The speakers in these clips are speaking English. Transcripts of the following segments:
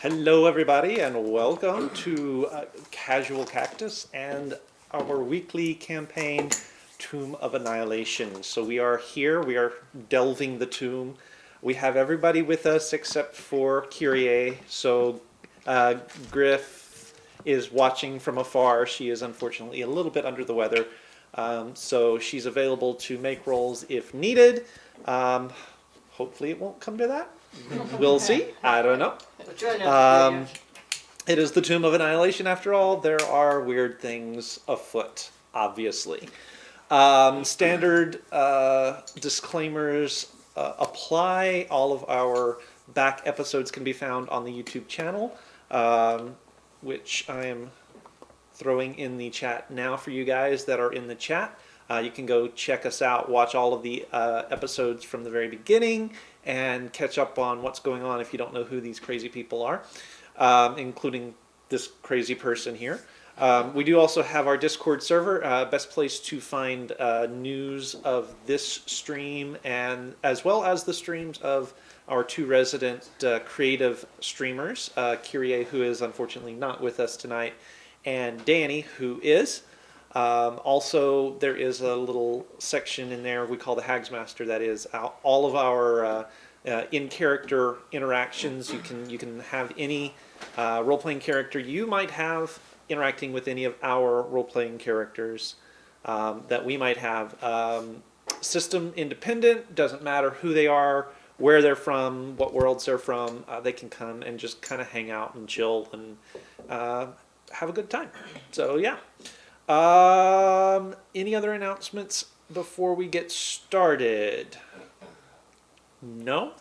Hello, everybody, and welcome to Casual Cactus and our weekly campaign, Tomb of Annihilation. So we are here, we are delving the tomb. We have everybody with us except for Kyrie. So Griff is watching from afar. She is unfortunately a little bit under the weather. So she's available to make rolls if needed. Hopefully it won't come to that. We'll see. I don't know. It is the Tomb of Annihilation after all. There are weird things afoot, obviously. Standard disclaimers apply. All of our back episodes can be found on the YouTube channel, which I am throwing in the chat now for you guys that are in the chat. You can go check us out, watch all of the episodes from the very beginning, and catch up on what's going on if you don't know who these crazy people are, including this crazy person here. We do also have our Discord server, best place to find news of this stream, and as well as the streams of our two resident creative streamers, Kyrie, who is unfortunately not with us tonight, and Danny, who is. Also, there is a little section in there we call the Hagsmaster. That is all of our in-character interactions. You can have any role-playing character you might have interacting with any of our role-playing characters that we might have. System independent, doesn't matter who they are, where they're from, what worlds they're from. They can come and just kind of hang out and chill and have a good time. So yeah. Any other announcements before we get started? No?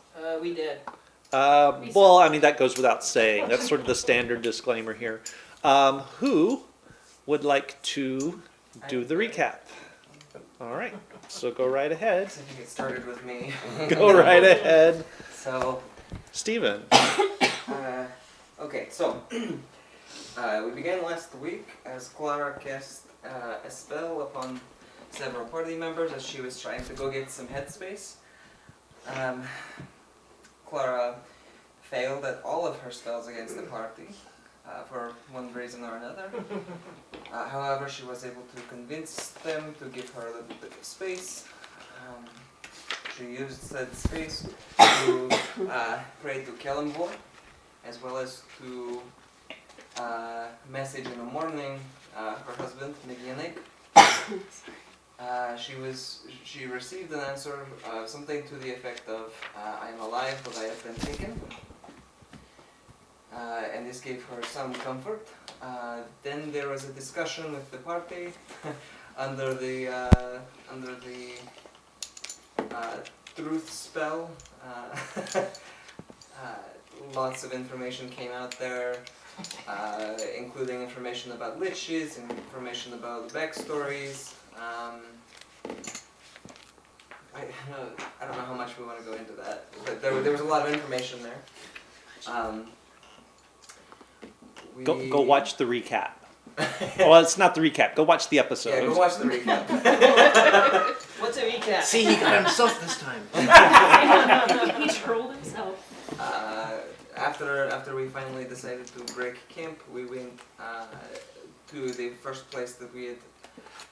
We did. Well, I mean, that goes without saying. That's sort of the standard disclaimer here. Who would like to do the recap? All right, so go right ahead. I think it started with me. Go right ahead. So, Steven. Okay, so we began last week as Clara cast a spell upon several party members as she was trying to go get some headspace. Clara failed at all of her spells against the party for one reason or another. However, she was able to convince them to give her a little bit of space. She used said space to pray to Kellenborg, as well as to message in the morning her husband, Migianek. She received an answer, something to the effect of, I am alive, but I have been taken. And this gave her some comfort. Then there was a discussion with the party under the truth spell. Lots of information came out there, including information about liches and information about backstories. I don't know how much we want to go into that, but there was a lot of information there. Go watch the recap. Well, it's not the recap. Go watch the episode. Yeah, go watch the recap. What's a recap? See, he got himself this time. He trolled himself. After we finally decided to break camp, we went to the first place that we had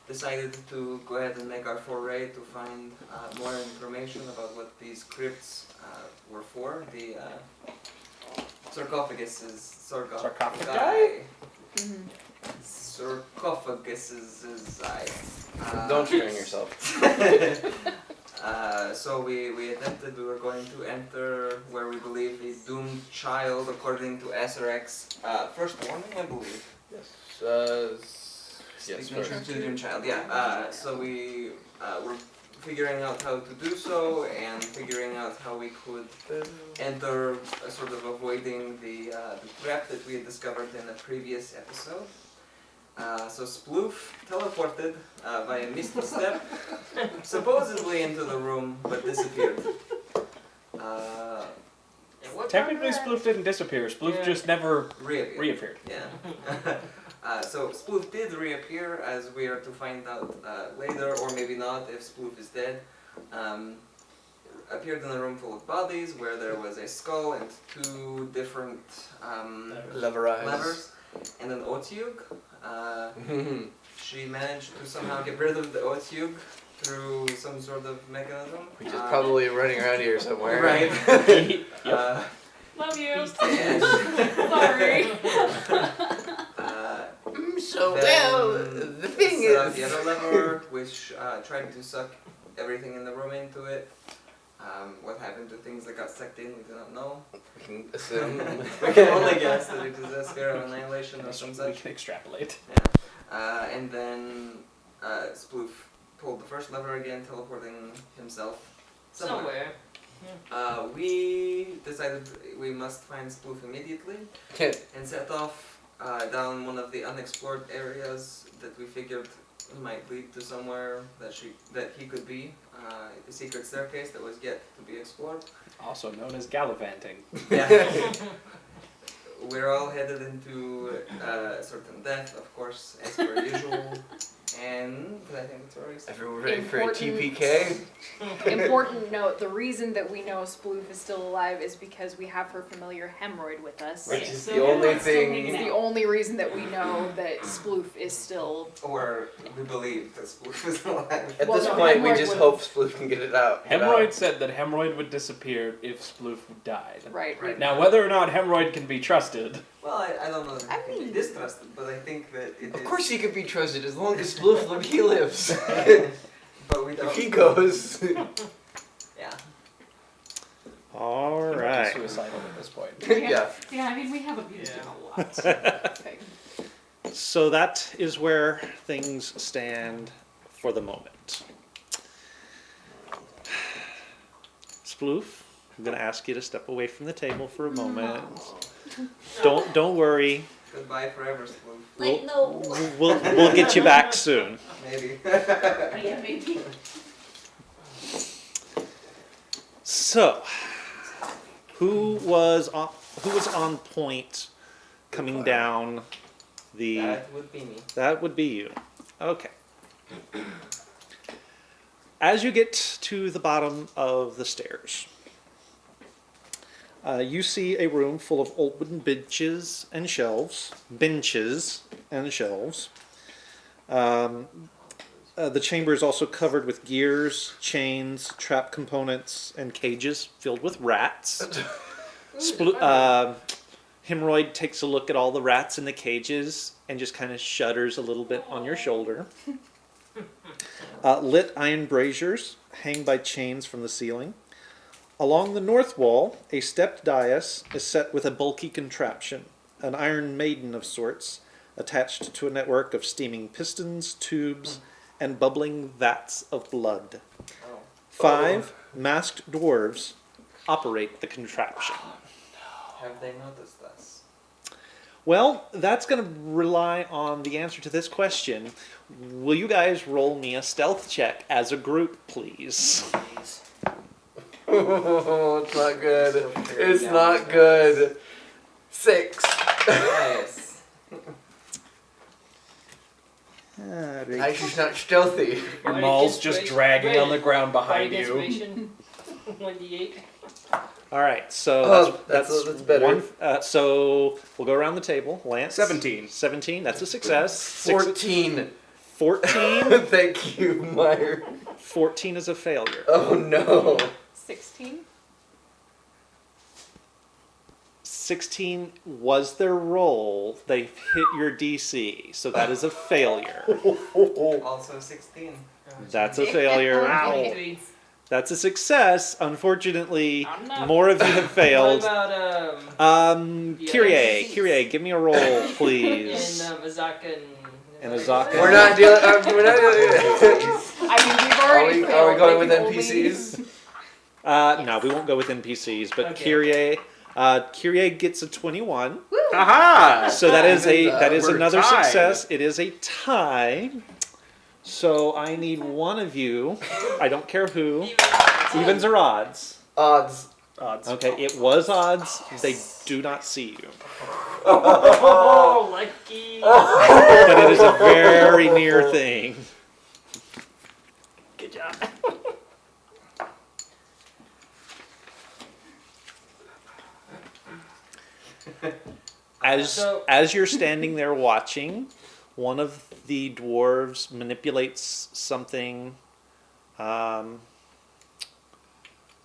decided to go ahead and make our foray to find more information about what these crypts were for. The sarcophaguses. Sarcophagi? Sarcophaguses. Don't strain yourself. So we attempted, we were going to enter where we believe the doomed child, according to SRX, first warning, I believe. Yes. Signature to the doomed child, yeah. So we were figuring out how to do so, and figuring out how we could enter, sort of avoiding the trap that we had discovered in a previous episode. So Sploof teleported via misty step, supposedly into the room, but disappeared. Technically, Sploof didn't disappear. Sploof just never reappeared. Yeah. So Sploof did reappear, as we are to find out later, or maybe not, if Sploof is dead. appeared in a room full of bodies where there was a skull and 2 different Lever eyes. levers and an otyug. She managed to somehow get rid of the otyug through some sort of mechanism. Which is probably running around here somewhere. Right. Love you. And Sorry. So then well, the thing set up is. the other lever, which tried to suck everything in the room into it. What happened to things that got sucked in, we do not know. We can assume. We can only guess that it is a sphere of annihilation or some We such. can extrapolate. And then Sploof pulled the first lever again, teleporting himself somewhere. We decided we must find Sploof immediately and set off down one of the unexplored areas that we figured might lead to somewhere that he could be. The secret staircase that was yet to be explored. Also known as gallivanting. Yeah. We're all headed into certain death, of course, as per usual. And I think it's already Everyone ready for a TPK? Important note, the reason that we know Sploof is still alive is because we have her familiar hemorrhoid with us. Which is So the only everyone's still thing. hanging It's the only reason that we know that Sploof is still... Or we believe that Sploof is alive. At Well, this no, point, we hemorrhoid just would- hope Sploof can get it out. Hemorrhoid said that hemorrhoid would disappear if Sploof died. Right. Right. Now, whether or not hemorrhoid can be trusted, Well, I don't know that I he can be mean- distrusted, but I think that it is. Of course he can be trusted as long as Sploof he lives. But we don't. If he goes. Yeah. All he might be right. suicidal at this point. Yeah. Yeah, I mean, we have abused him a lot. Okay. So that is where things stand for the moment. Sploof, I'm going to ask you to step away from the table for a moment. Don't worry. Goodbye forever, Sploof. We'll get you back soon. Maybe. Yeah, maybe. So, who was on point coming down the? That would be me. That would be you. Okay. As you get to the bottom of the stairs, you see a room full of old wooden benches and shelves. The chamber is also covered with gears, chains, trap components, and cages filled with rats. Hemorrhoid takes a look at all the rats in the cages and just kind of shudders a little bit on your shoulder. Lit iron braziers hang by chains from the ceiling. Along the north wall, a stepped dais is set with a bulky contraption, an iron maiden of sorts, attached to a network of steaming pistons, tubes, and bubbling vats of blood. Oh. 5 masked dwarves operate the contraption. Have they noticed us? Well, that's going to rely on the answer to this question. Will you guys roll me a stealth check as a group, please? Oh, it's not good. It's not good. 6. Nice. She's not stealthy. Your maul's just dragging on the ground behind you. 1d8. All right, so Oh, that's better. One, so we'll go around the table. Lance? 17. 17, that's a success. 14. 14? Thank you, Meyer. 14 is a failure. Oh no. 16? 16 was their roll. They hit your DC, so that is a failure. Also 16. That's a failure. That's a success. Unfortunately, I'm not- more of you have What failed. about, the Kyrie, others? Kyrie, give me a roll, and, please. Azaka And Azaka. We're not dealing. We're not dealing. I mean, we've already Are we failed. going They with can only- NPCs? No, we won't go with NPCs, but Okay. Kyrie gets a 21. Aha! So that is We're another tied. success. It is a tie. So I need one of you. I don't care who. Evens or odds. Odds. Odds. Okay, it was odds. They do not see you, Oh, lucky. but it is a very near thing. Good job. As you're standing there watching, one of the dwarves manipulates something on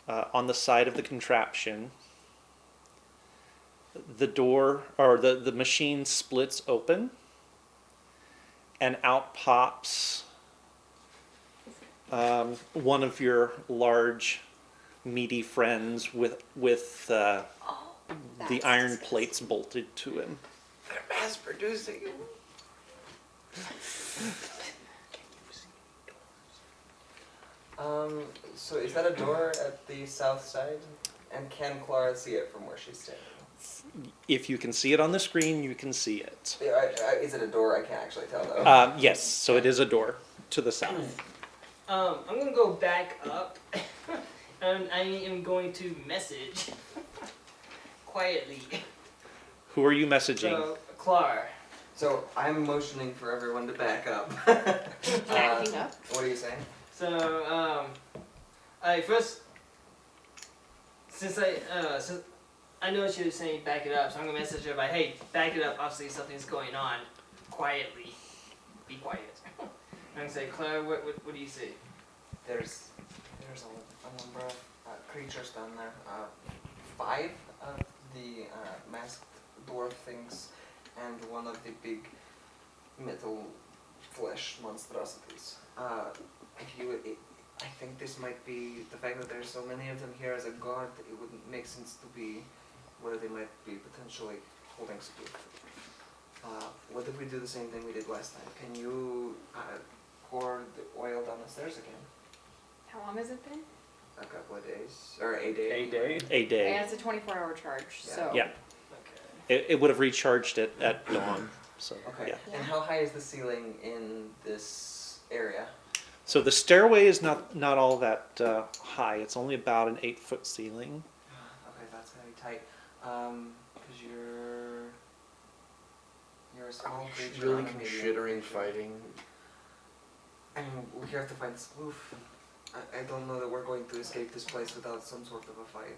the side of the contraption. The door or the machine splits open, and out pops one of your large, meaty friends with the iron plates bolted to him. They're mass producing. So is that a door at the south side? And can Clara see it from where she's standing? If you can see it on the screen, you can see it. Is it a door? I can't actually tell though. Yes, so it is a door to the south. I'm gonna go back up, and I am going to message quietly. Who are you messaging? So, Clara. So I'm motioning for everyone to back up. Backing up. What are you saying? So, I first, since I know she was saying back it up, so I'm gonna message her by, hey, back it up. Obviously something's going on. Quietly, be quiet. I'm gonna say, Clara, what do you see? There's a number of creatures down there. 5 of the masked dwarf things, and one of the big metal flesh monstrosities. I think this might be the fact that there's so many of them here as a guard. It would make sense to be where they might be potentially holding Spook. What if we do the same thing we did last time? Can you pour the oil down the stairs again? How long has it been? A couple of days, or a day. A day? A day. Yeah, it's a 24-hour charge. Yeah. So. Yeah. Okay. It would have recharged it at dawn. So Okay. yeah. And how high is the ceiling in this area? So the stairway is not all that high. It's only about an 8-foot ceiling. Okay, that's gonna be tight. Because you're a small creature. Really I'm a medium considering creature. fighting. I mean, we have to find the spoof. I don't know that we're going to escape this place without some sort of a fight.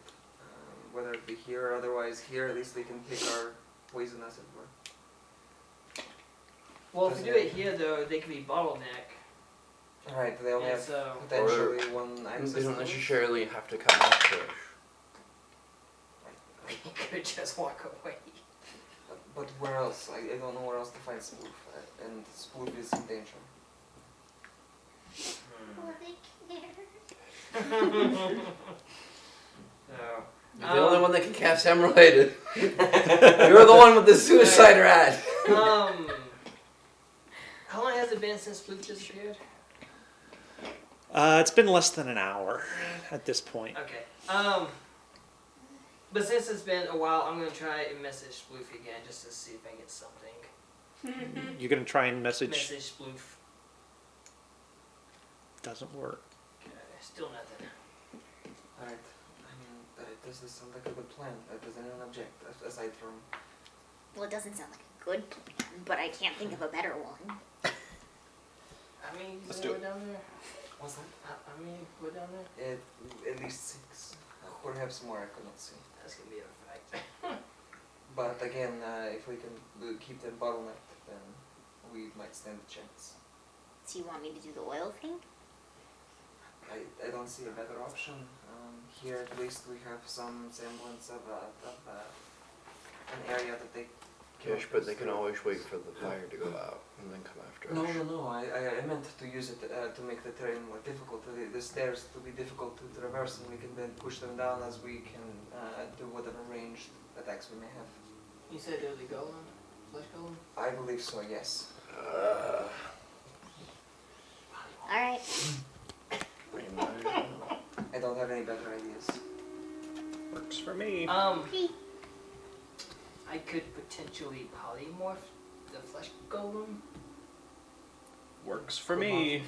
Whether it be here or otherwise, here at least we can pick our poison as it were. Well, if we do it here, though, they could be bottleneck. Alright, they only And have so, potentially one access. They don't to it. necessarily have to come after us. we could just walk away. But where else? I don't know where else to find spoof. And spoof is in danger. So, You're the only one that can cast hemorrhoid. You're the one with the suicide rat. how long has it been since Fluke disappeared? It's been less than an hour at this point. Okay. But since it's been a while, I'm gonna try and message Sploof again just to see if I get something. You're gonna try and message. Message Sploof. Doesn't work. Okay, still nothing. Alright. I mean, does this sound like a good plan? Does anyone object aside from? Well, it doesn't sound like a good plan, but I can't think of a better one. I mean, Let's is do there it. down there? What's that? I mean, we're down there? At least 6. Perhaps more, I could not see. That's gonna be a fight. But again, if we can keep them bottlenecked, then we might stand a chance. So you want me to do the oil thing? I don't see a better option. Here at least we have some semblance of an area that they... Yes, but they can always wait for the fire to go out and then come after No, us. no, no. I meant to use it to make the terrain more difficult, the stairs to be difficult to traverse, and we can then push them down as we can do whatever ranged attacks we may have. You said there was a golem? Flesh golem? I believe so, yes. Alright. I don't have any better ideas. Works for me. I could potentially polymorph the flesh golem, Works for me.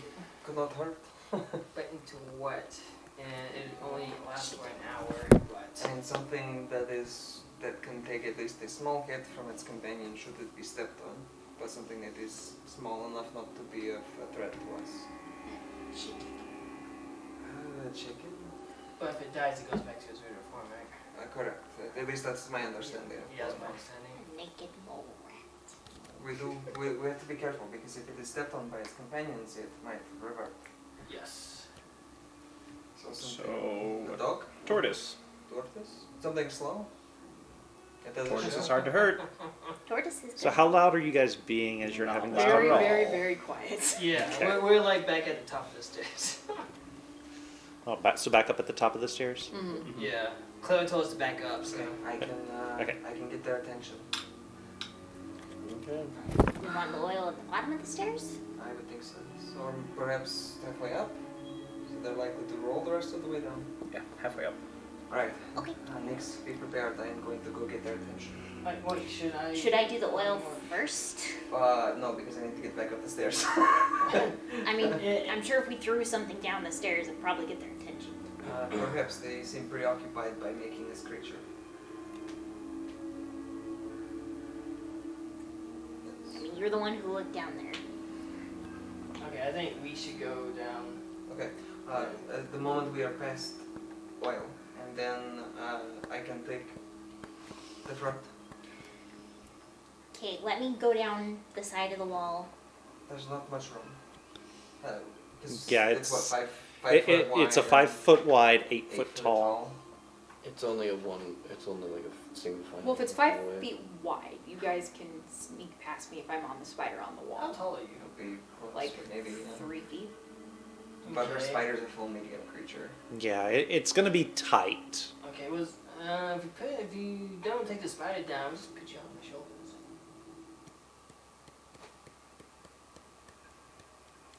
Could not hurt. but into what? And it only lasts for an hour, but... And something that can take at least a small hit from its companion should it be stepped on, but something that is small enough not to be of a threat to us. Chicken. Chicken? But if it dies, it goes back to its original form, right? Correct. At least that's my understanding. Yeah, that's my understanding. A naked mole rat. We have to be careful because if it is stepped on by its companions, it might revert. Yes. So something. So A dog? tortoise. Tortoise? Something slow? It doesn't Tortoise show? is hard to hurt. Tortoise is So how loud are you guys being as you're Not having this loud. Very, conversation? very, very quiet. Yeah, Okay. we're like back at the top of the stairs. Oh, so back up at the top of the stairs. Mm-hmm. Yeah. Chloe told us to back up, so. Okay, Okay. I can get their attention. Okay. You want the oil at the bottom of the stairs? I would think so. Or perhaps halfway up. So they're likely to roll the rest of the way down. Yeah, halfway up. Alright. Okay. Next, be prepared. I am going to go get their attention. Wait, should I? Should I do the oil first? No, because I need to get back up the stairs. I mean, Yeah. I'm sure if we threw something down the stairs, it'd probably get their attention. Perhaps they seem preoccupied by making this creature. I mean, you're the one who looked down there. Okay, I think we should go down. Okay. At the moment we are past oil, and then I can take the front. Okay, let me go down the side of the wall. There's not much room. 'Cause Yeah, it's what, it's- five foot wide. It's a and 5 foot wide, 8 8 foot tall. It's only it's only like a single file. Well, if it's 5 feet wide, you guys can sneak past me if I'm on the spider on the How wall. tall are you? It'll be close, Like maybe. Yeah. 3 feet. But her Okay. spider's a full medium creature. Yeah, it's going to be tight. Okay, if you don't take the spider down, we'll just put you on my shoulders.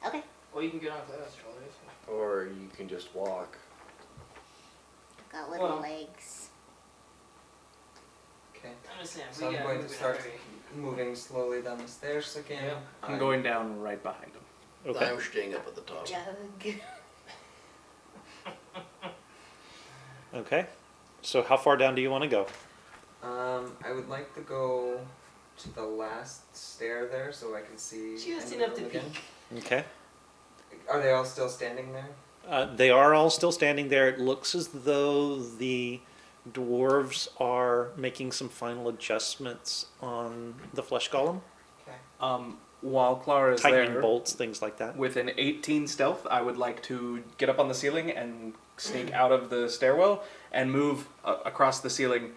Okay. Or you can get on Claire's shoulders. Or you can just walk. I've got little Well. legs. Okay. I'm just saying, So we I'm gotta going move to in a start hurry. moving slowly down the stairs again. Yeah. I'm going down right behind him. Okay. I'm staying up at the top. Jug. Okay. So how far down do you want to go? I would like to go to the last stair there so I can see. Just any of enough to them again. peek. Okay. Are they all still standing there? They are all still standing there. It looks as though the dwarves are making some final adjustments on the flesh golem, Okay. While Clara is tightening there, bolts, things like that. with an 18 stealth, I would like to get up on the ceiling and sneak out of the stairwell and move across the ceiling,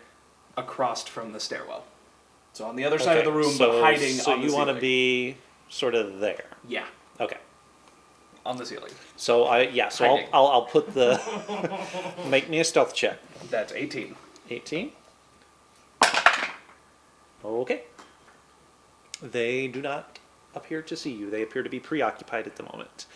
across from the stairwell. So on the other side of the room, but hiding So on the you ceiling. want to be sort of there. Yeah, Okay. on the ceiling. So So Hiding. I'll put the make me a stealth check. That's 18. 18. Okay. They do not appear to see you. They appear to be preoccupied at the moment.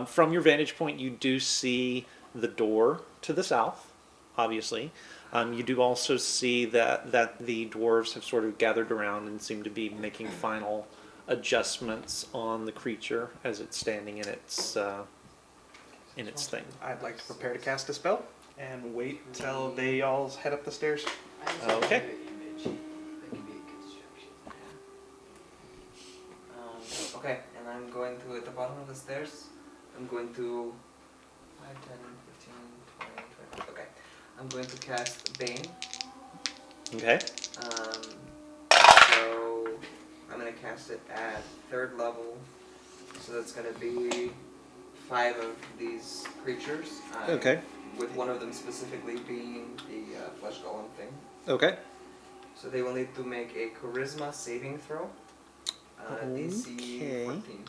From your vantage point, you do see the door to the south, obviously. You do also see that the dwarves have sort of gathered around and seem to be making final adjustments on the creature as it's standing in its thing. I'd like to prepare to cast a spell and wait till they all head up the stairs. I just Okay. have a image. That could be a good distraction. Okay, and I'm going to, at the bottom of the stairs, I'm going to 5, 10, 15, 20, 25. Okay. I'm going to cast Bane. Okay. So I'm going to cast it at 3rd level. So that's going to be 5 of these creatures. Okay. With one of them specifically being the flesh golem thing. Okay. So they will need to make a charisma saving throw. DC Okay. 14.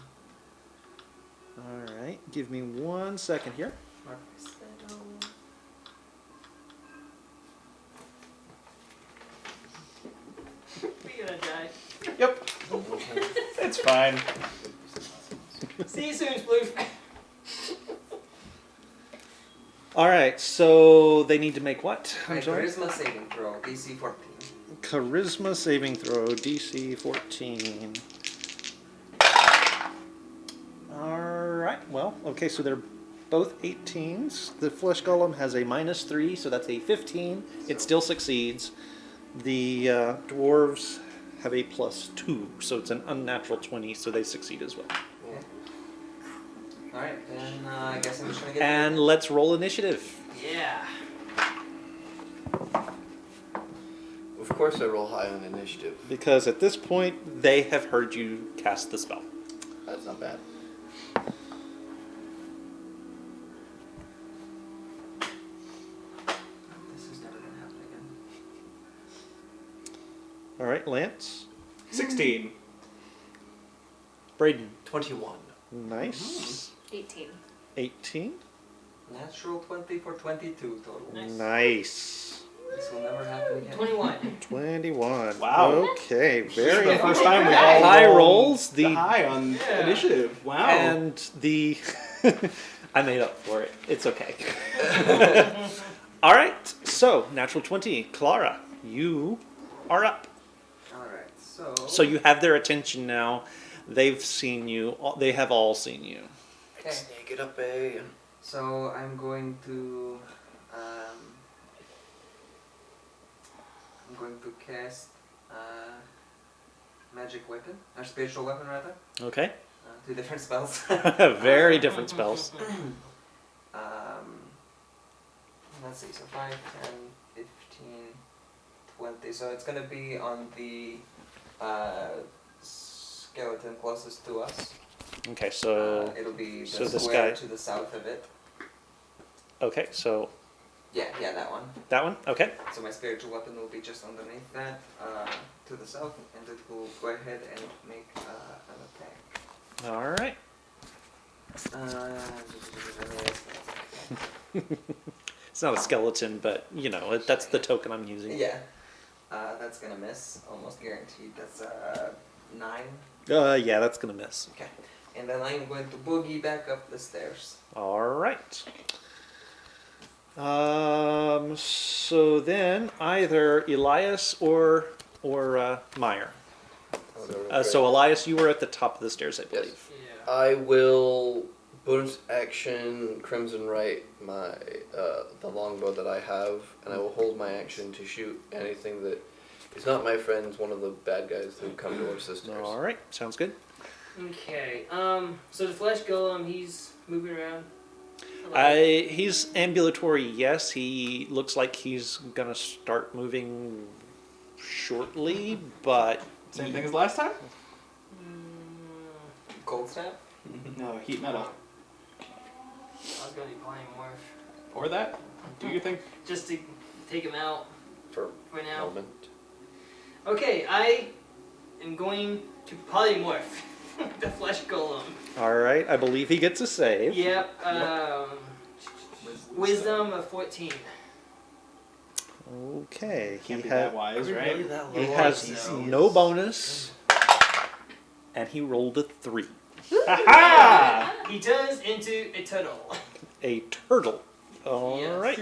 All right. Give me 1 second here. Mark this down. We're gonna die. Yep. It's fine. See you soon, Sploof. All right. So they need to make what? I'm Okay, sorry. charisma saving throw, DC 14. Charisma saving throw, DC 14. Alright, well, okay, so they're both 18s. The flesh golem has a -3, so that's a 15. It still succeeds. The dwarves have a +2, so it's an unnatural 20, so they succeed as well. Alright, then I guess I'm just gonna get. And let's roll initiative. Yeah. course I roll high on initiative. Because at this point, they have heard you cast the spell. That's not bad. This is never gonna happen again. All right, Lance. 16. Braden. 21. Nice. 18. 18. Natural 20 for 22 total. Nice. This will never happen again. 21. 21. Wow. Okay, This is very the first time we've all high rolled rolls. the The high on Yeah. initiative. Wow. and the I made up for it. It's okay. All right. So, natural 20. Clara, you are up. Alright, So you have their attention now. They've seen you. They have all seen you. Okay. Snake it up, eh? So I'm going to cast magic weapon, or spiritual weapon rather. Okay. 2 different spells. Very different spells. Let's see, so 5, 10, 15, 20. So it's gonna be on the skeleton closest to us. Okay, so It'll be the so this square guy- to the south of it. okay, so Yeah, that one. that one. Okay. So my spiritual weapon will be just underneath that, to the south, and it will go ahead and make an attack. All right. It's not a skeleton, but you know that's the token I'm using. Yeah, that's gonna miss, almost guaranteed. That's 9. Yeah, that's gonna miss. Okay, and then I'm going to boogie back up the stairs. All right. So then either Elias or Meyer. So Elias, you were at the top of the stairs, I believe. Yeah. I will bonus action Crimson Right my the longbow that I have, and I will hold my action to shoot anything that is not my friends, one of the bad guys who come towards the stairs. All right, sounds good. Okay. So the flesh golem, he's moving around. He's ambulatory, yes. He looks like he's gonna start moving shortly, but Same thing as last time? Cold snap? No, heat metal. I was gonna be playing morph Or that? Do you think? just to take him out For for now. moment. Okay, I am going to polymorph the flesh golem. all right. I believe he gets a save. Yep. Wisdom of 14. Okay. Can't be that wise, right? He has no bonus, and he rolled a 3. Aha! He turns into a turtle. A turtle. All Yes. right.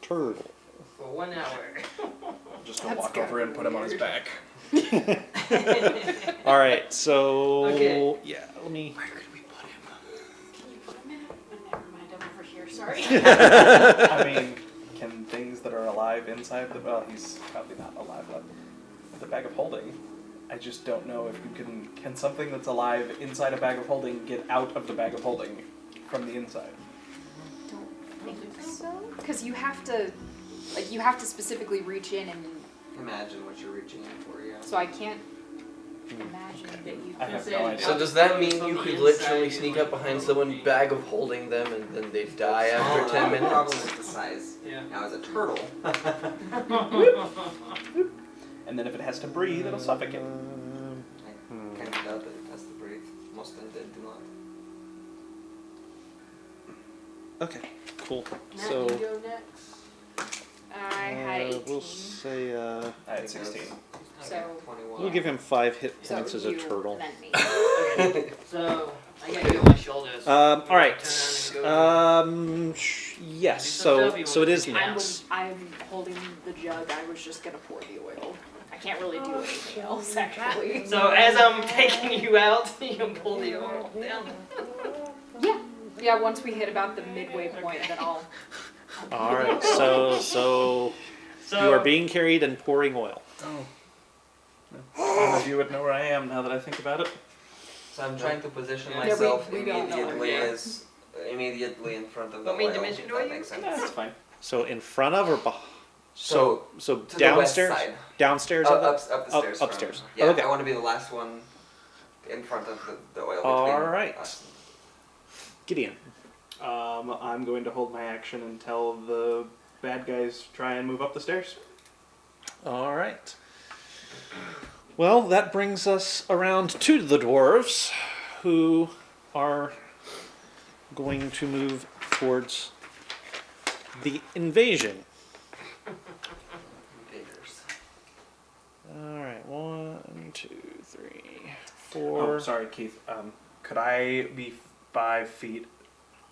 Turtle. For 1 hour. I'm just gonna That's walk over and put him on his weird. back. All right. So Okay. yeah, let me. Where could we put him? Can you put him in it? Never mind, I'm over here, sorry. I mean, can things that are alive inside the... Well, he's probably not alive, but the bag of holding, I just don't know if you can... Can something that's alive inside a bag of holding get out of the bag of holding from the inside? Don't think so. Because you have to specifically reach in, and Imagine what you're reaching in for, yeah. so I can't imagine that you I can. have no idea. So does that mean From you the could inside, literally you sneak want up behind to someone, be- bag of holding them, and then they die after 10 minutes? The problem is the size. Yeah. Now, as a turtle, And then if it has to breathe, it'll suffocate. I kind of doubt that it has to breathe. Most undead do not. Okay. Cool. Matt, So you go next. I had 18. we'll say I had 16. So- 21. we'll give him 5 hit So points as a you, turtle. then me. Okay. So I got you on my shoulders. All right. Turn around and go. Yes. Do some stuff So you so it wanna is do. Lance. I'm holding the jug. I was just gonna pour the oil. I can't really do anything else, actually. So as I'm taking you out, you can pull the oil down. Yeah, once we hit about the midway point, then I'll All right. So So you are being carried and pouring oil. Oh. None of you would know where I am now that I think about it. So I'm trying to position Yeah, myself we don't know immediately where. as immediately in front of the What main oil. dimension if do that I makes use? sense. That's fine. So in front of or So to the west downstairs, side. downstairs of it. Up the stairs. Upstairs. Yeah, Okay. I want to be the last one in front of the oil. All between right. us. Gideon. I'm going to hold my action until the bad guys try and move up the stairs. All right. Well, that brings us around to the dwarves, who are going to move towards the invasion. Invaders. All right. 1, 2, 3, Oh, 4. sorry, Keith. Could I be 5 feet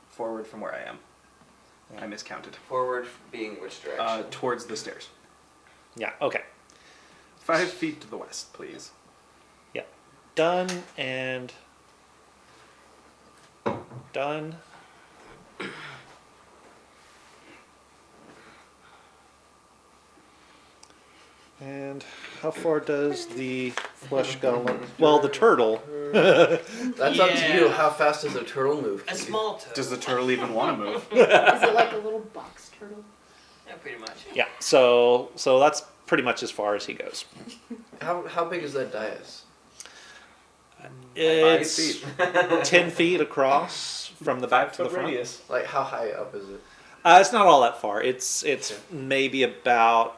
forward from where I am? I miscounted. Forward being which direction? Towards the stairs. Yeah. Okay. 5 feet to the west, please. Yeah. Done and done. And how far does the flesh golem? Well, the turtle. That's up to you. Yeah. How fast does a turtle move? A small toe. Does the turtle even want to move? Is it like a little box turtle? Yeah, pretty much. Yeah. So that's pretty much as far as he goes. How big is that dais? It's 5 feet. 10 feet across from the back to the front. radius. Like how high up is it? It's not all that far. It's maybe about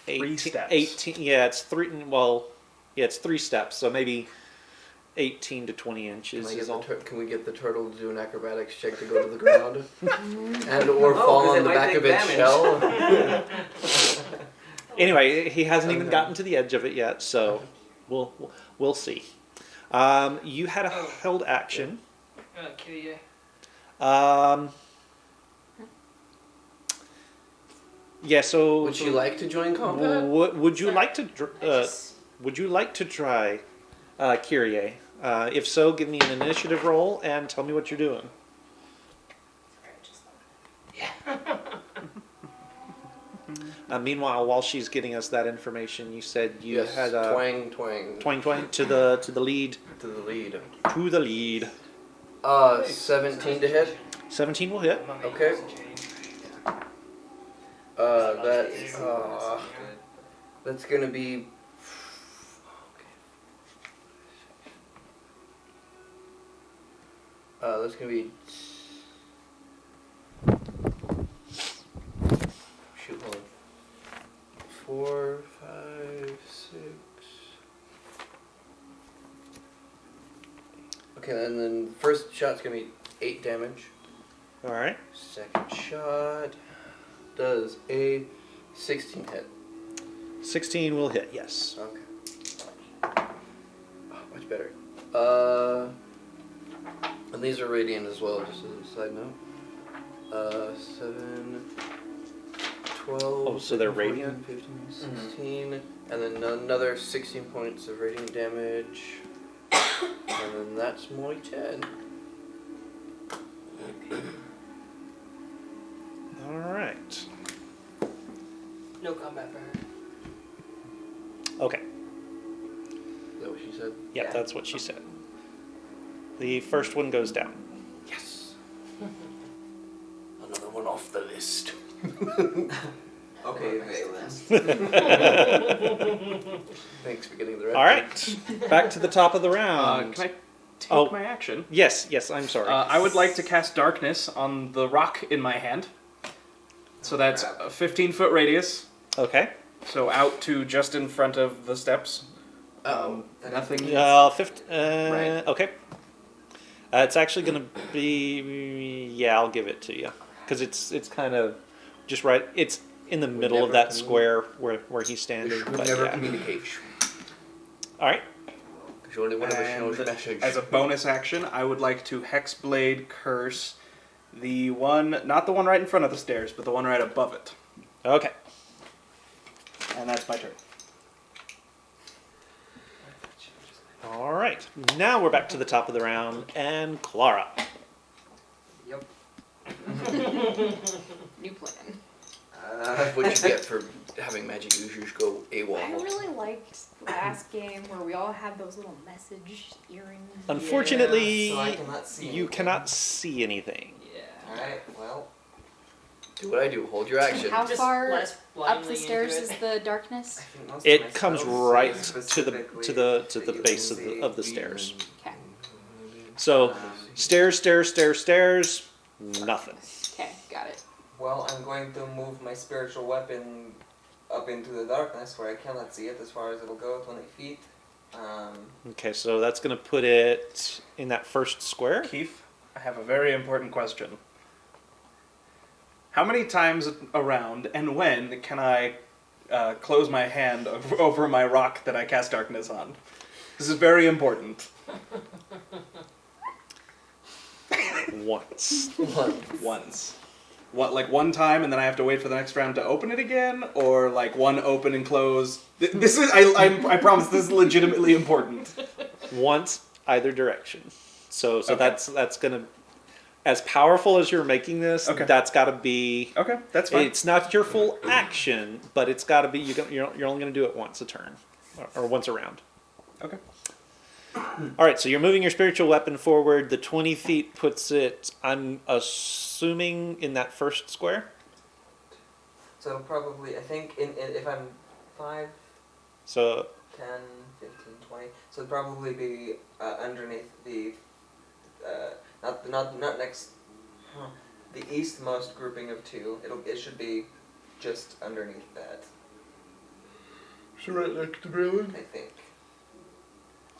3 steps. 18. Yeah, it's 3. Well, yeah, it's 3 steps. So maybe 18 to 20 inches is all. Can we get the turtle to do an acrobatics check to go to the ground, and or No, fall 'cause on it the might back take of its damage. shell? Anyway, he hasn't even gotten to the edge of it yet, so we'll see. You had a held action. Kill you. Yeah. So Would you like to join combat? would you like to? Would you like to try, Kyrie? If so, give me an initiative roll and tell me what you're doing. Meanwhile, while she's getting us that information, you said you Yes. had a Twang. twang to the lead. To the lead. To the lead. 17 to hit. 17 will hit. Okay. That's gonna be. That's gonna be. Shoot, hold on. 4, 5, 6. Okay, and then the first shot's gonna be 8 damage. All right. Second shot does a 16 hit. 16 will hit. Yes. Okay. Oh, much better. And these are radiant as well, just as a side note. 7, 12. Oh, so they're 14, radiant? 15, 16, and then another 16 points of radiant damage. And then that's my 10. All right. No combat for her. Okay. Is that what she said? Yep, Yeah. that's what she said. The first one goes down. Yes. Another one off the list. Okay, Valence. Thanks for getting the right. All right. Back to the top of the round. Can I take Oh. my action? Yes. I'm sorry. I would like to cast darkness on the rock in my hand. So that's Crap. a 15-foot radius. Okay. So out to just in front of the steps. Oh. Nothing. 50. Right. Okay. It's actually going to be. Yeah, I'll give it to you because it's kind of just right. It's in the middle of never that commu- square where he's standing. We but never yeah. communicate. All right. Because you only want to And show message. as a bonus action, I would like to Hexblade Curse the one, not the one right in front of the stairs, but the one right above it. Okay. And that's my turn. All right. Now we're back to the top of the round, and Clara. Yep. New plan. What you get for having magic users go AWOL. I really liked last game where we all had those little message earrings. Unfortunately, so I cannot see you anything. cannot see anything. Yeah. Alright, well. Do what I do. Hold your action. How Just far less up blindly the stairs into is it. the darkness? I think most of It my comes spells right say to the specifically to that the you base can of the see. stairs. Okay. So Um, stairs, nothing. Okay, got it. Well, I'm going to move my spiritual weapon up into the darkness where I cannot see it as far as it'll go, 20 feet. Okay, so that's gonna put it in that first square. Keith, I have a very important question. How many times around and when can I close my hand over my rock that I cast darkness on? This is very important. Once. Once. What, like one time and then I have to wait for the next round to open it again? Or like one open and close? This is, I promise, this is legitimately important. Once either direction. So Okay. that's gonna, as powerful as you're making this, Okay. that's got to be. Okay, that's fine. It's not your full action, but it's got to be. You're only going to do it once a turn, or once a round. Okay. All right, so you're moving your spiritual weapon forward. The 20 feet puts it, I'm assuming, in that first square. So it'll probably, I think, if I'm 5, So 10, 15, 20, so it'll probably be underneath the, not next, the eastmost grouping of 2. It should be just underneath that, So right next to Braylon? I think.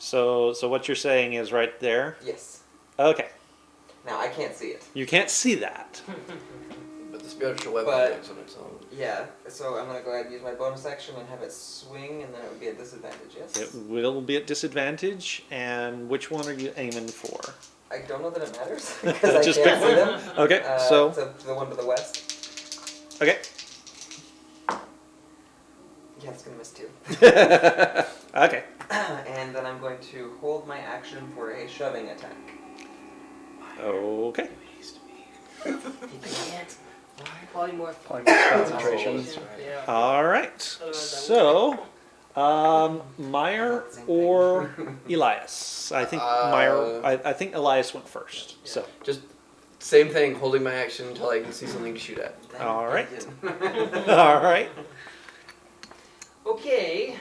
So what you're saying is right there. Yes. Okay, Now I can't see it. you can't see that. But the spiritual weapon But- acts on its own. Yeah. So I'm gonna go ahead and use my bonus action and have it swing, and then it would be a disadvantage. Yes. It will be at disadvantage. And which one are you aiming for? I don't know that it matters because I Just can't pick see one. them. Okay, so to the one to the west. okay. Yeah, it's gonna miss 2. Okay. And then I'm going to hold my action for a shoving attack. Okay. I can't. Polymorph. Concentration. Yeah. All right. Otherwise So, Meyer or Elias? I think Meyer. I think Elias went first. So, Just same thing, holding my action until I can see something to shoot at. all right. All right. Okay.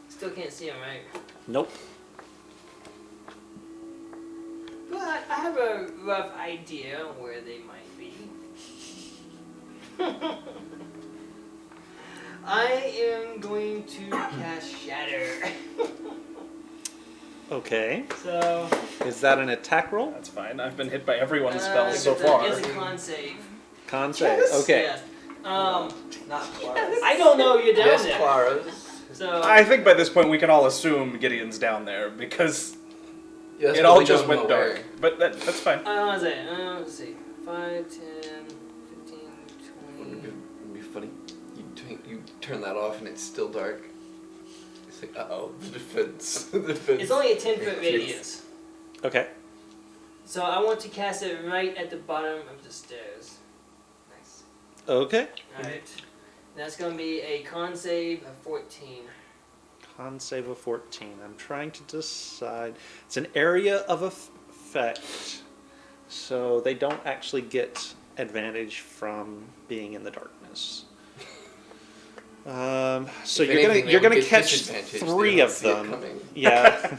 Still can't see him, right? Nope. But I have a rough idea where they might be. I am going to cast Shatter. Okay. So. Is that an attack roll? That's fine. I've been hit by everyone's spells so it's a- far. It's a con save. Con save. Okay. Yes. Not Clara's. I don't know you're down Yes, there. Clara's. So. I think by this point we can all assume Gideon's down there because Yes, it but all we just don't went know dark. where. But that's fine. Let's see. 5, 10, 15, Wouldn't 20. it be funny? You turn that off and it's still dark. It's like, uh-oh, the defense. The defense. It's only a 10-foot radius. Okay. So I want to cast it right at the bottom of the stairs. Nice. Okay. Alright. That's going to be a con save of 14. Con save of 14. I'm trying to decide. It's an area of effect, so they don't actually get advantage from being in the darkness. So If anything, you're they gonna would get catch disadvantage. They 3 don't of see it them. coming. Yeah.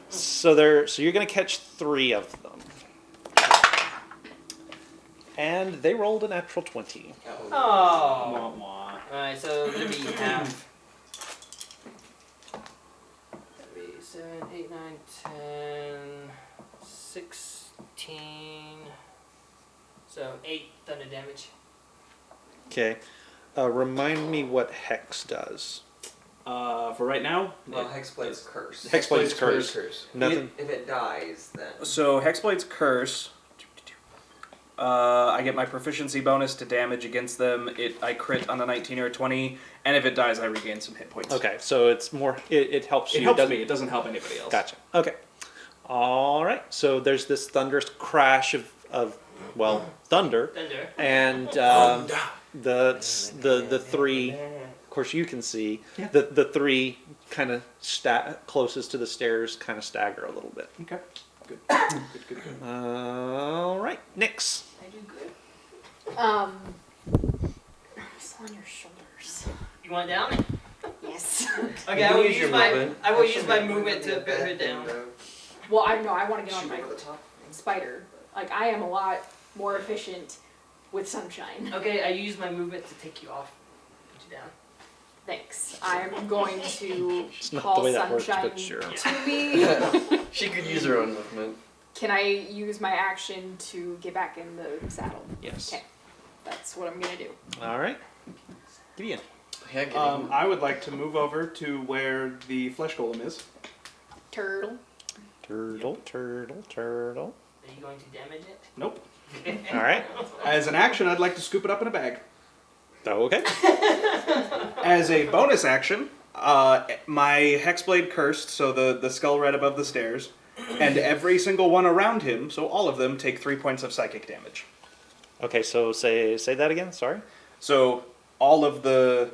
so you're gonna catch 3 of them. And they rolled a natural 20. Oh! Wah, wah. Alright, so it'll be half. 3, 7, 8, 9, 10, 16. So 8 thunder damage. Okay. Remind me what Hex does. For right now, Well, Hexblade's curse. Hexblade's curse. Nothing. If it dies, then. so Hexblade's curse. I get my proficiency bonus to damage against them. I crit on a 19 or a 20, and if it dies, I regain some hit points. Okay, so it's more. It helps It you. helps doesn't- me. It doesn't help anybody else. Gotcha. Okay. All right. So there's this thunderous crash of thunder, Thunder. and the 3 course you can see, Yeah. the three kind of closest to the stairs kind of stagger a little bit. Okay. Good. Good. All right, Nyx. I do good. It's on your shoulders. You want it down? Yes. Okay, You I can will use use your my movement. I will use Actually, my maybe movement to it'd be a put her bad thing down. to Well, I know I want to get on shoot my over the top. spider. Like I am a lot more efficient with sunshine. Okay, I use my movement to take you off. Put you down. Thanks. I'm going to It's not the call way that works, sunshine but sure. to me. She could use her own movement. Can I use my action to get back in the saddle? Yes. Okay. That's what I'm gonna do. All right. Gideon. Yeah, get I would like to move over to where the flesh golem is. Turtle. Turtle. Are you going to damage it? Nope. All right. As an action, I'd like to scoop it up in a bag. Oh, okay. As a bonus action, my hexblade cursed, so the skull right above the stairs, and every single one around him, so all of them, take 3 points of psychic damage. Okay, so say that again. Sorry. So all of the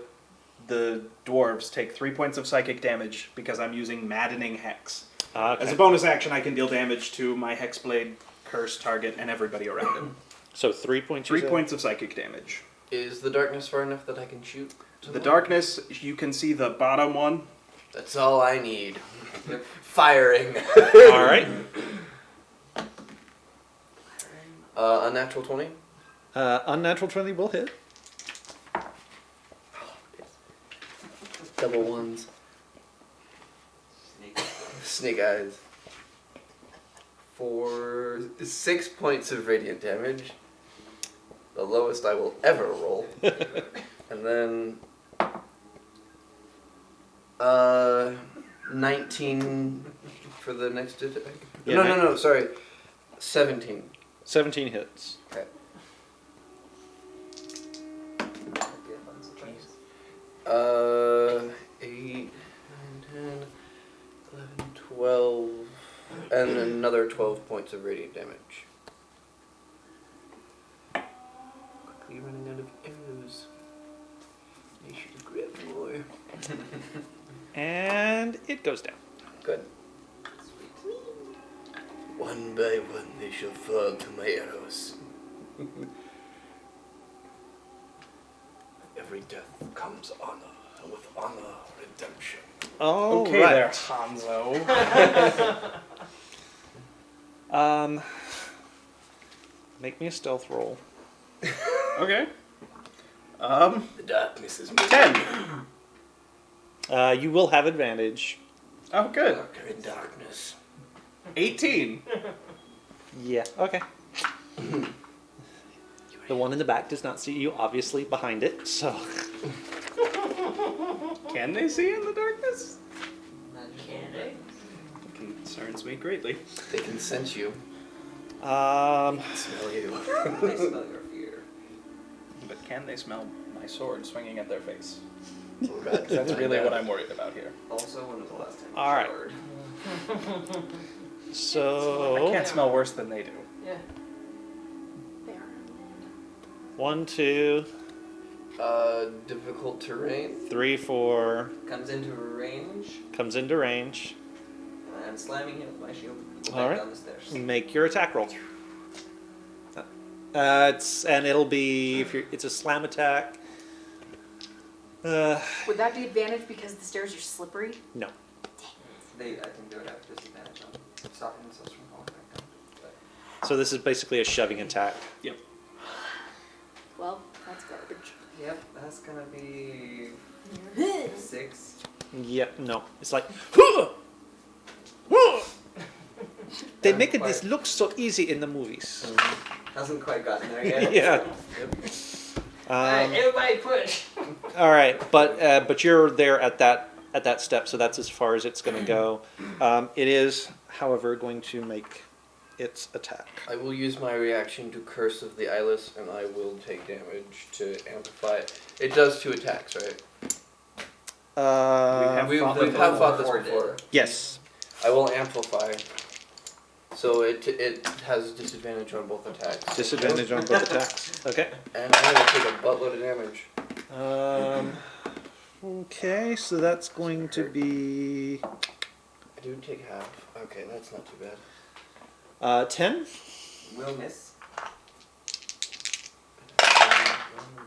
dwarves take 3 points of psychic damage because I'm using Maddening Hex. Okay. As a bonus action, I can deal damage to my hexblade cursed target and everybody around him. So 3 points. 3 you said? points of psychic damage. Is the darkness far enough that I can shoot? The someone? darkness, you can see the bottom one. That's all I need. Firing. All right. Unnatural 20. Unnatural 20 will hit. Double ones. Snake eyes. For 6 points of radiant damage. The lowest I will ever roll. And then 19 for the next attack. Yeah, No, sorry. 17. 17 hits. Okay. 8, 9, 10, 11, 12, and another 12 points of radiant damage. Quickly running out of arrows. I should have grabbed more. And it goes down. Good. One by one they shall fall to my arrows. Every death comes honor, and with honor, redemption. Oh, Okay right. there, Hanzo. Make me a stealth roll. Okay. The darkness is 10. You will have advantage. Oh, good. darker in darkness. 18. Yeah. Okay. The one in the back does not see you, obviously, behind it, so. Can they see in the darkness? Can they? Concerns me greatly. They can sense you, Um, smell you. They smell your fear. But can they smell my sword swinging at their face? Oh, God, That's find really out. what I'm worried about here. Also, when was the last time you All right. showered? so. I can't smell worse than they do. Yeah. They are. 1, 2, Difficult terrain. 3, 4. Comes into range, Comes into range. and I'm slamming him with my shield. Go All back right. down the stairs. Make your attack roll. It'll be if you're. It's a slam attack. Would that be advantage because the stairs are slippery? No. I think they would have disadvantage on stopping themselves from falling back down. But So this is basically a shoving attack. Well, that's garbage. yep, that's gonna be 6. Yep. No. It's like. They make it this look so easy in the movies. Hasn't quite gotten there yet. Yeah. Alright, everybody push. All right, but you're there at that step, so that's as far as it's going to go. It is, however, going to make its attack. I will use my reaction to Curse of the Eyeless, and I will take damage to amplify it. It does 2 attacks, right? We've fought this before. Yes. I will amplify. So it has disadvantage on both attacks. Disadvantage on both attacks. Okay. And I'm gonna take a buttload of damage. Okay, so that's going to be I do take half. Okay, that's not too bad. 10 Will miss.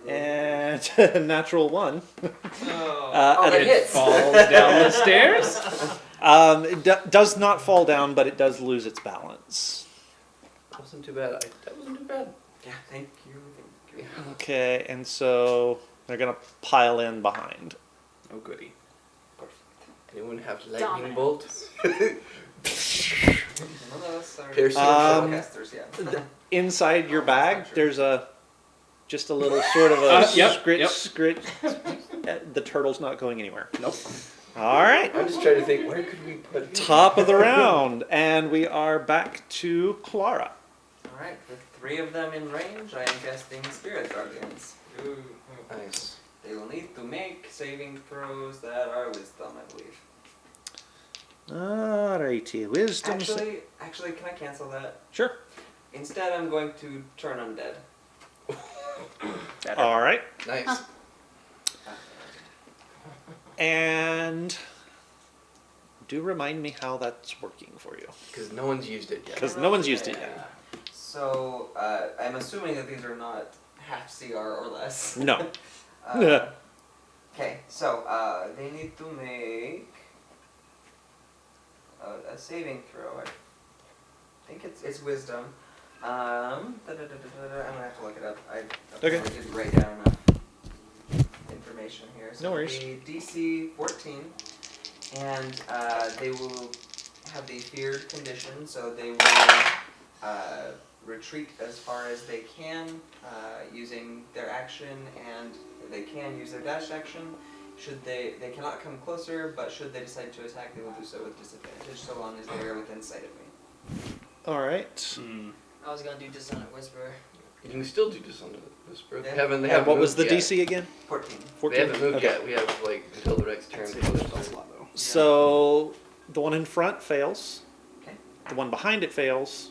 and natural 1. Oh. Oh, and that it hits. Falls down the stairs. It does not fall down, but it does lose its balance. That wasn't too bad. That wasn't too bad. Yeah, thank you. Thank you. Okay, and so they're gonna pile in behind. Oh goody. Anyone have lightning Dominant. bolt? None of us are Piercing spellcasters yet. Inside your bag, there's just a little sort of a Yep, scritch, yep. scritch. The turtle's not going anywhere. Nope. All right, I'm just trying to think, where could we put him? top of the round, and we are back to Clara. Alright, with 3 of them in range, I am casting Spirit Guardians. Ooh. Nice. They will need to make saving throws that are wisdom, I believe. Alrighty, wisdom. Actually, can I cancel that? Sure. Instead, I'm going to turn undead. All right, Nice. and do remind me how that's working for you, Because no one's used it yet. because no one's used it yet. So, I'm assuming that these are not half CR or less. No. Okay, so they need to make a saving throw. I think it's wisdom. I'm gonna have to look it up. I Okay. didn't write down enough information here. So No worries. it'll be DC 14, and they will have the feared condition, so they will retreat as far as they can using their action, and they can use their dash action. Should they cannot come closer, but should they decide to attack, they will do so with disadvantage, so long as they are within sight of me. All right. Hmm. I was gonna do Dissonant Whisper. You can still do this on the whisper. They Yeah. haven't. They And haven't what was moved the yet. DC again? 14. 14. They haven't moved Okay. yet. We have like until the next turn. That's a lot though. So the one in front fails. Okay. The one behind it fails.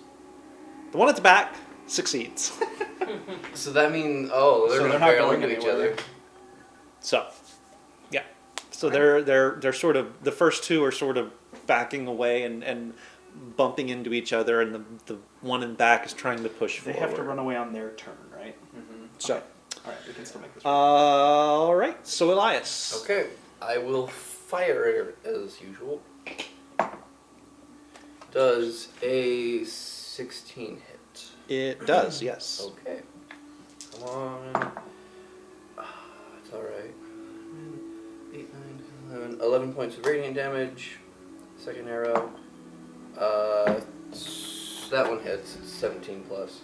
The one at the back succeeds. So that means they're So gonna they're not barrel going into each anywhere. other. So, yeah. So they're sort of, the first two are sort of backing away and bumping into each other, and the one in back is trying to push They forward. have to run away on their turn, right? Mm-hmm. So, All right, we can still make this. all right. So Elias. Okay, I will fire as usual. Does a 16 hit? It does, yes. Okay. Come on. It's alright. 8, 9, 10, 11. 11 points of radiant damage. Second arrow. That one hits. It's 17 plus.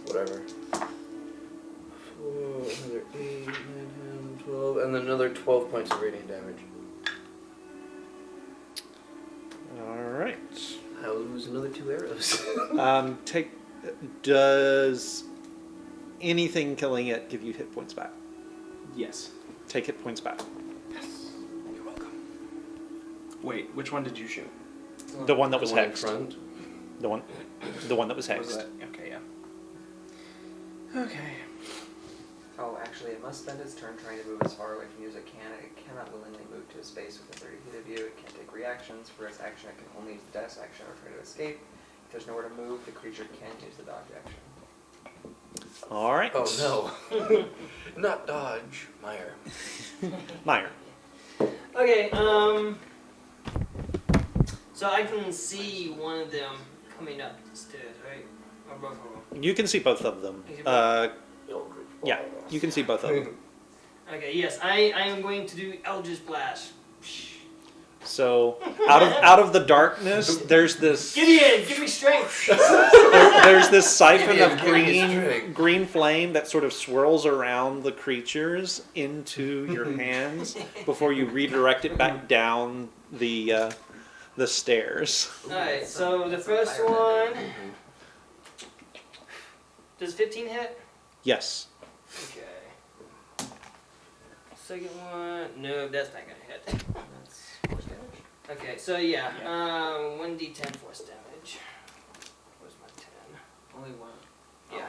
Whatever. 4, another 8, 9, 10, 12. And then another 12 points of radiant damage. All right. I will lose another 2 arrows. Does anything killing it give you hit points back? Yes. Take hit points back. You're welcome. Wait, which one did you shoot? The one that was The one in hexed. front. The one that was Was hexed. that? Okay, yeah. Okay. Oh, actually, it must spend its turn trying to move as far away from you as it can. It cannot willingly move to a space within 30 feet of you. It can't take reactions. For its action, it can only use the dash action or try to escape. If there's nowhere to move, the creature can use the dodge action. All right. Oh no. Not dodge. Meyer. Meyer. Okay, so I can see one of them coming up the stairs, right? Or both of them. You can see both of them. You see both? Yeah, you can see both of them. Okay, yes, I am going to do Eldritch Blast. So out of the darkness, there's this Gideon, give me strength! there's this siphon Gideon, of give me strength. green flame that sort of swirls around the creatures into your hands before you redirect it back down the stairs. Alright, so the first one. Does 15 hit? Yes. Okay. Second one. No, that's not gonna hit. That's force damage. Okay, so yeah, 1d10 force damage. Where's my 10? Only one. Yeah.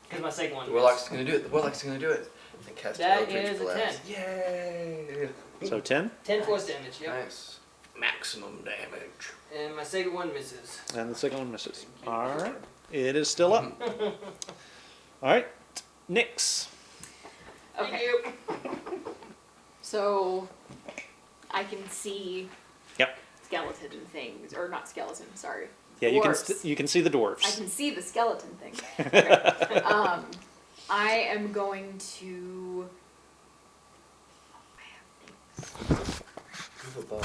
Because my second one. The warlock's gonna do it. The warlock's gonna do it. And cast That Eldritch is a Blast. 10. Yay! So 10, 10 force damage, yep. Nice. Maximum damage. And my second one misses. and the second one misses. All right, it is still up. All right, Nyx. Thank Okay. you. So I can see Yep. skeleton things, or not skeleton. Sorry. Yeah, you can Dwarfs. you can see the I dwarfs. can see the skeleton thing. Okay. I am going to. You have a bow.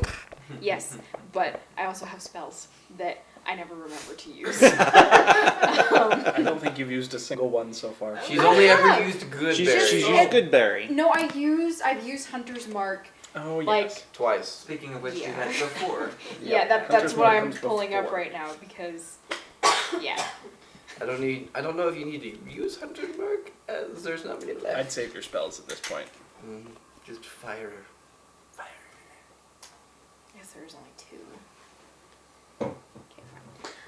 Yes, but I also have spells that I never remember to use. I don't think you've used a single one so far. She's only ever used good She's berries. used Goodberry. No, I've used Hunter's Mark. Oh, yes. Like, Twice. Speaking of which, you Yeah. had before. yeah, that's Hunter's what Mark I'm comes pulling up before. right now because, yeah. I don't know if you need to use Hunter's Mark, as there's not many left. I'd save your spells at this point. Just fire. Yes, there's only 2. Okay,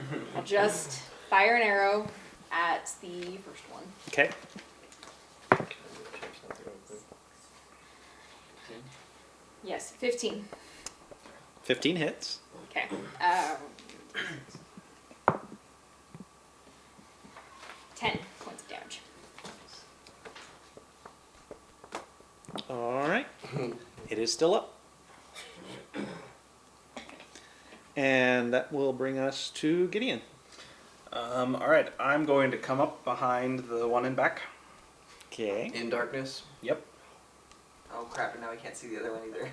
fine. I'll just fire an arrow at the first one. Okay. Yes, 15. 15 hits. Okay. 10 points of damage. All right. It is still up. And that will bring us to Gideon. All right, I'm going to come up behind the one in back. Okay. In darkness. Yep. Oh crap, and now I can't see the other one either.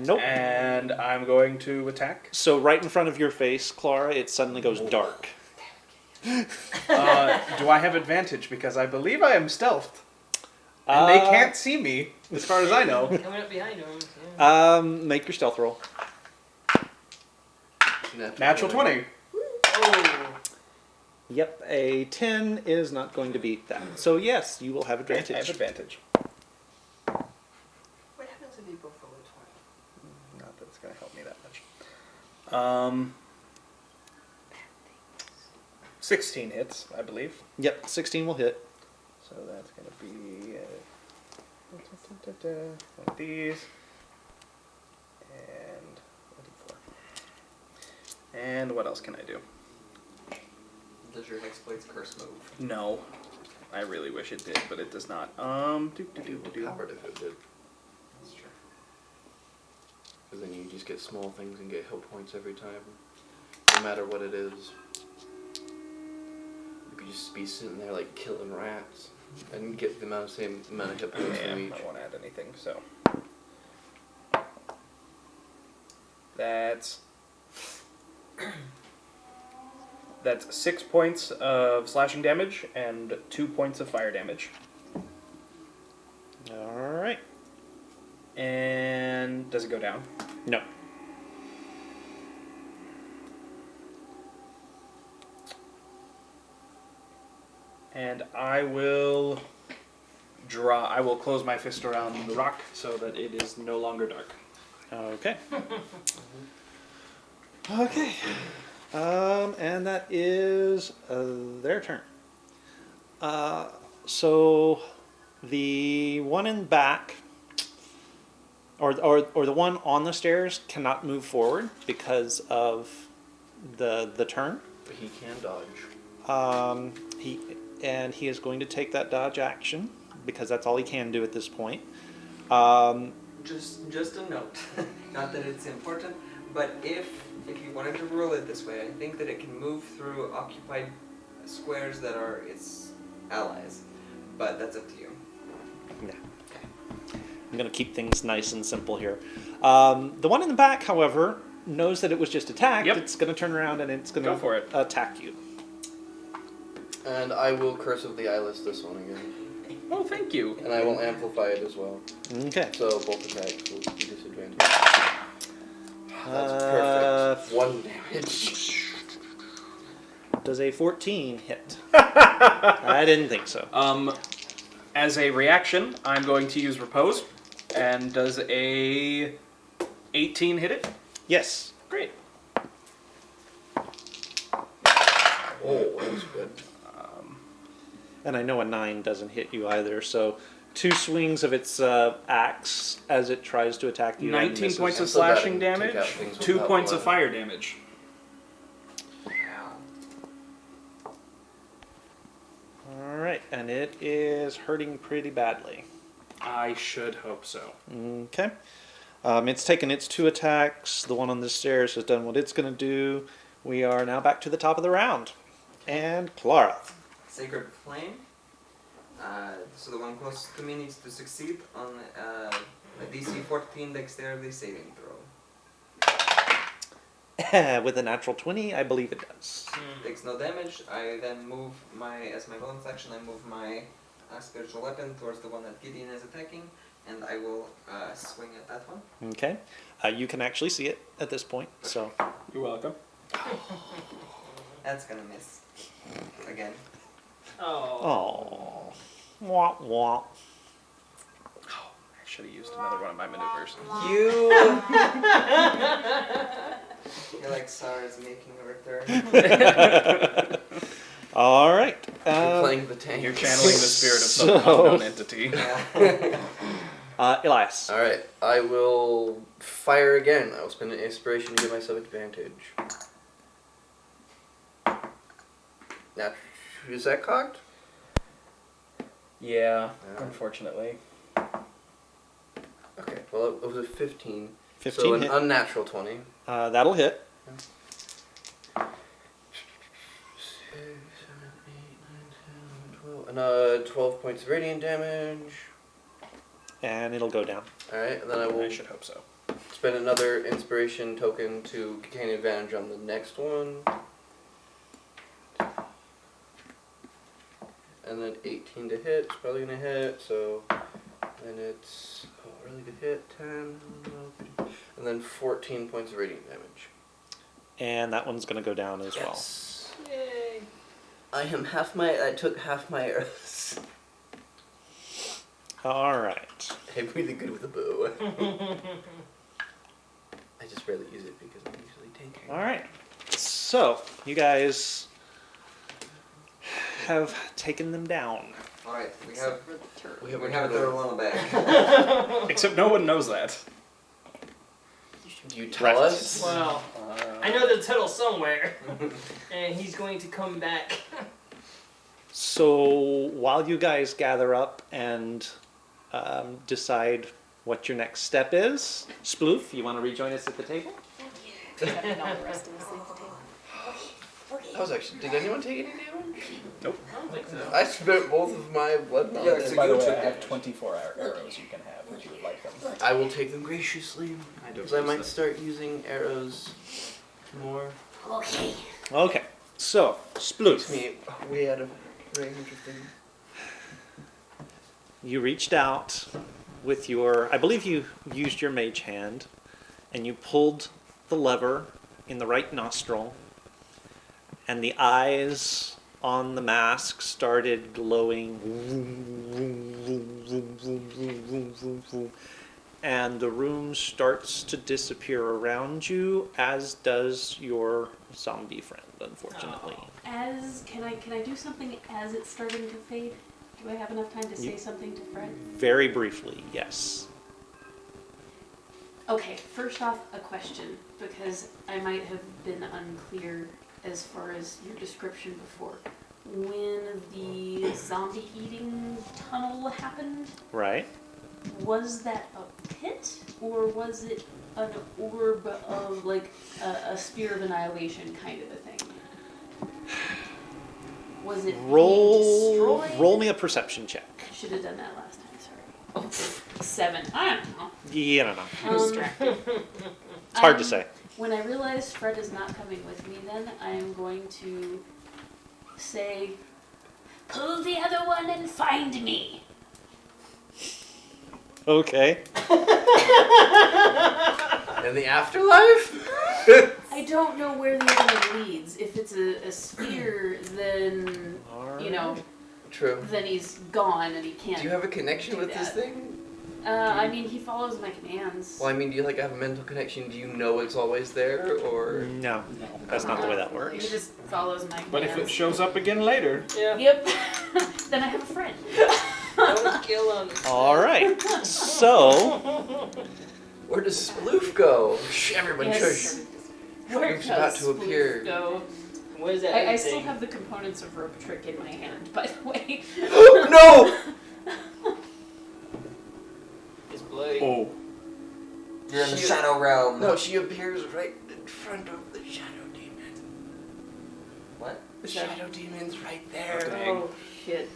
Nope. And I'm going to attack. So right in front of your face, Clara, it suddenly goes dark. Do I have advantage? Because I believe I am stealthed. And they can't see me, as far as I know. Coming up behind him. Yeah. Make your stealth roll. Natural 20. Oh. Yep, a 10 is not going to beat that. So yes, you will have advantage. I have advantage. What happens if you both roll a 20? Not that it's going to help me that much. 16 hits, I believe. Yep, 16 will hit. So that's going to be one of these. And a d4. And what else can I do? Does your Hexblade's curse move? No. I really wish it did, but it does not. Powered if it did. That's true. Because then you just get small things and get hit points every time. No matter what it is. You could just be sitting there like killing rats and get the same amount of hit points Yeah, from each. I won't add anything, so. That's 6 points of slashing damage and 2 points of fire damage. All right. And does it go down? No. And I will close my fist around the rock so that it is no longer dark. Okay. Okay. And that is their turn. So the one in back, or the one on the stairs, cannot move forward because of the turn. But he can dodge. He is going to take that dodge action because that's all he can do at this point. Just a note, not that it's important, but if you wanted to rule it this way, I think that it can move through occupied squares that are its allies, but that's up to you. Yeah. I'm going to keep things nice and simple here. The one in the back, however, knows that it was just attacked. Yep. It's going to turn around and it's going Go for it. to attack you. And I will Curse of the Eyeless this one again. Oh, thank you. And I will amplify it as well. Okay. So both attacks will be disadvantaged. That's perfect. 1 damage. Does a 14 hit? I didn't think so. As a reaction, I'm going to use Repose. And does a 18 hit it? Yes. Great. Oh, that's good. And I know a 9 doesn't hit you either, so 2 swings of its axe as it tries to attack you. and 19 misses. points of So that slashing can take damage, out things 2 without points of blood. fire damage. All right, and it is hurting pretty badly. I should hope so. Okay. It's taken its 2 attacks. The one on the stairs has done what it's going to do. We are now back to the top of the round. And Clara. Sacred Flame. So the one closest to me needs to succeed on a DC 14 Dexterity saving throw. With a natural 20, I believe it does. Takes no damage. I then move as my bonus action, I move my spiritual weapon towards the one that Gideon is attacking, and I will swing at that one. Okay. You can actually see it at this point, so. You're welcome. That's gonna miss. Again. Oh. Oh. Wah, wah. I should have used another one of my maneuvers. You're like SARS making a return. All right. You're playing the tank. You're channeling the spirit of some So- unknown entity. Elias. Alright, I will fire again. I will spend an inspiration to give myself advantage. Now, is that cocked? Yeah, Yeah. unfortunately. Okay, well, it was a 15. 15 so an hit. unnatural 20. That'll hit. 6, 7, 8, 9, 10, 12. And 12 points of radiant damage. And it'll go down. Alright, and then I will I should hope so. spend another inspiration token to gain advantage on the next one. And then 18 to hit, it's probably gonna hit, so then it's really good hit, 10, and then 14 points of radiant damage. And that one's going to go down as Yes. Yay. I took half my arrows. well. All right. I'm really good with a bow. I just rarely use it because I'm usually tanking. All right. So, you guys have taken them down. Alright, we Except have for the turtle. We have we a have a turtle. turtle on the back. Except no one knows that. Do you tell Right. us? Well, I know the turtle somewhere, and he's going to come back. So, while you guys gather up and decide what your next step is, Sploof, you want to rejoin us at the table? And all the rest of us leave the table. That was actually. Did anyone take any damage? I don't think so. I spent both of my blood Yeah, knowledge. it's a By the good way, I trick. have 24 arrows you can have if you would like them. I will take them graciously. I Because I might start using arrows more. Okay. Okay. So, Keeps Sploof, me way out of range of things. you reached out with your, I believe you used your mage hand, and you pulled the lever in the right nostril, and the eyes on the mask started glowing, and the room starts to disappear around you, as does your zombie friend, unfortunately. Can I do something as it's starting to fade? Do I have enough time to say something to Fred? Very briefly, yes. Okay, first off, a question, because I might have been unclear as far as your description before. When the zombie eating tunnel happened, Right? was that a pit or was it an orb of like a sphere of annihilation kind of a thing? Was it being destroyed? Roll me a perception check. Should have done that last time, sorry. 7. I don't know. Yeah, I don't know. I'm distracted. It's hard to say. When I realize Fred is not coming with me, then I am going to say, pull the other one and find me. Okay. And the afterlife? I don't know where the other one leads. If it's a sphere, then, you know, True. then he's gone and he can't. Do you have a connection do with this that. thing? I mean, he follows my commands. Well, I mean, do you like have a mental connection? Do you know it's always there, or? No, that's not the way that He works. just follows my commands. But if it shows up again later, Yeah. Yep. Then I have a friend. Don't Kill him. All right. So, Where does Sploof go? Shh, everyone, Yes. shush. Where Sploof about does to Sploof appear. go? Where's that? I still thing? have the components of rope trick in my hand, by the way. No! It's bloody. Oh. You're in the shadow realm. No, she appears right in front of the shadow demon. What? The shadow demon's right there. Dang. Oh shit.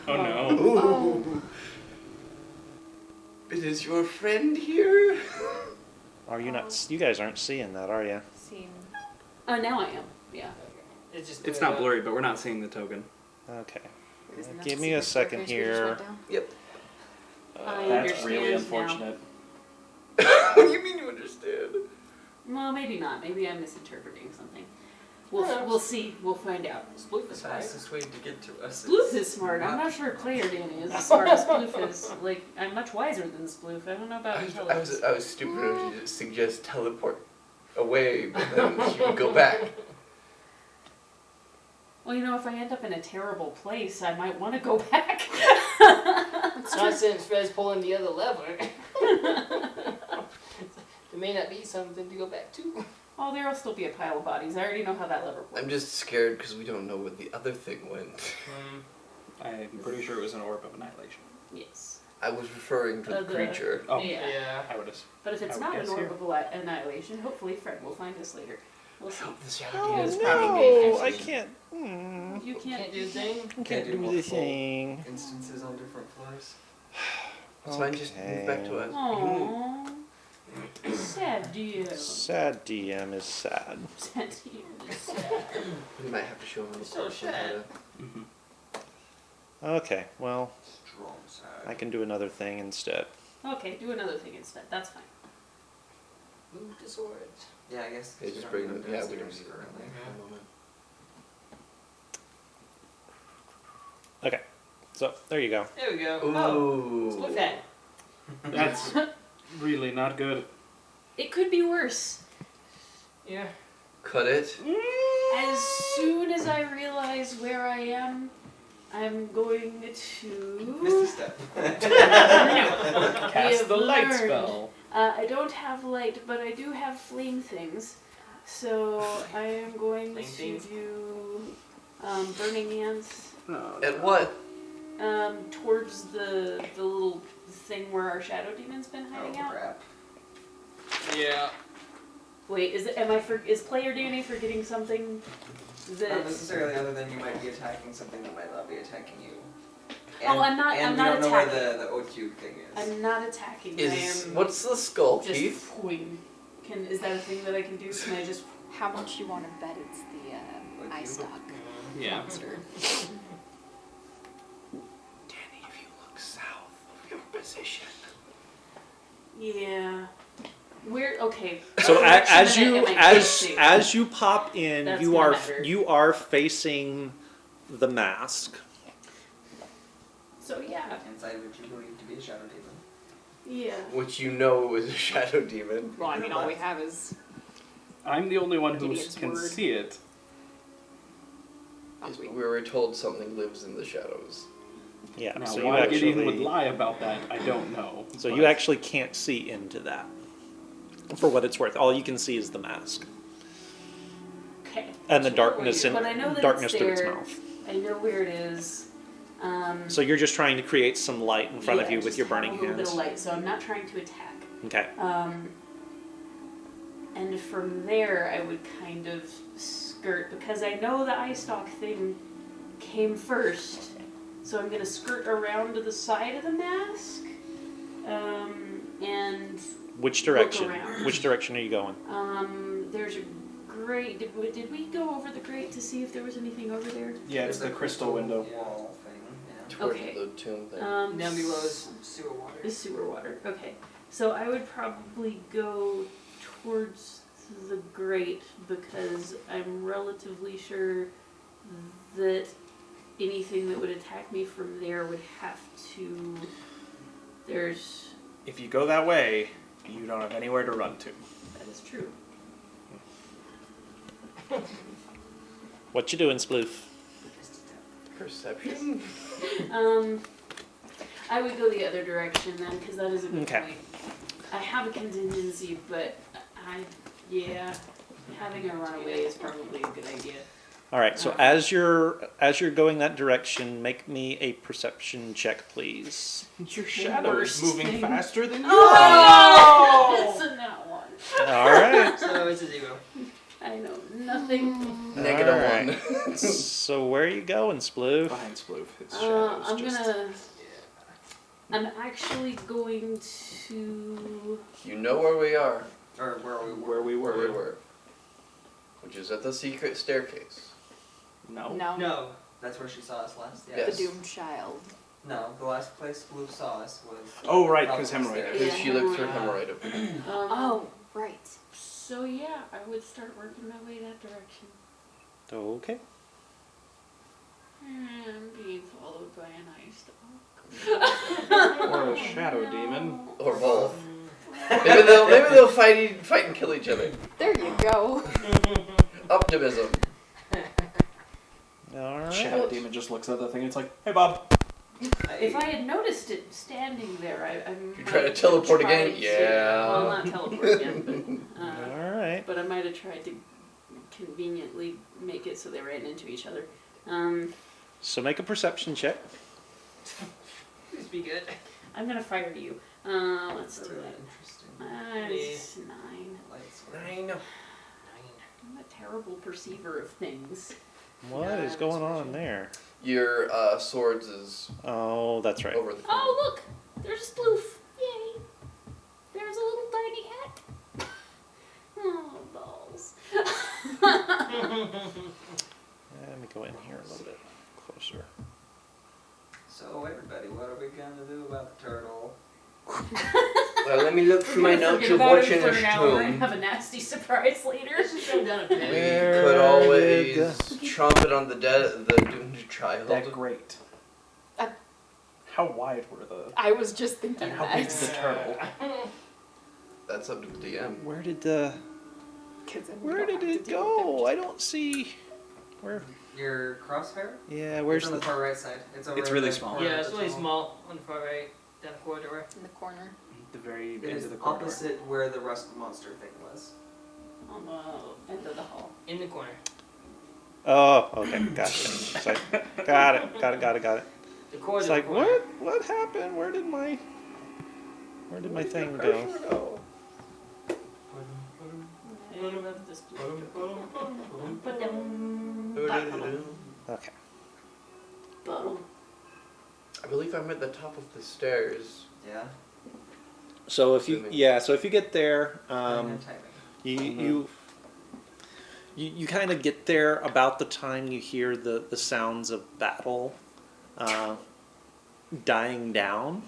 Oh no. Ooh. It is your friend here. are you not? You guys aren't seeing that, are you? Seem Now I am. Yeah. It's just. It's not blurry, but we're not seeing the token. Okay. Isn't that Give the me a secret second staircase we just here. went down? Yep. I That's really understand now. unfortunate. What do you mean you understand? Well, maybe not. Maybe I'm misinterpreting something. Yeah. We'll see. We'll find out. Sploof The is fine. fastest way to get to us Sploof is smart. I'm not sure Player Danny is as smart as Sploof is. Like, I'm much wiser than Sploof. I don't know about intelligence. I was stupid enough to suggest teleport away, but then she would go back. Well, you know, if I end up in a terrible place, I might want to go back. It's not since Fred's pulling the other lever. There may not be something to go back to. Oh, there'll still be a pile of bodies. I already know how that lever works. I'm just scared because we don't know where the other thing went. I'm pretty sure it was an orb of annihilation. Yes. I was referring to the The- creature. Oh, Yeah. I would have. But if it's I would not an guess orb here. of annihilation, hopefully Fred will find us later. We'll see. The shadow Oh demon's no! I probably can't. You Can't can't do the thing. I can't Can't do do the multiple. thing. Instances on different floors. It's fine, just move back to us. Aww. Sad dear. Sad DM is sad. Sad dear. Sad. We might have to show him the So person how sad. to- Okay, well, Strong side. I can do another thing instead. Okay, do another thing instead. That's fine. Move the swords. Yeah, I guess. Yeah, we just don't bring go them. Yeah, we don't downstairs need it currently. at the moment. Okay, so there you go. There we go. Oh, Ooh. Sploof hat. That's really not good. It could be worse. Yeah. Cut it. As soon as I realize where I am, I'm going Missed a to. step. Cast have the light learned. spell. I don't have light, but I do have flame things. So I am going Flame to things? do burning hands Oh, At what? towards the little thing where our shadow demon's been hiding Oh out. crap. Yeah. Wait, is Player Danny forgetting something? Not That necessarily, other than you might be attacking something that might not be attacking you. Oh, I'm not- And I'm we not don't know where attacking. the O-cube thing is. I'm not attacking. Is I am what's the skull, just Keith? poing. Is that a thing that I can do? Can I just? how much you want to bet it's the Would eye you? stalk Yeah. monster? Danny, if you look south of your position. Yeah. Where? Okay. So What direction as am I you facing? as you pop in, That's you gonna are matter. you are facing the mask. So yeah. Inside of which you believe to be a shadow demon. Yeah. Which you know is a shadow demon. Well, I mean, all we have is I'm the only one who Gideon's can word. see it. Yes, We were told something lives in the shadows. Yeah. Now, so you why Gideon would actually lie about that, I don't know. so but- you actually can't see into that. For what it's worth, all you can see is the mask Okay. and the So darkness where in But I know that darkness it's through its there. mouth. I know where it is. So you're just trying to create some light in front of yeah, you with just your have burning a little hands. bit of light, so I'm not trying to attack. Okay. And from there, I would kind of skirt because I know the eye stalk thing came first. So I'm gonna skirt around to the side of the mask, and Which direction? around. Which direction are you going? there's a grate. Did we go over the grate to see if there was anything over there? Yeah, it's the crystal window. wall thing. Yeah. Towards Okay. the tomb thing. Down below is sewer water. The sewer water. Okay. So I would probably go towards the grate because I'm relatively sure that anything that would attack me from there would have to. There's. If you go that way, you don't have anywhere to run to. That is true. What you doing, Sploof? Perception? I would go the other direction then, because that is a good Okay. point. I have a contingency, but having a runaway is probably a good idea. All right. So as you're going that direction, make me a perception check, please. Your shadow is Worst moving thing. faster than you Oh! It's a nat one. All right. So it's a 0. I know nothing. Negative All right. 1. So where are you going, Sploof? Behind Sploof, his shadows I'm just... gonna. I'm actually going to. You know where we are. Or where we Where we Where we were. were. Which is at the secret staircase. No. No. No, that's where she saw us last. Yeah. Yes. The doomed child. No, the last place Blue saw us was. Oh, right, up 'cause the hemorrhoid. stairs. Because she looked through hemorrhoid. hemorrhoid. Oh, right. So yeah, I would start working my way that direction. Okay. I'm being followed by an ice dog. Or a shadow demon. Or both. Maybe they'll fight and kill each other. There you go. Optimism. All right. Shadow demon just looks at the thing and it's like, hey Bob. If I had noticed it standing there, I You try to teleport again? Yeah. Well, not teleport again, All right. but I might have tried to conveniently make it so they ran into each other. So make a perception check. Please be good. I'm gonna fire you. Let's That's do really it. interesting. It's 9. Lights. 9. I'm a terrible perceiver of things. What is going on there? Your swords is Oh, that's right. over the Oh, look! There's a sploof! Yay! There's a little tiny hat. Oh, balls. Let me go in here a little bit closer. So everybody, what are we gonna do about the turtle? Well, let me look through my notes Forget of about what's it in for this an hour and tomb. have a nasty surprise later. Let's just go down a We bit. could always chomp it on the doomed child. That great. Uh, How wide were the... I was just thinking And how that. big's the turtle? That's up to the DM. Where did 'Cause then we where don't did have it to deal with go? them. I don't see. Where? Your crosshair? Yeah, It's where's on the the? far right side. It's over It's in really the small. corner Yeah, of it's the really tunnel. small on the far right, down the corridor. In the corner. The very It end is of the corridor. opposite where the rust monster thing was. On the end of the hall. In the corner. Oh, okay, gotcha. It's like, got it. The corridor. It's like corner. what happened? Where did my thing go? I love this blue. Ba-dum. Okay. Ba-dum. I believe I'm at the top of the stairs. Yeah. So if you Assuming. so if you get there, Timing. you kind of get there about the time you hear the sounds of battle dying down,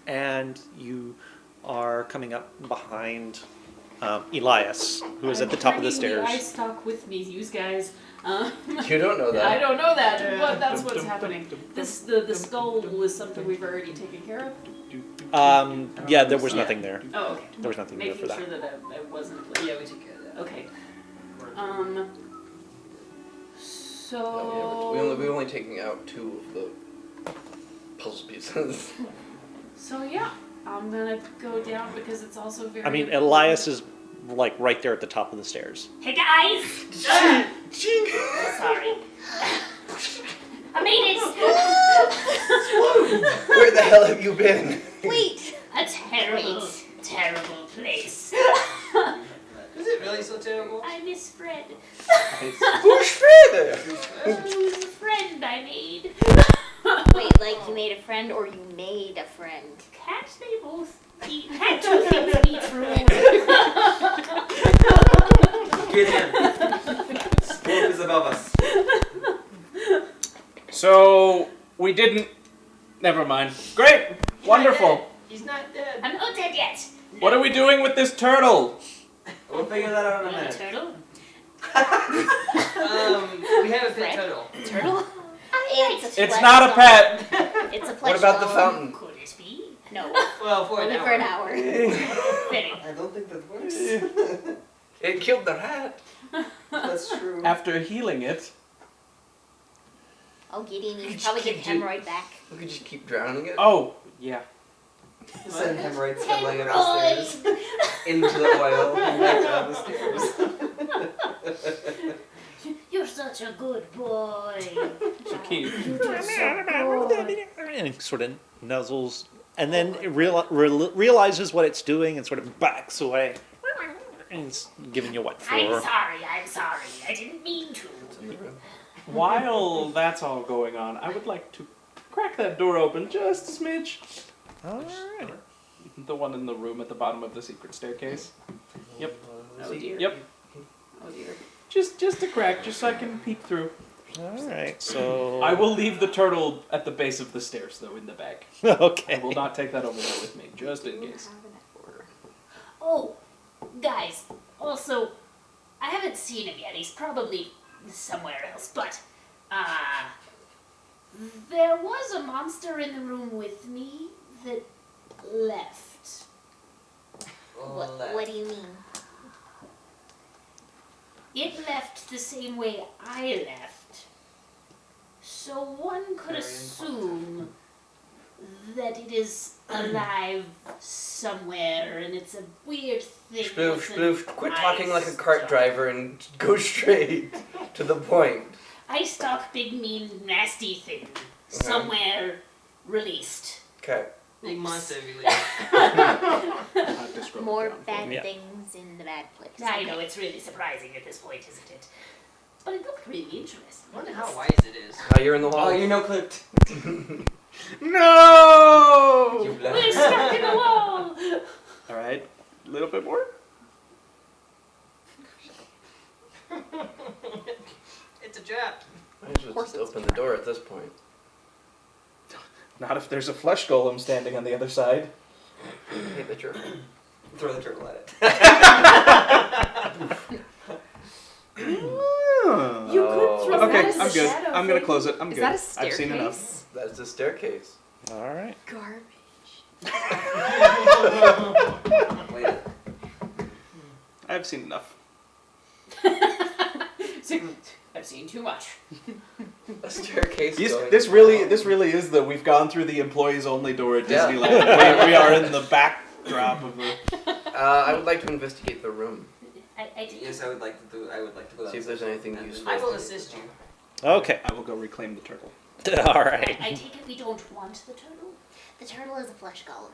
and you are coming up behind Elias, who is at the top of the I'm bringing stairs. the ice stock with me, you guys. You don't know I that. don't know that, but that's what's happening. The skull was something we've already taken care of. Yeah, there was nothing there. Oh, okay. There was nothing there Making for that. sure that I wasn't. Yeah, we took care of that. Okay. No, So. we're only taking out 2 of the puzzle pieces. So yeah, I'm gonna go down because it's also very. I mean, Elias is like right there at the top of the stairs. Hey guys! Sorry. I made it! Where the hell have you been? Wait! A terrible, terrible place. Is it really so terrible? I miss Fred. Who's Fred? Who's a friend I made? Wait, like you made a friend or you made a friend? Can't they both be? Can't two things be true? Get in. Spoof is above us. So, we didn't... Never mind. Great! Wonderful! He's not dead. I'm not dead yet. What are we doing with this turtle? We'll figure that out in a A minute. turtle? We have a pet turtle. Turtle? It's a It's not a pet! It's a flesh What about the doll. fountain? Could it be? No. Well, for Only an hour. for an hour. Fitting. I don't think that works. It killed the rat. That's true. After healing it, Oh, Gideon, you You should probably get just keep hemorrhoid back. We could just keep drowning it. Oh, yeah. Send hemorrhoids stumbling up the stairs into the oil and back down the stairs. You're such a good boy. So Keith, And it sort of nuzzles, and then it realizes what it's doing and sort of backs away. And it's giving you what I'm for? sorry. I didn't mean to. It's in the room. while that's all going on, I would like to crack that door open just a smidge. All right. The one in the room at the bottom of the secret staircase. Yep. Oh dear. Yep. Oh dear. Just a crack, just so I can peek through. All right. So I will leave the turtle at the base of the stairs, though, in the bag. Okay. I will not take that over there with me, just in case. Oh, guys. Also, I haven't seen him yet. He's probably somewhere else. But, there was a monster in the room with me that left. What do you mean? It left the same way I left. So one could Very assume that it is alive somewhere, and it's a weird thing. Sploof, with an sploof, quit talking like a eye cart stalk. driver and go straight to the point. Eye stalk, big, mean, nasty thing. Somewhere released. Okay. Big monster release. I'll just scroll More down for bad you. Yeah. things in the bad place. I know, it's really surprising at this point, isn't it? But it looked really interesting. I wonder how wise it is. Now you're in the Oh, wall. you know clipped. No! You We're left. stuck in the wall! All right, a little bit more. It's a trap. Might as well just open the door at this point. Not if there's a flesh golem standing on the other side. Hey, the turtle. Throw the turtle at it. You could throw Okay, that as a I'm good. shadow I'm gonna thing. close it. I'm Is good. that a I've staircase? seen enough. That's the staircase. All right. Garbage. Wait. I've seen enough. I've seen too much. A staircase going. This really is the we've gone through the employees only door at Yeah. Disneyland. we are in the backdrop of the. I would like to investigate the room. I did. Yes, I would like to go See if there's anything useful. I will assist you. Okay. I will go reclaim the turtle. All right. I take it we don't want the turtle? The turtle is a flesh golem.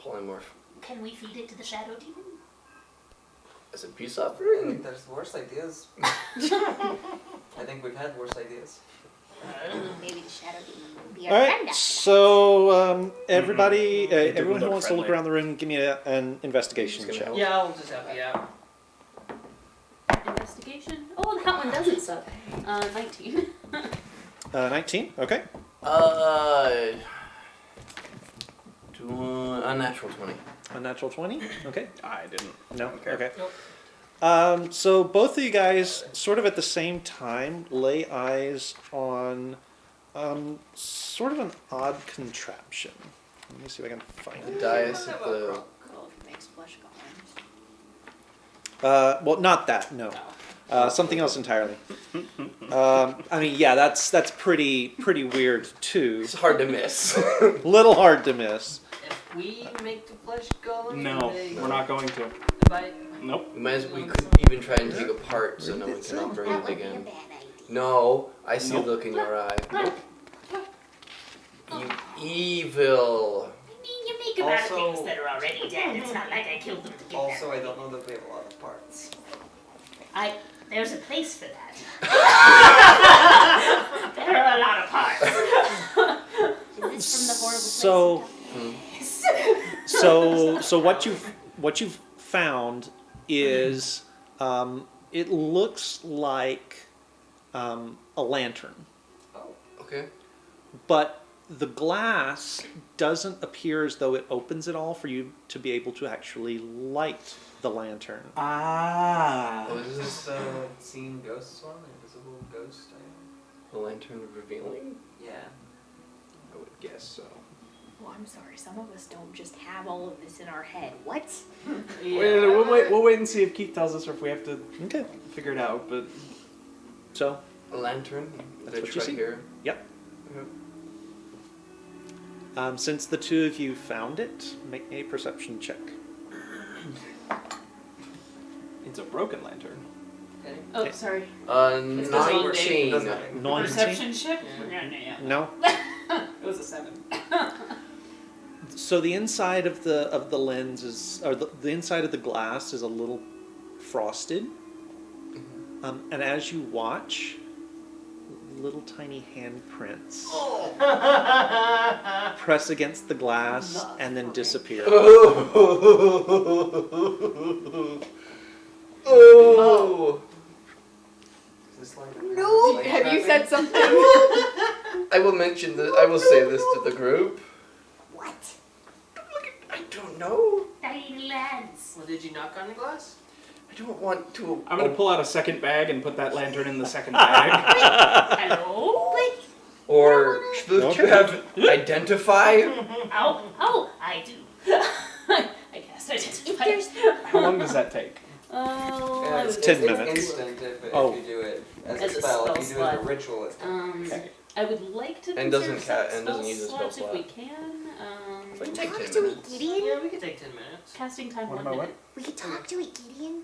Polymorph. Can we feed it to the shadow demon? As a peace I offering? think there's worse ideas. I think we've had worse ideas. Maybe the shadow demon will be All our right. friend after So everybody, didn't everyone who look wants to look friendly. around the room, give me an investigation Who's gonna check. help? Yeah, I'll just help you out. Investigation. Oh, that one doesn't suck. 19. 19. Okay. Unnatural 20. A natural 20. Okay. I didn't. No. Okay. Okay. Nope. So both of you guys, sort of at the same time, lay eyes on sort of an odd contraption. Let me see if I can find The it. dais of the. Oh, it makes flesh golems. Well, not that. No. Something else entirely. I mean, yeah, that's pretty weird too. It's hard to miss. Little hard to miss. If we make the flesh golem, No, they we're not going to. bite. Nope. We could even try and take apart so no one can operate that it would be a again. bad idea. No, I see a Nope. look in your eye. You evil. I mean, you make them out of Also- things that are already dead. It's not like I killed them to get Also, them. I don't know that we have a lot of parts. There's a place for that. There are a lot of parts. Is this from the horrible place? So what you've found is it looks like a lantern, Okay. but the glass doesn't appear as though it opens at all for you to be able to actually light the lantern. Ah. Oh, is Is this this seen ghosts one? Invisible ghost item? the lantern revealing? Yeah. I would guess so. Well, I'm sorry. Some of us don't just have all of this in our head. What? We'll wait and see if Keith tells us or if we have to Okay. figure it out. But So a lantern. That's what you try see. here. Yep. Since the two of you found it, make a perception check. It's a broken lantern. Okay. Oh, Okay. sorry. It's the wrong date, 19. doesn't matter. 19? Perception check? Yeah. Yeah. No. It was a 7. So the inside of the lens is, or the inside of the glass is a little frosted, and as you watch, little tiny handprints press against the glass and then disappear. Oh! Is this like No. like Have you traffic? said something? I will mention this. I will say this to the group. What? I don't know. Tiny lads. Well, did you knock on the glass? I don't want to. I'm gonna pull out a second bag and put that lantern in the second bag. Hello? But, Or No. do you have identify? oh, I do. I guess I If did. there's How long does that take? Oh, Yeah, I it's, would 10 it's minutes. instant if Oh. you do it as, As a a spell. spell If you do it as a slot. ritual, it's Okay. I would like to And conserve doesn't some and doesn't use a spell slots if we slot. can. We can take talk 10 to it, minutes. Gideon. Yeah, we could take 10 minutes. Casting time What 1 am I, minute. We could talk to it, Gideon.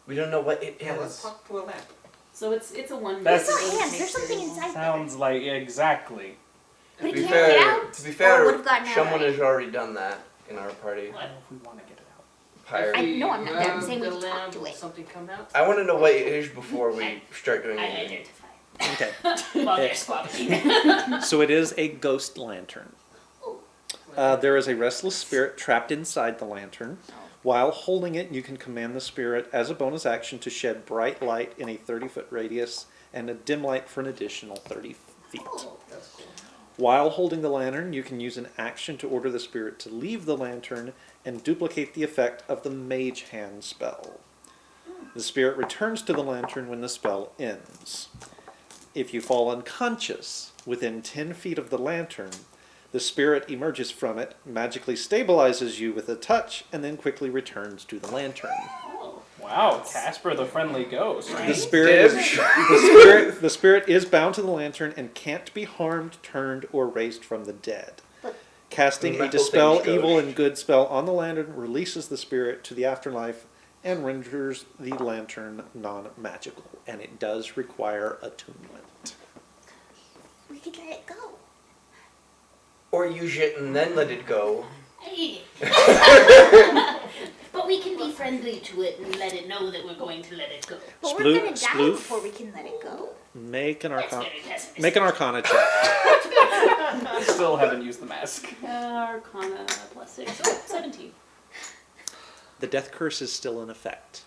We don't know what it Yeah, let's is. talk to a lamp. So it's a 1 minute. That's- It's so it not hands. takes There's something very long. inside Sounds like exactly. there. To We be can't get fair, out. to be Or fair, would've gotten out someone already. has already done that in our party. I don't know if we want to get it out. Pirate. I know I'm not there. I'm Grab saying we the can talk lamp, to it. Something come out. I want to know what it is before we start doing I anything. identify. Okay. While they're squabbling. So it is a ghost lantern. There is a restless spirit trapped inside the lantern. While holding it, you can command the spirit as a bonus action to shed bright light in a 30-foot radius and a dim light for an additional 30 feet. Oh. That's cool. While holding the lantern, you can use an action to order the spirit to leave the lantern and duplicate the effect of the Mage Hand spell. The spirit returns to the lantern when the spell ends. If you fall unconscious within 10 feet of the lantern, the spirit emerges from it, magically stabilizes you with a touch, and then quickly returns to the lantern. Oh. Wow, Casper the friendly ghost. The spirit is bound to the lantern and can't be harmed, turned, or raised from the dead. Casting a Metal dispel things, evil coach. and good spell on the lantern releases the spirit to the afterlife and renders the lantern non-magical, and it does require attunement. We could let it go. Or use it and then let it go. Hey. But we can be friendly to it and let it know that we're going to let it go. But we're gonna die Sploof. before we can let it go. Make an That's arcana. very pessimistic. Make an arcana check. Still haven't used the mask. Arcana plus 6. Oh, 17. The death curse is still in effect.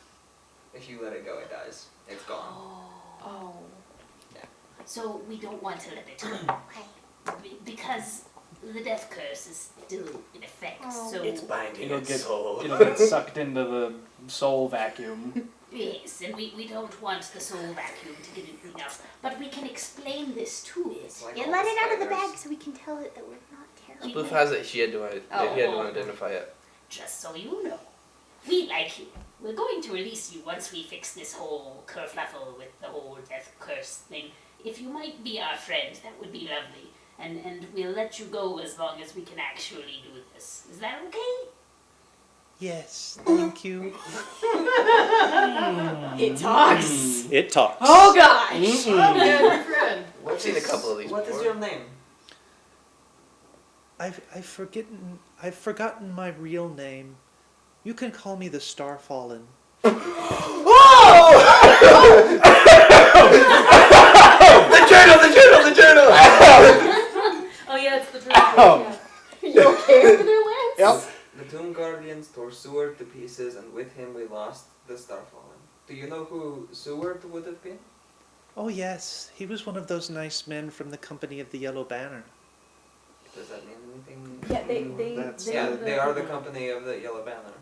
If you let it go, it dies. It's gone. Oh. So we don't want to let it go. Because the death curse is still in effect. Oh. So It's binding It'll its get soul. it'll get sucked into the soul vacuum. yes, and we don't want the soul vacuum to get anything else. But we can explain this to it. It's like Yeah, all let the it out of the spiders. bag so we can tell it that we're not terrible. Spliff has it. He had to Oh. identify it. Just so you know, we like you. We're going to release you once we fix this whole kerfluffle with the whole death curse thing. If you might be our friend, that would be lovely. And we'll let you go as long as we can actually do this. Is that okay? Yes, thank you. It talks. It talks. Oh gosh. Oh, yeah, your friend. I've seen a couple of these What before. is your name? I've forgotten my real name. You can call me the Starfallen. The journal! Oh yeah, it's the dream. Oh. You okay over there, Lance? Yep. The Tomb Guardians tore Seward to pieces, and with him we lost the Starfallen. Do you know who Seward would have been? Oh yes, he was one of those nice men from the company of the Yellow Banner. Does that mean anything? Yeah, they That's- Yeah, they are the company of the Yellow Banner.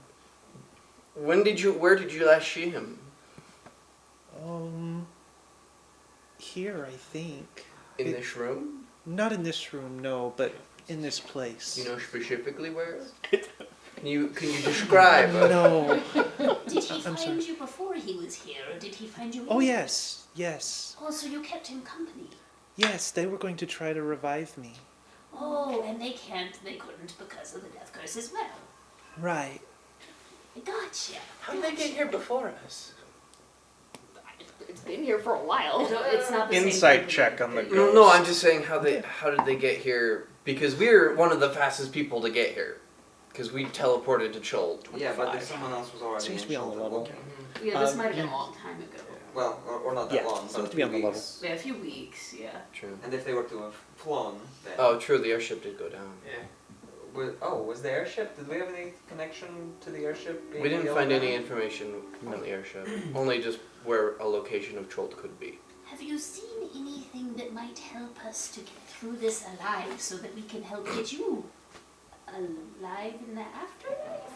Where did you last see him? Here I think. In this room? Not in this room, no, but in this place. Do you know specifically where? Can you describe? No. Did he I'm find sorry. you before he was here, or did he find you? Oh in- yes, yes, Oh, so you kept him company. yes. They were going to try to revive me. Oh, and they couldn't because of the death curse as well. Right. Gotcha. How did they get here before us? It's been here for a while. It's not the same Insight thing. check on the No, ghost. no, I'm just saying how did they get here? Because we're one of the fastest people to get here. Because we teleported to Chol. Yeah, but if someone else was already Seems in to be on the Shelton, level. okay. Yeah, this Um, might have been a long time ago. Well, or not that Yeah, long, seems but to be a on few the weeks. Yeah, a few weeks, yeah. True. And if they were to have flown, then... Oh, true. The airship did go down. Yeah. Was the airship? Did we have any connection to the airship? being We didn't wheeled find any around? information on the airship. Only just where a location of Cholt could be. Have you seen anything that might help us to get through this alive so that we can help get you alive in the afterlife?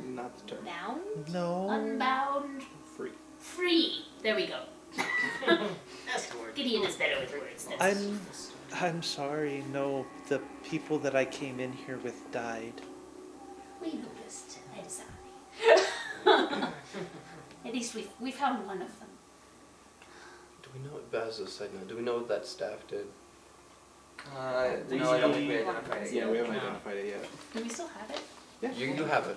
Not the term. Bound? No. Unbound? Free. Free! There we go. That's the word. Gideon is better with words. I'm sorry. No, the people that I came in here with died. We noticed. I'm sorry. At least we found one of them. Do we know what as a side note? Do we know what that staff did? No, I don't think we identified it. Yeah, we haven't identified it yet. Do we still have it? You have it.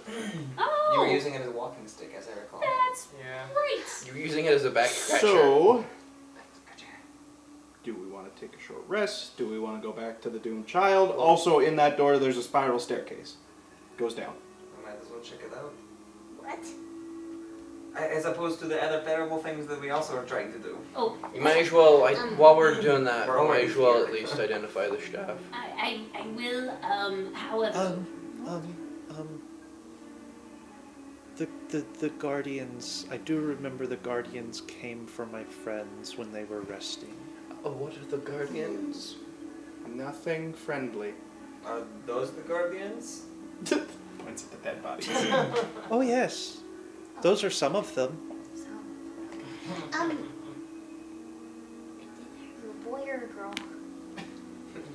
Oh! You were using it as a walking stick, as I recall. That's Yeah. right. You were using it as a back scratcher. So, do we want to take a short rest? Do we want to go back to the doomed child? Also, in that door, there's a spiral staircase. Goes down. We might as well check it out. What? As opposed to the other terrible things that we also are trying to do. Oh, You might as well, while we're doing that, We're you might already as well here. at least identify the staff. I will, however. The guardians. I do remember the guardians came for my friends when they were resting. Oh, what are the guardians? Nothing friendly. Are those the Guardians? Points at the dead bodies. Oh yes, those are some of them. You're a boy or a girl?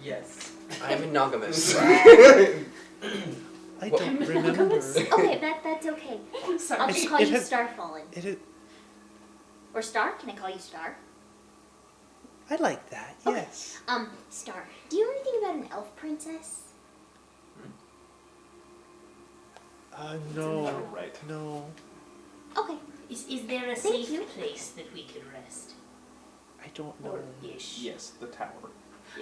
Yes. I'm monogamous. I don't remember. Okay, that's okay. Sorry. I'll just It's- call it you has- Starfallen. It is, Or Star? Can I call you Star? I like that. Okay. Yes. Star, do you know anything about an elf princess? No. Right. No. Okay. Is there a Thank safe you. place that we could rest? I don't know. Or ish? Yes, the tower.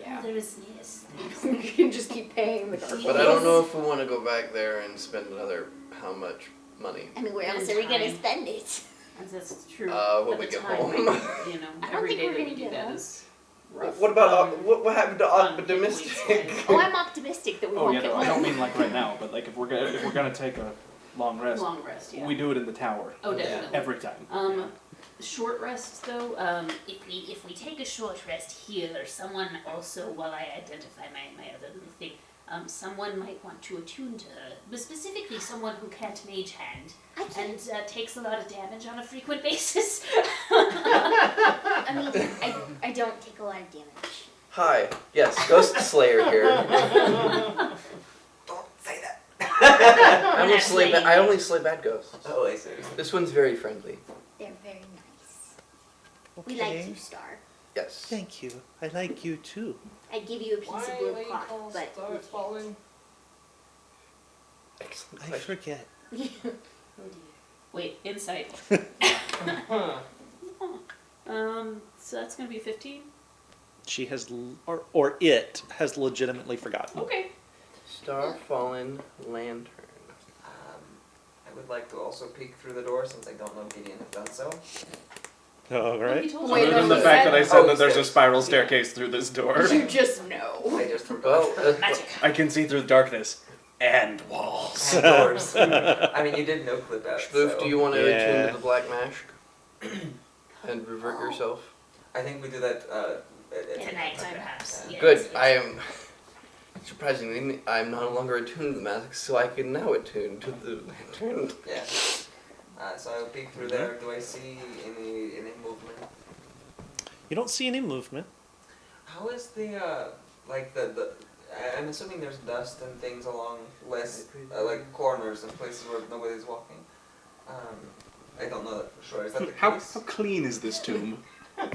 Oh, there is, yes. You can just keep paying the guard. But I don't know if we want to go back there and spend another how much money. I mean, where And else are we gonna time. spend it? That's true. When At we the get time, home. You know, I don't every think day we're that gonna we do get that home. is rough. What about what happened to Fun. optimistic? Oh, I'm optimistic that we Oh won't yeah, get no, I don't home. mean like right now, but like if we're gonna take a long rest, Long rest, yeah. we do it in the tower Oh, definitely. every time. Short rest though. If we take a short rest here, someone also, while I identify my other little thing, someone might want to attune to her, but specifically someone who can't mage hand I can't. and takes a lot of damage on a frequent basis. I mean, I don't take a lot of damage. Hi, yes, Ghost Slayer here. Don't say that. I only slay bad ghosts. Oh, I see. This one's very friendly. They're very nice. We like you, Star. Yes. Thank you. I like you too. I'd give you a piece of blue cloth, but we falling? Excellent I question. forget. Oh dear. Wait, insight. So that's gonna be 15. She has, or it has legitimately forgotten. Okay. Star Fallen Lantern. I would like to also peek through the door since I don't know if Gideon has done so. All He right. told Wait, you. Other than no, the you fact said- that I said Oh, that there's a stairs. spiral staircase through this door, You just know. I just forgot. Well, Magic. I can see through the darkness and walls. And doors. I mean, you did no clip out. Spoof, so do you want to attune Yeah. to the Black Mask and revert yourself? I think we do that Tonight, perhaps. Yes, Good. yes. I am. Surprisingly, I'm no longer attuned to the mask, so I can now attune to the lantern. Yeah. So I'll peek through there. Do I see any movement? You don't see any movement. How is the like the I'm assuming there's dust and things along less, like corners and places where nobody's walking. I don't know that for sure. Is that the How case? clean is this tomb? How well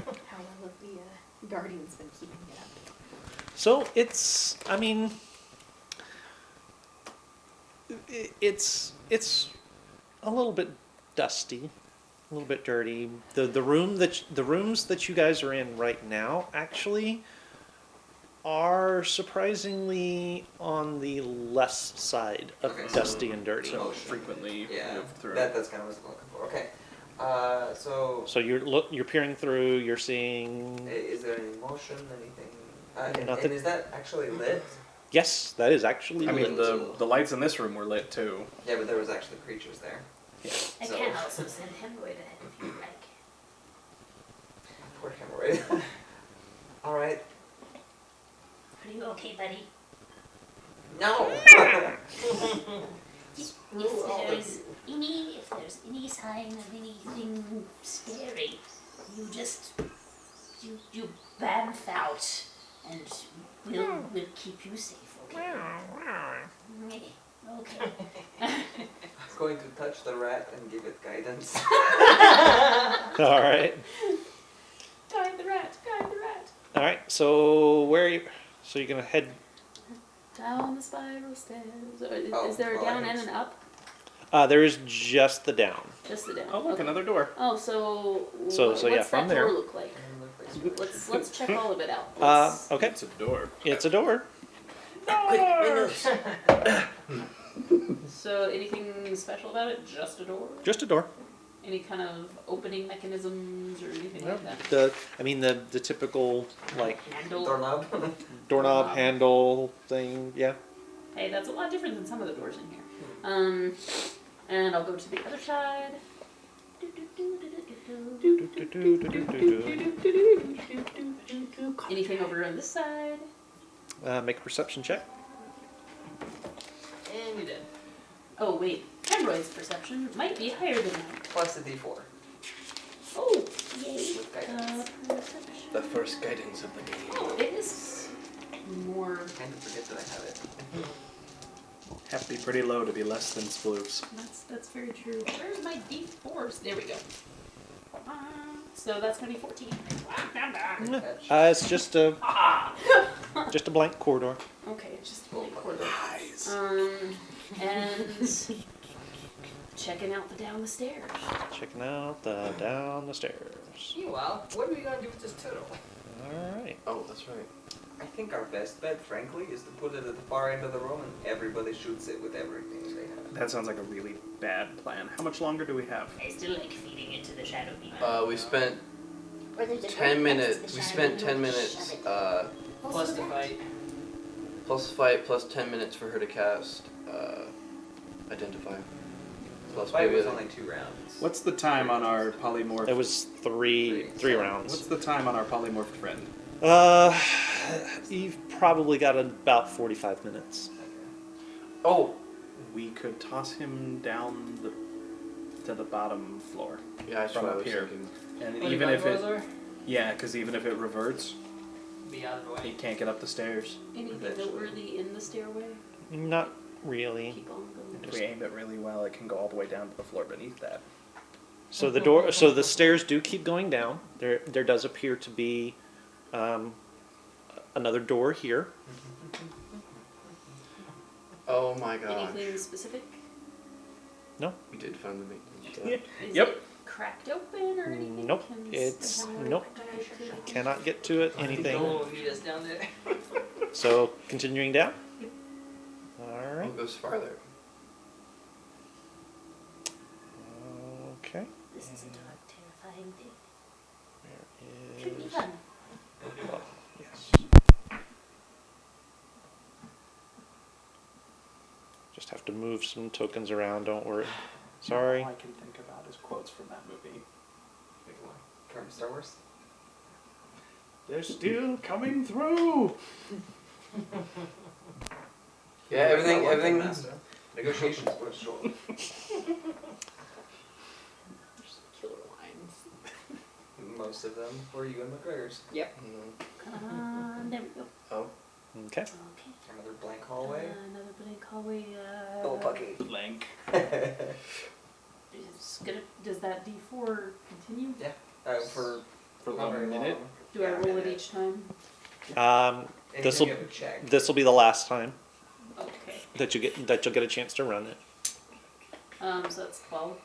have the Guardians been keeping it up? So it's, I mean, it's a little bit dusty, a little bit dirty. The rooms that you guys are in right now actually are surprisingly on the less side of Okay, so- dusty and dirty. So frequently Yeah, move through. that's kind of what I was looking for. Okay. So So you're peering through. You're seeing. is there any motion, anything? And Nothing. is that actually lit? Yes, that is actually. I mean, lit. the lights in this room were lit too. Yeah, but there was actually creatures there. I So- can also send hemorrhoid ahead if you like. Poor hemorrhoid. All right. Are you okay, buddy? No. If there's any sign of anything scary, you just you bamf out, and we'll keep you safe. Okay. Okay. I'm going to touch the rat and give it guidance. All right. Guide the rat, guide the rat. All right. So where are you? So you're gonna head. Down the spiral stairs. Is, Oh, is there a well, down I and guess. an up? There is just the down. Just the down. Oh, look, Okay. another door. Oh, so So yeah, what's from that there. door look like? Let's check all of it out. Okay. It's a door. It's a door. So anything special about it? Just a door? Just a door. Any kind of opening mechanisms or anything Well, like that? the typical like Handle. Doorknob. doorknob handle thing. Yeah. Hey, that's a lot different than some of the doors in here. And I'll go to the other side. Anything over on this side? Make a perception check. And you did. Oh wait, hemorrhoid's perception might be higher than mine. Plus a D4. Oh, Yay. With guidance. perception. The first guidance of the game. Oh, it is more. Kind of forget that I have it. Have to be pretty low to be less than sploofs. That's very true. Where's my D4s? There we go. So that's gonna be 14. Catch. It's just a blank corridor. Okay, just fully quarter. And checking out the down the stairs. Checking out the down the stairs. Meanwhile, what are we gonna do with this turtle? All right. Oh, that's right. I think our best bet, frankly, is to put it at the far end of the room and everybody shoots it with everything they have. That sounds like a really bad plan. How much longer do we have? I still like feeding into the shadow demon. We spent Or there's a 10 door next to minutes. the We shadow spent and 10 you minutes. shove it. Plus the fight. Plus fight, plus 10 minutes for her to cast identify. Plus Fight maybe was the- only 2 rounds. What's the time on our polymorph? It was three Three. rounds. What's the time on our polymorphed friend? You've probably got about 45 minutes. Oh, We could toss him down to the bottom floor, yeah, that's From what I up was here. thinking. and What even the if it, are? yeah, because even if it reverts, Be out of the he way. can't get up the stairs. Anything Eventually. noteworthy in the stairway? Not really. Keep on going. If we aim it really well, it can go all the way down to the floor beneath that. So the stairs do keep going down. There does appear to be another door here. Oh my god. Anything specific? We did find the maintenance. Is Yep. it cracked open or anything? Nope, Can it's- the hemorrhoid nope. protect? Cannot get to it. Anything. Don't meet us down there. So continuing down. All Oh, right. it goes farther. Okay. This is a dark, terrifying thing. Where Should be is? fun. Well, yes. Just have to move some tokens around. Don't worry. Sorry. All I can think about is quotes from that movie. Big one. From Star Wars? They're still coming through. Yeah, everything. Master. Negotiations were short. Killer lines. Most of them were Ewan McGregor's. Mm. Come on, there we go. Oh. Okay. Okay. Another blank hallway. Another blank hallway. Oh, Pucky. Blank. Does that D4 continue? For For not very 1 minute. long. Do I Yeah, roll it minute. each time? Anytime This'll- you have a check. This will be the last time Okay. that you'll get a chance to run it. So that's 12.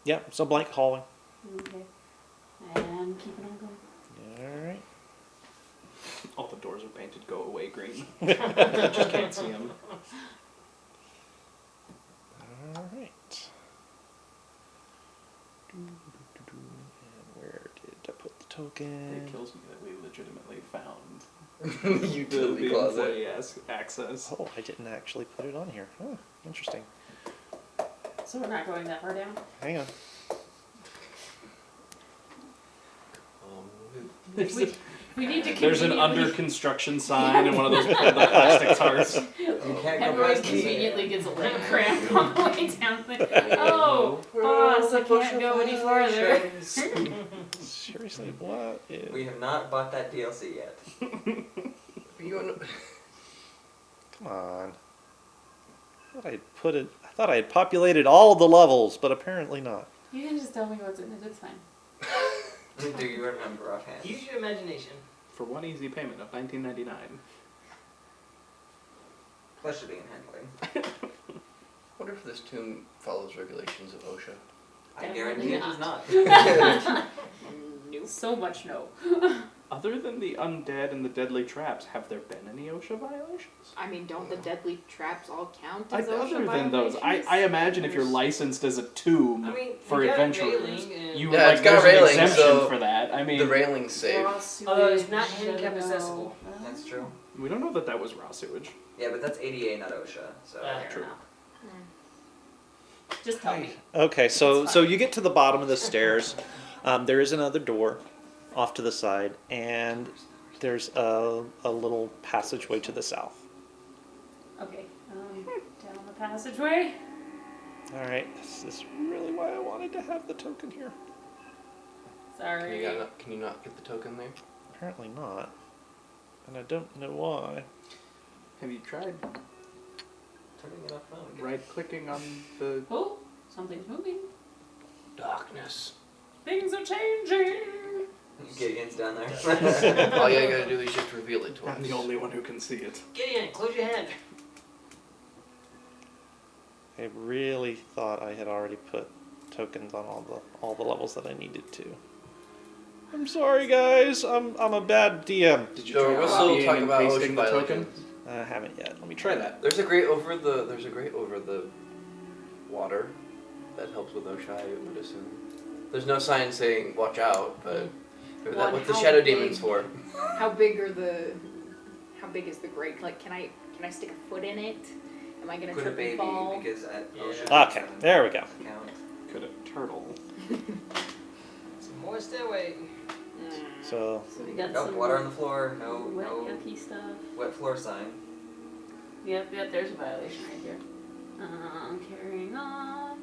Yeah. So blank hallway. Okay. And keep it on going. All right. All the doors are painted go away green. You just can't see them. All right. And where did I put the token? It kills me that we legitimately found The utility the closet. employee access. Oh, I didn't actually put it on here. Oh, interesting. So we're not going that far down? Hang on. We need to There's an conveniently- under construction sign and one of those the plastic tarts. You can't go Everyone past the conveniently gets a leg cramp on the way down. Oh, boss, I can't go any farther. Seriously, what is... We have not bought that DLC yet. Come on. I thought I had populated all the levels, but apparently not. You can just tell me what's in it, it's fine. Do you remember offhand? Use your imagination. For one easy payment of $19.99. Plus shipping and handling. I wonder if this tomb follows regulations of OSHA. I Definitely guarantee it does not. Nope. So much no. Other than the undead and the deadly traps, have there been any OSHA violations? I mean, don't the deadly traps all count as OSHA Other than those, violations? I imagine if you're licensed as a tomb I mean, for you got adventurers, railing and- you Yeah, like it's got there's an railing, exemption so for that. I mean, The railing's safe. Raw sewage, Although it's not I handicap don't know. accessible. That's true. we don't know that was raw sewage. Yeah, but that's ADA, not OSHA. So Fair True. enough. Just tell me. Okay, so It's so fine. you get to the bottom of the stairs. There is another door off to the side, and there's a little passageway to the south. Okay, down the passageway. All right, this is really why I wanted to have the token here. Sorry. Can you not get the token there? Apparently not, and I don't know why. Have you tried turning it off now. right-clicking on the... Oh, something's moving. Darkness. Things are changing. Gideon's down there. All you gotta do is just reveal it to us. I'm the only one who can see it. Gideon, close your head. I really thought I had already put tokens on all the levels that I needed to. I'm sorry, guys. I'm a bad DM. Did you So try we're still copying talking and about pasting OSHA the token? violations. I haven't yet. Let me Try that. There's a grate over the water that helps with OSHA, I would assume. There's no sign saying watch out, but maybe Well, that's what the how shadow big- demon's for. How big is the grate? Like, can I stick a foot in it? Am I gonna Put a trip and baby fall? because at Yeah. OSHA. Okay, there we go. Count. Could a turtle? Some more stairway. So So we got Nope, some water on the floor. No, wet, no yucky stuff. wet floor sign. Yep, there's a violation right here. Carrying on.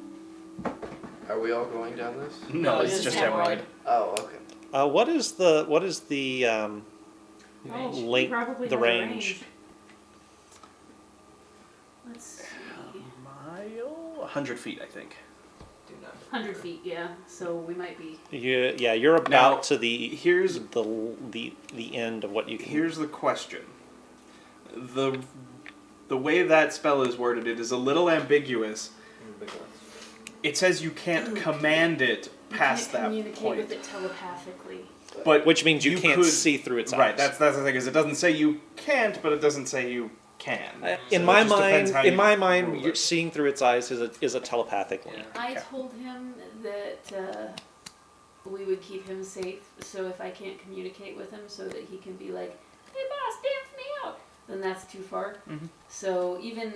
Are we all going down this? No, it it's is just hemorrhoid. hemorrhoid. Oh, okay. what is the Oh, Link probably the has a range? Let's see. Mile? 100 feet, I think. Do not. 100 feet, yeah. So we might be. you're about Now, to the here's- the end of what you can. Here's the question. The way that spell is worded, it is a little ambiguous. It says you can't command it past can't that communicate point. with it telepathically. But Which means you can't could- see through its Right, eyes. that's the thing, is it doesn't say you can't, but it doesn't say you can. In So my it just depends mind. how In my you mind, rule you're it. seeing through its eyes is a telepathic link. Yeah. I told him that we would keep him safe, so if I can't communicate with him so that he can be like, hey boss, dance me out, then that's too far. Mhm. So even,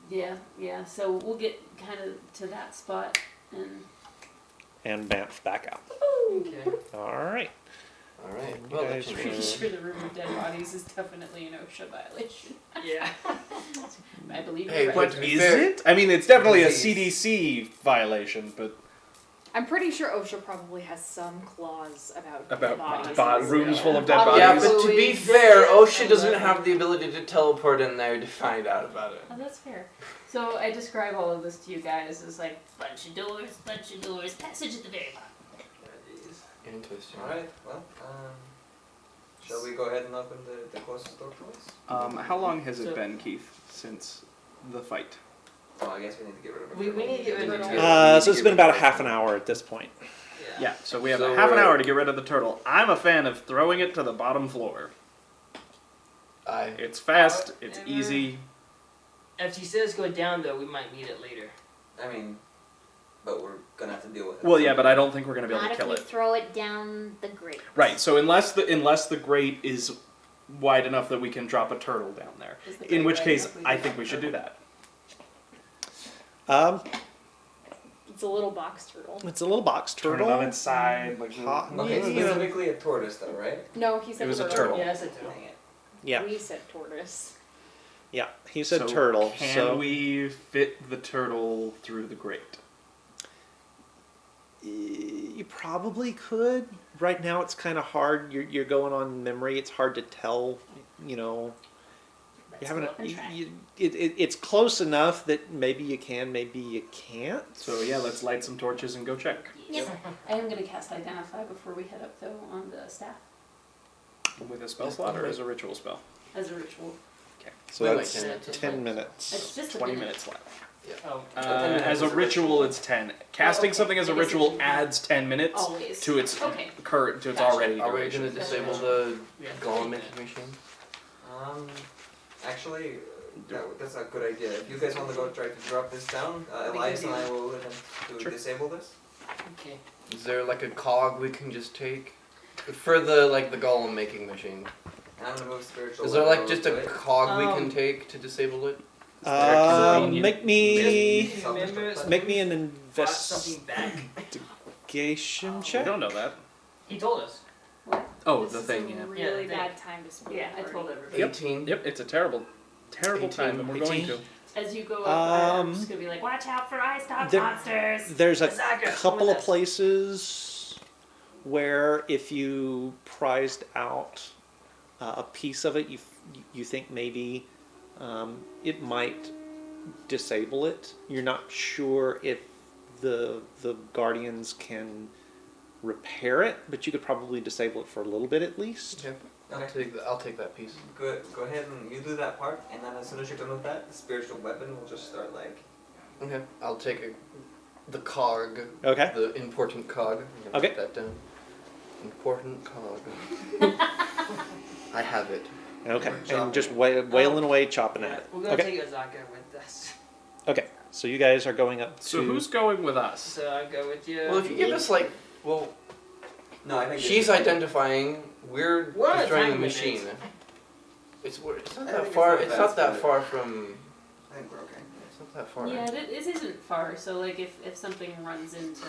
Yeah. yeah, so we'll get kind of to that spot And bamf back out. Okay. All right. Alright. You Well, guys that's were- pretty sure the room of dead bodies is definitely an OSHA violation. Yeah. I believe Hey, you're but right. to be Is fair, it? I mean, it's definitely a Disease. CDC violation, but I'm pretty sure OSHA probably has some clause about About bodies. rooms full of dead Bodies. Yeah, bodies. but to be fair, OSHA doesn't have the ability to teleport in there to find out about it. Oh, that's fair. So I describe all of this to you guys as like Bunch of doors, passage at the very bottom. Interesting. Alright, well, shall we go ahead and open the closest door to us? How long has it So- been, Keith, since the fight? Oh, I guess we need to get rid of it. We need to get rid of it. So it's been about a half an hour at this point. Yeah, so we have So a half an we're- hour to get rid of the turtle. I'm a fan of throwing it to the bottom floor. It's fast, it's easy. If she says go down, though, we might need it later. I mean, but we're gonna have to deal with it. Well, yeah, but I don't think we're gonna be able Not to if kill we it. throw it down the grate. Right. So unless the grate is wide enough that we can drop a turtle down there, is the in great which right case enough we I do think that we should do turtle. that. It's a little box turtle. It's a little box Turn turtle. it on its side. Like, Okay, specifically a tortoise though, right? No, he said It was a turtle. turtle. Yeah, that's a turtle. Dang it. Yeah, We said tortoise. yeah. He said So turtle. Can so we fit the turtle through the grate? you probably could. Right now, it's kind of hard. You're going on memory. It's hard to tell. You know. Let's You go haven't. up and try. It's close enough that maybe you can, maybe you can't. So yeah, let's light some torches and go check. Yes. I am gonna cast Identify before we head up though on the staff With a spell slot or as a ritual spell? as a ritual. So We have that's like 10 10 It's minutes. just 20 a minute. minutes left. Oh, As a ritual, it's 10. Casting okay. something as a It is a ritual ritual. adds 10 minutes Always. to its Okay. current, to its Gotcha. already Are we duration. gonna disable the yeah. golem making machine? Actually, that's a good idea. If you guys want to go try to drop this down, Elias and I will attempt to Sure. disable this. Okay. Is there like a cog we can just take? For the the golem making machine. And I'm gonna move spiritual. Is there weapon like just over a to it. cog we can take to disable it? convenient- Make me Just remember make me an brought something back. investigation We check. don't know that. He told us. Oh, This the is thing, a yeah. really Yeah, the thing. bad time to split. Yeah, I the told party. everybody. Yep. 18. Yep, it's a terrible 18. time, and we're going 18. to. As you go up, I'm Um, just gonna be like, Watch out for ice dog There- monsters. There's a Azaka, come couple with of us. places where if you prized out a piece of it, you think maybe it might disable it. You're not sure if the guardians can repair it, but you could probably disable it for a little bit at least. Okay. Okay. I'll take that piece. Good. Go ahead and you do that part, and then as soon as you're done with that, the spiritual weapon will just start like. Okay. I'll take the cog. Okay. The important cog. I'm gonna Okay. put that down. Important cog. I have it. Okay. Chopping. And just wailing away, chopping at it. We're gonna Okay. take Azaka with us. Okay. So you guys are going up to. So who's going with us? So I'll go with you. Well, if you give us No, I think she's identifying. We're We're on a destroying the time machine. limit. It's not I think that it's far. not It's bad not that split. far from. I think we're okay. It's not that far. yeah, it isn't far. So like, if something runs into,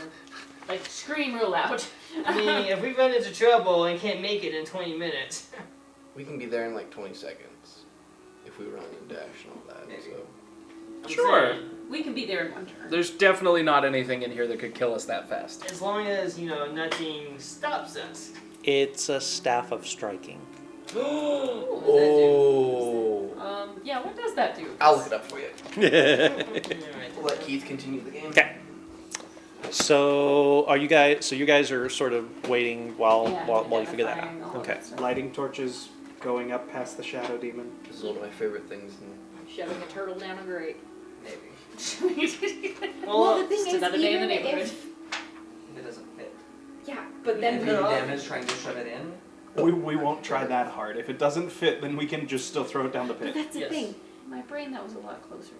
like, scream real loud. I mean, if we run into trouble and can't make it in 20 minutes. We can be there in like 20 seconds if we run and dash and all that. Maybe. So. I'm Sure. saying, We can be there in one turn. There's definitely not anything in here that could kill us that fast. as long as, nothing stops us. It's a staff of striking. What Oh. does that do? Yeah, what does that do? I'll look it up for you. Alright. We'll let Keith continue the game. Okay. So you guys are sort of waiting while Yeah, while you figure that out. identifying all of Okay. that stuff. Lighting torches, going up past the shadow demon. This is one of my favorite things. In Shoving a turtle down a grate. Maybe. Well, the thing just is, another day in the even neighborhood. if If it doesn't fit. yeah, but And then do damage trying to shove it in. We won't try that hard. If it doesn't fit, then we can just still throw it down the But pit. that's the Yes. thing. In my brain, that was a lot closer.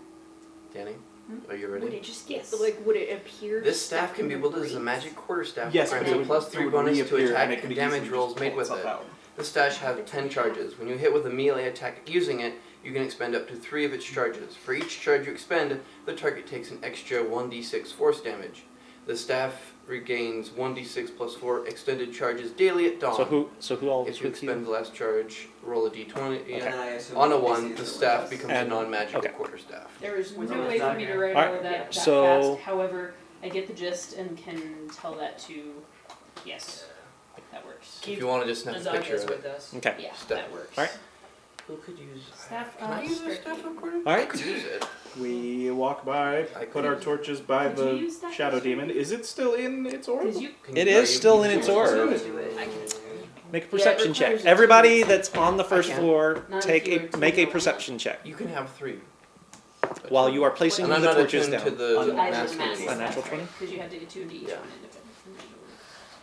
Danny, Hmm? are you would ready? it just get would it appear? This staff stuck can in be the wielded as a grate? magic quarterstaff. Yes, grants but a it plus would 3 bonus to reappear, attack and it could and easily damage just rolls made pull with itself it. out. The stash has 10 charges. When you hit with a melee attack using it, you can expend up to 3 of its charges. For each charge you expend, the target takes an extra 1d6 force damage. The staff regains 1d6 plus 4 extended charges daily at dawn. So who all If is you with you? expend the last charge, roll a d20. And then I assume On a DC 1, is the the staff less. becomes a And- non-magical okay. quarterstaff. There is With no all way the for me to dagger. write Alright, all of that so- fast. However, I get the gist and can tell that to, yes, that works. If you want to just snap a picture Azaka's of with it. us. Okay. Yeah, Step. that works. All right. Who could use... Staff Can I use a staff recording? All right. I could use it. We walk by, I put our could- torches by Could you the use that shadow yesterday? demon. Is it still in its orb? Because you, It is still in its orb. Make a perception requires check. a Everybody two. that's on the first I can. floor, Not if take you were a to make a go perception check You can have 3. while you are placing And I'm the not torches attuned down. to the I master did math. demon. A natural 20? Because you had to get 2 to each Yeah. one independently.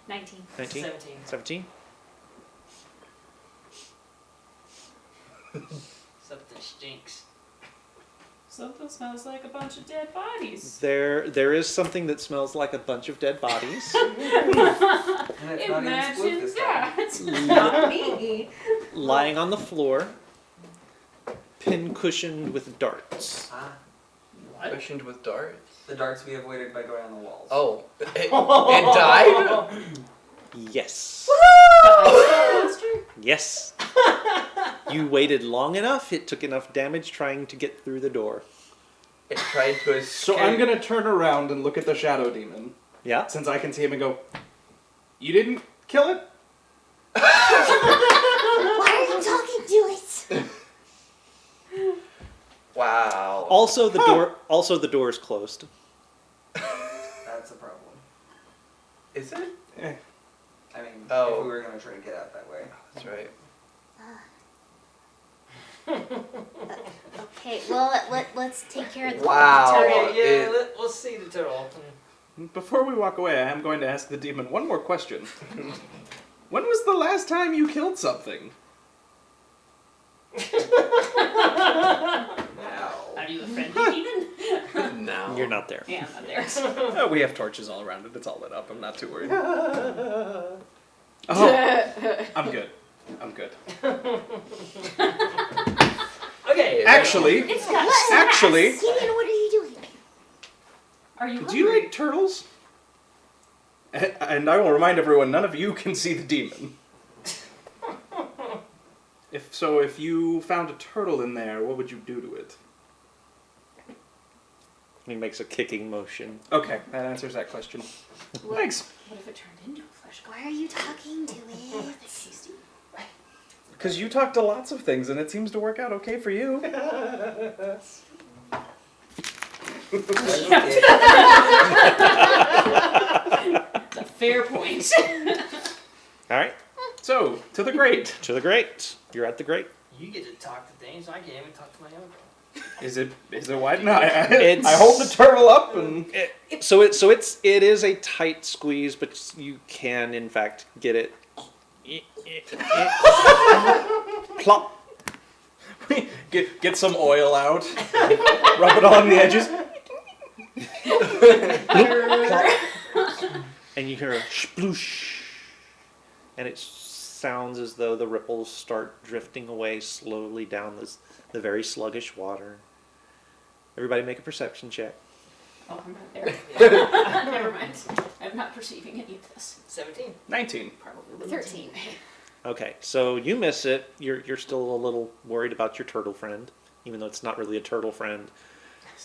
19. 19? 17. 17? Something stinks. Something smells like a bunch of dead bodies. There is something that smells like a bunch of dead bodies And it's not even split Imagine this time. that. Not me. lying on the floor, pin cushioned with darts. Ah, Questioned with darts. the darts we avoided by going on the walls. Oh. It died? Yes. Monster? Yes. You waited long enough, it took enough damage trying to get through the door. It tried to escape. So I'm gonna turn around and look at the shadow demon, Yeah? since I can see him, and go, "You didn't kill it?" Why are you talking to it? Wow. Also the door is closed. That's a problem. Is it? I mean, Oh. if we were gonna try to get out that way. That's right. Okay, well, let's take care of the Wow. turtle. Okay, yeah, it- let's see the turtle. Before we walk away, I am going to ask the demon one more question. When was the last time you killed something? Now. Are you a friendly demon? Now. You're not there. Yeah, I'm not there. Oh, we have torches all around it. It's all lit up. I'm not too worried. Oh, I'm good. I'm good. Okay. Actually, It's got actually, Gideon, what are you doing? Are you do you hungry? like turtles? And I will remind everyone, none of you can see the demon. If you found a turtle in there, what would you do to it? He makes a kicking motion. Okay, that answers that question. Thanks. What if it turned into a flesh Why are you talking to Are they it? tasty? Because you talk to lots of things, and it seems to work out okay for you. It's a fair point. All right, So, to the grate. to the grate. You're at the grate. You get to talk to things. I can't even talk to my own. Is it wide? No, I It's- hold the turtle up and... It is a tight squeeze, but you can in fact get it. Plop. Get some oil out, rub it on the edges. And you hear a sploosh, and it sounds as though the ripples start drifting away slowly down the very sluggish water. Everybody make a perception check. Oh, I'm not there. Never mind. I'm not perceiving any of this. 17. 19. Probably 13. Okay, so you miss it. You're still a little worried about your turtle friend, even though it's not really a turtle friend.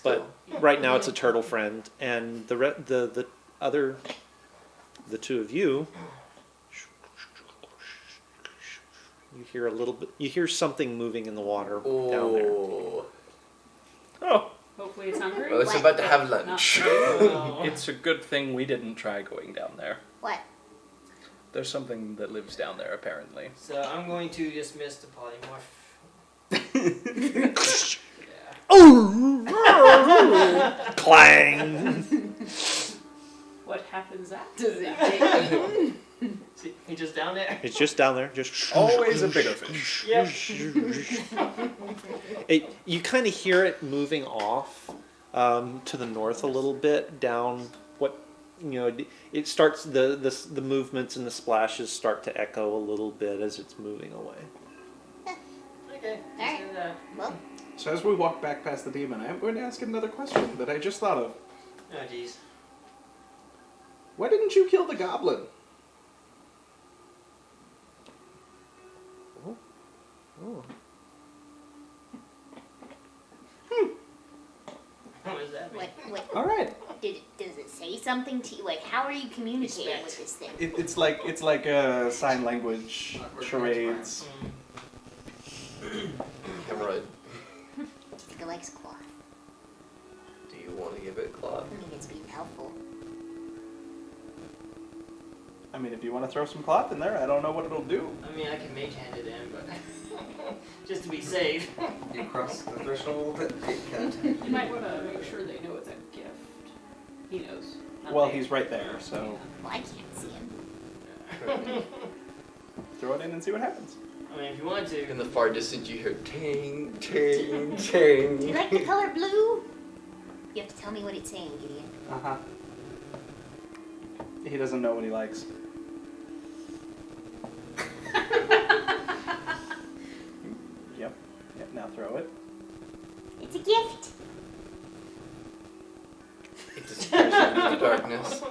But right now it's a turtle friend, and the two of you, you hear a little bit. You hear something moving in the water down there. Oh. Oh, Hopefully it's hungry. Well, it's What? about to have Not lunch. it's a good thing we didn't try going down there. What? There's something that lives down there, apparently. So I'm going to dismiss the polymorph. Yeah. Clang! What happens after Does it that? See, he just down there. It's just down there. Just Always a bigger fish. Yep. You kind of hear it moving off to the north a little bit down. It starts the movements and the splashes start to echo a little bit as it's moving away. Okay. Alright. let's do that. Well, So as we walk back past the demon, I am going to ask another question that I just thought of. Oh jeez. Why didn't you kill the goblin? What does that mean? what All right. does it say? say something to you? Like, how are you communicating with this thing? It's like a sign language charades. Hemorrhoid. Jessica likes cloth. Do you want to give it cloth? I think it's being helpful. I mean, if you want to throw some cloth in there, I don't know what it'll do. I mean, I can mage hand it in, but just to be safe. You cross the threshold, it can't. You might want to make sure they know it's a gift. He knows. Not Well, they. he's right there, so Well, I can't see him. throw it in and see what happens. I mean, if you want to. In the far distance, you hear ting, ting, Do ting. you like the color blue? You have to tell me what it's saying, Gideon. Uh-huh. He doesn't know what he likes. Yep, now throw it. It's a gift. It disappears into the darkness.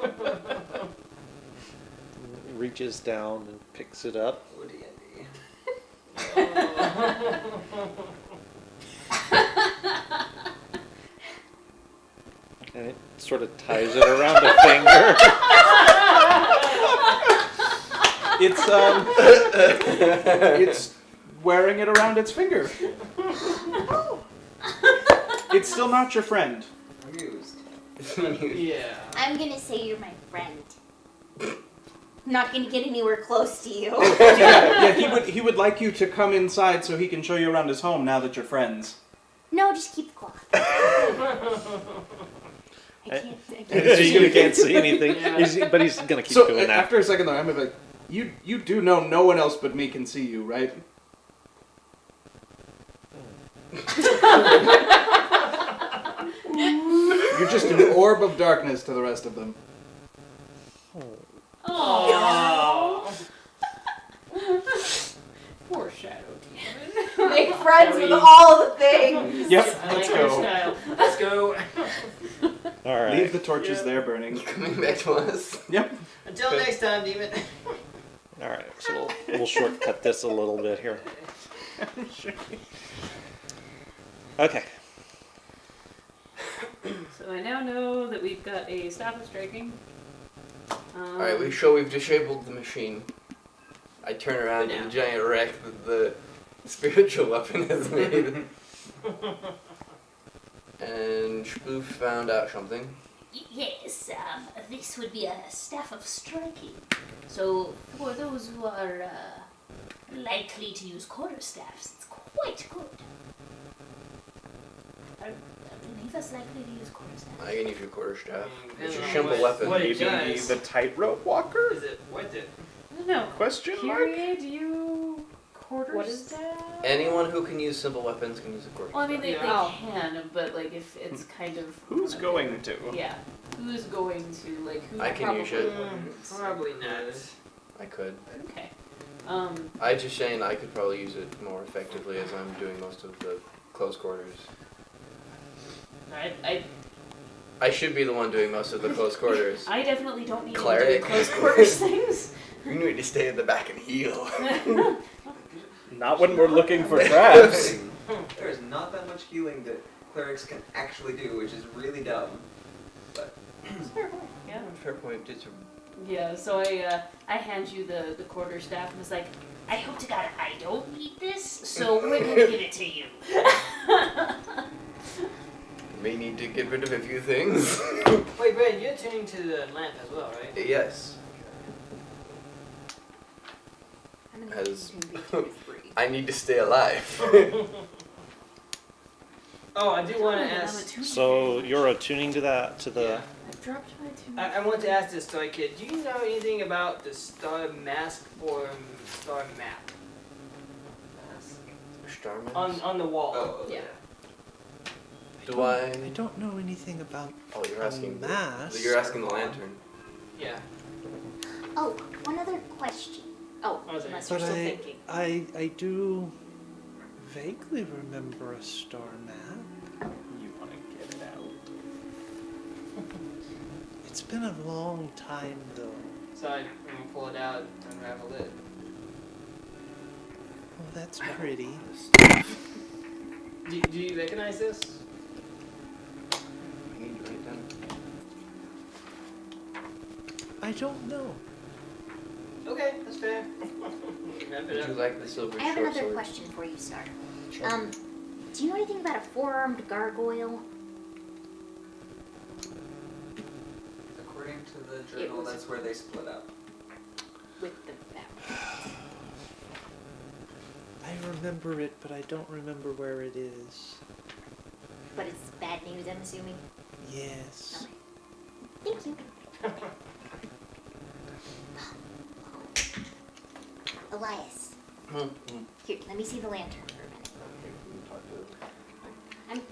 Reaches down and picks it up. Woody Andy. And it sort of ties it around a finger. It's wearing it around its finger. It's still not your friend. Amused. Yeah. I'm gonna say you're my friend. I'm not gonna get anywhere close to you. Yeah, he would like you to come inside so he can show you around his home now that you're friends. No, just keep the cloth. I can't. You can't see anything, Yeah. but he's gonna keep So doing that. after a second though, I'm like, you do know no one else but me can see you, right? You're just an orb of darkness to the rest of them. Oh. Poor Shadow Demon. Make friends with all the things. Yep, I let's like your go. style. Let's go. All right. Leave the torches Yeah. there burning. Coming back to us. Yep. Until next time, demon. All right. So we'll shortcut this a little bit here. Okay. So I now know that we've got a staff of striking. Alright, we've disabled the machine. I turn around and the giant wreck that the spiritual weapon has made. And Sploof found out something. Yes, this would be a staff of striking. So for those who are likely to use quarterstaffs, it's quite good. Are any of us likely to use quarterstaffs? I can use your quarterstaff. It's Depends a on simple weapon. what it Maybe does. the tightrope walker? Is it worth it? I don't know. Question mark? Period, you quarter What is staff? Anyone who can use simple weapons can use a quarterstaff. Well, I mean, they Yeah. can, but like if it's kind of Who's going to? Yeah, who's going to like who? I can use it. Probably not. I could. Okay. I'm just saying I could probably use it more effectively as I'm doing most of the close quarters. I should be the one doing most of the close quarters. I definitely don't need Cleric. to do close quarters things. You need to stay in the back and heal. Not when we're looking for traps. There is not that much healing that clerics can actually do, which is really dumb. But Yeah. Fair point. It's Yeah. So I hand you the quarter staff and was like, I hope to God I don't need this, so we're gonna give it to you. may need to get rid of a few things. Wait, Brad, you're tuning to the lamp as well, right? Yes. As I need to stay alive. Oh, I do want to I'm ask. So you're attuning to that, to the... Yeah. I've dropped my two. I want to ask this Toy Kid. Do you know anything about the star mask or star map Starman? on the wall? Oh, Yeah. Do I? I don't know anything about... Oh, you're asking. mask. You're asking the lantern. Yeah. Oh, one other question. Oh, What was it? unless you're But still thinking. I do vaguely remember a star map. You want to get it out. It's been a long time, though. So I'm gonna pull it out and unravel it. Oh, that's pretty. Do you recognize this? I need to write down. I don't know. Okay, that's fair. Wrap Would it you up. like the silver I have short another sword? question for you, Star. Sure. Do you know anything about a four-armed gargoyle? According to the It journal, was- that's where they split up. With the I remember it, but I don't remember where it is. But it's bad news, I'm assuming. Yes. Okay. Thank you. Elias, here, let me see the lantern for a minute.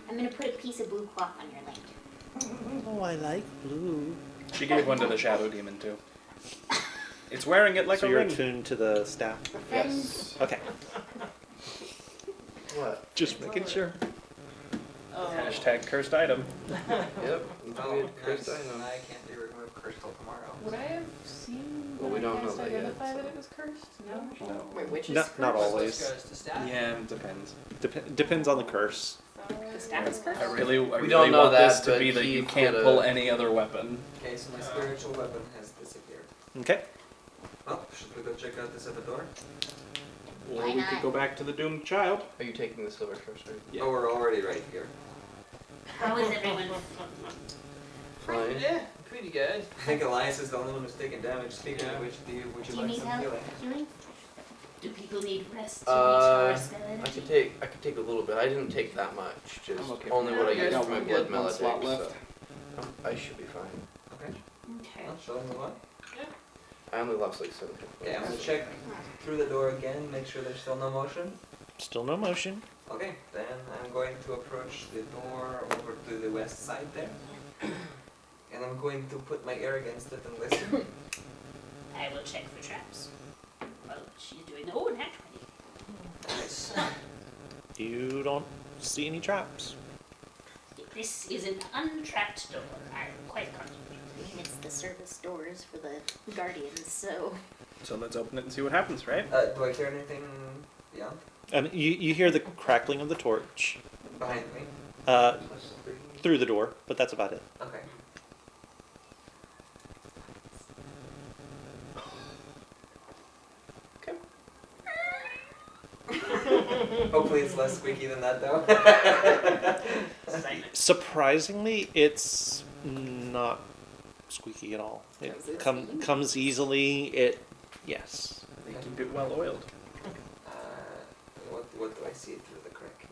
I'm gonna put a piece of blue cloth on your lantern. Oh, I like blue. She gave one to the shadow demon too. It's wearing it like So a you're ring. attuned to the staff? Yes. Okay. What? Just making sure. Hashtag cursed item. Yep. Oh, Indeed, cursed nice. item. I can't be removed cursed till tomorrow. Would I have seen Well, we when I don't know cast that yet, identify so- that it was cursed? No. No. Wait, which is Not cursed? always. What's cursed? The staff? Yeah, it depends. Depends on the curse. The staff is cursed? I really don't know want this that, to but be that you Keith can't did a- pull any other weapon. Okay, so my spiritual weapon has disappeared. Okay. Well, should we go check out this other door? Or Why we could not? go back to the doomed child. Are you taking the silver short sword? Yeah. Oh, we're already right here. How is everyone? Fine. Yeah, pretty good. I think Elias is the only one who's taking damage. Speaking of which, would Do you you like need some help healing? healing? Do people need rest to Uh, recharge their I energy? could take a little bit. I didn't take that much. Just I'm okay only with what I that. used Yeah, for my we blood got one slot melodic. left. So I should be fine. Okay. Okay. Well, shall I move on? I only lost like 7 hit Okay, I'm gonna points. check through the door again, make sure there's still no motion. Still no motion. Okay, then I'm going to approach the door over to the west side there. And I'm going to put my ear against it and listen. I will check for traps. Well, she's doing the whole nat 20. Nice. You don't see any traps. This is an untrapped door. I'm quite confident. I mean, it's the service doors for the guardians, so. So let's open it and see what happens, right? Do I hear anything beyond? You hear the crackling of the torch Behind me? through the door, but that's about it. Okay. Hopefully it's less squeaky than that though. Silent. Surprisingly, it's not squeaky at all. It comes easily. Yes. They keep it well oiled. What do I see through the crack?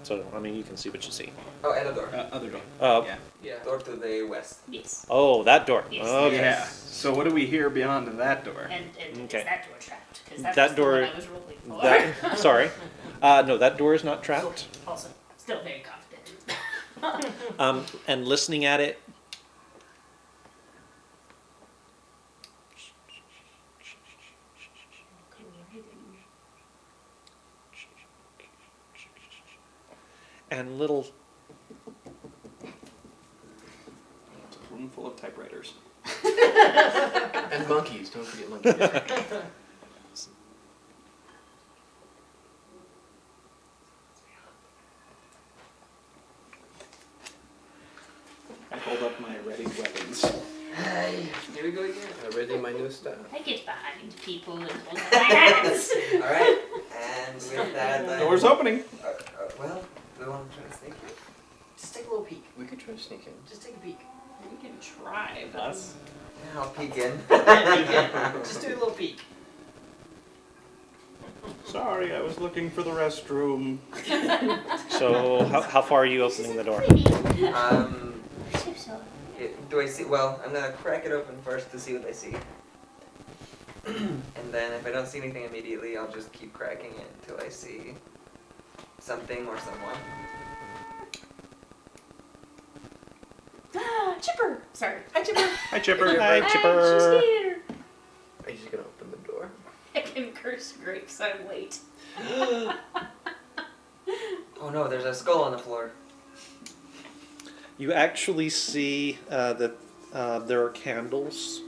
So I mean, you can see what you see. Oh, and a door. Other door. Yeah. Yeah. Door to the west. Yes. Oh, that door. Yes. Okay. Yeah. So what do we hear beyond that door? And Okay. is that door trapped? Because that, That was door- the one I was rolling for. That, sorry. No, that door is not trapped. Also, still very confident. And listening at it, and little It's a room full of typewriters. And monkeys. Don't forget monkeys. I hold up my ready weapons. Hey, here we go again. I ready my new staff. I get behind people and hold my hands. Alright, and with that, Door's opening. well, do we want to try to sneak here? Just take a little peek. We could try to sneak in. Just take a peek. We can try, but Us? Yeah, I'll peek in. Just do a little peek. Sorry, I was looking for the restroom. So how far are you opening the door? Do I see? Well, I'm gonna crack it open first to see what I see. And then if I don't see anything immediately, I'll just keep cracking it until I see something or someone. Chipper. Sorry. Hi, Chipper. Hi, Chipper. Hi, Hi, Chipper. she's here. Are you just gonna open the door? I can curse grapes. I'm late. Oh no, there's a skull on the floor. You actually see that there are candles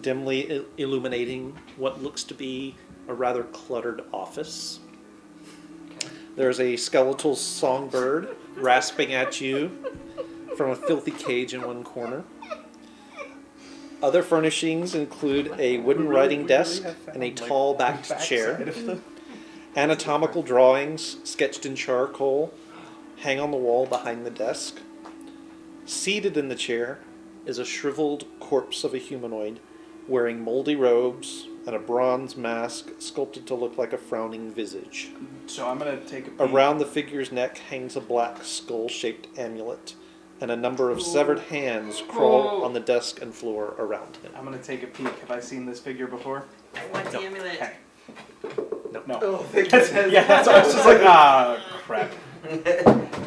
dimly illuminating what looks to be a rather cluttered office. Okay. There's a skeletal songbird rasping at you from a filthy cage in one corner. Other furnishings include a wooden writing desk and a tall backed chair. Anatomical drawings sketched in charcoal hang on the wall behind the desk. Seated in the chair is a shriveled corpse of a humanoid wearing moldy robes and a bronze mask sculpted to look like a frowning visage. So I'm gonna take a peek. Around the figure's neck hangs a black skull-shaped amulet, and a number of severed hands crawl on the desk and floor around him. I'm gonna take a peek. Have I seen this figure before? What's the amulet? Okay. No. No. Oh, Yeah, that's I was just like, crap.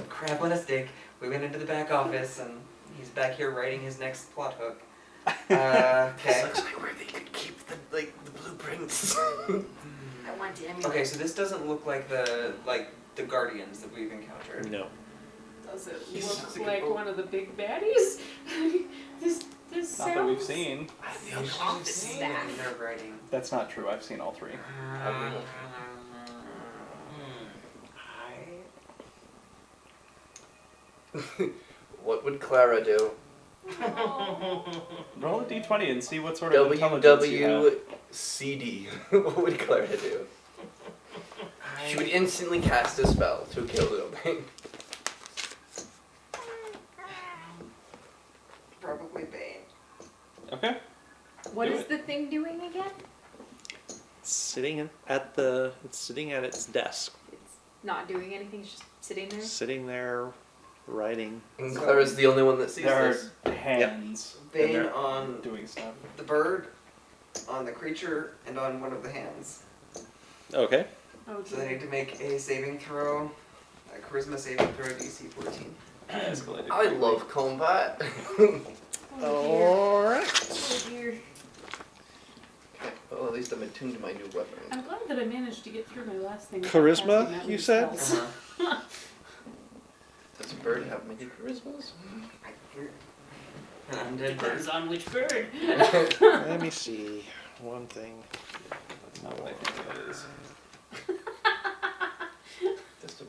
Crap on a stick. We went into the back office and he's back here writing his next plot hook. Okay. Looks like where they could keep the blueprints. I want the amulet. Okay, so this doesn't look like the guardians that we've encountered. No. Does it Yes. look like one of the big baddies? this Not sounds... that we've seen. You should have seen it in their writing. That's not true. I've seen all three. What would Clara do? Roll a d20 and see what sort of intelligence you have. WWCD. What would Clara do? She would instantly cast a spell to kill the thing. Probably Bane. Okay. What Do is it. the thing doing again? It's sitting at its desk, It's not doing anything, it's just sitting there. sitting there, writing. And Clara's the only one that sees There this. are hands Bane they're on doing stuff. the bird, on the creature, and on one of the hands. Okay. Oh, So they need to make a saving throw, a charisma saving throw, DC 14. Escalated. I love combat. Oh Alright. dear. Okay, well, at least I'm attuned to my new weapon. I'm glad that I managed to get through my last thing. without Charisma, casting that you many said? spells. Does a bird have many charismas? An undead bird. Depends on which bird. Let me see. One thing. That's not what I think it is. Just a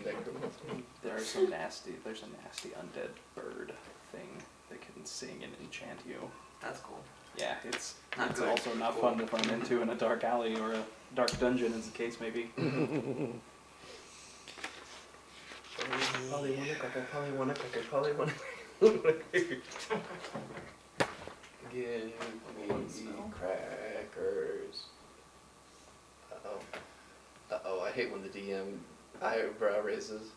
necromancer. There's a nasty undead bird thing that can sing and enchant you. That's cool. Yeah, it's Not good. also not fun to run into in a dark alley or a dark dungeon, as the case may be. Polly wanna Give me crackers. Uh-oh, I hate when the DM eyebrow raises.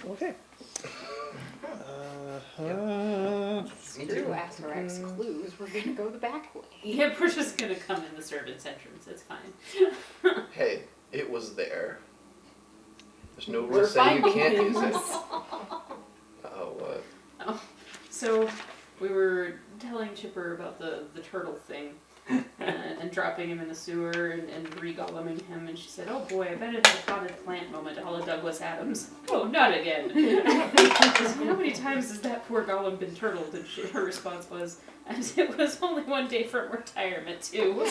Okay. Me Through too. Asarak's clues, we're gonna go the back way. Yeah, we're just gonna come in the servants' entrance. It's fine. Hey, it was there. There's no We're rule saying you finding can't use it. things. Uh-oh, what? So we were telling Chipper about the turtle thing and dropping him in the sewer and re-goleming him, and she said, "Oh boy, I bet it had a potted plant moment, a la Douglas Adams." Oh, not again. How many times has that poor golem been turtled? And her response was, "And it was only one day from retirement too."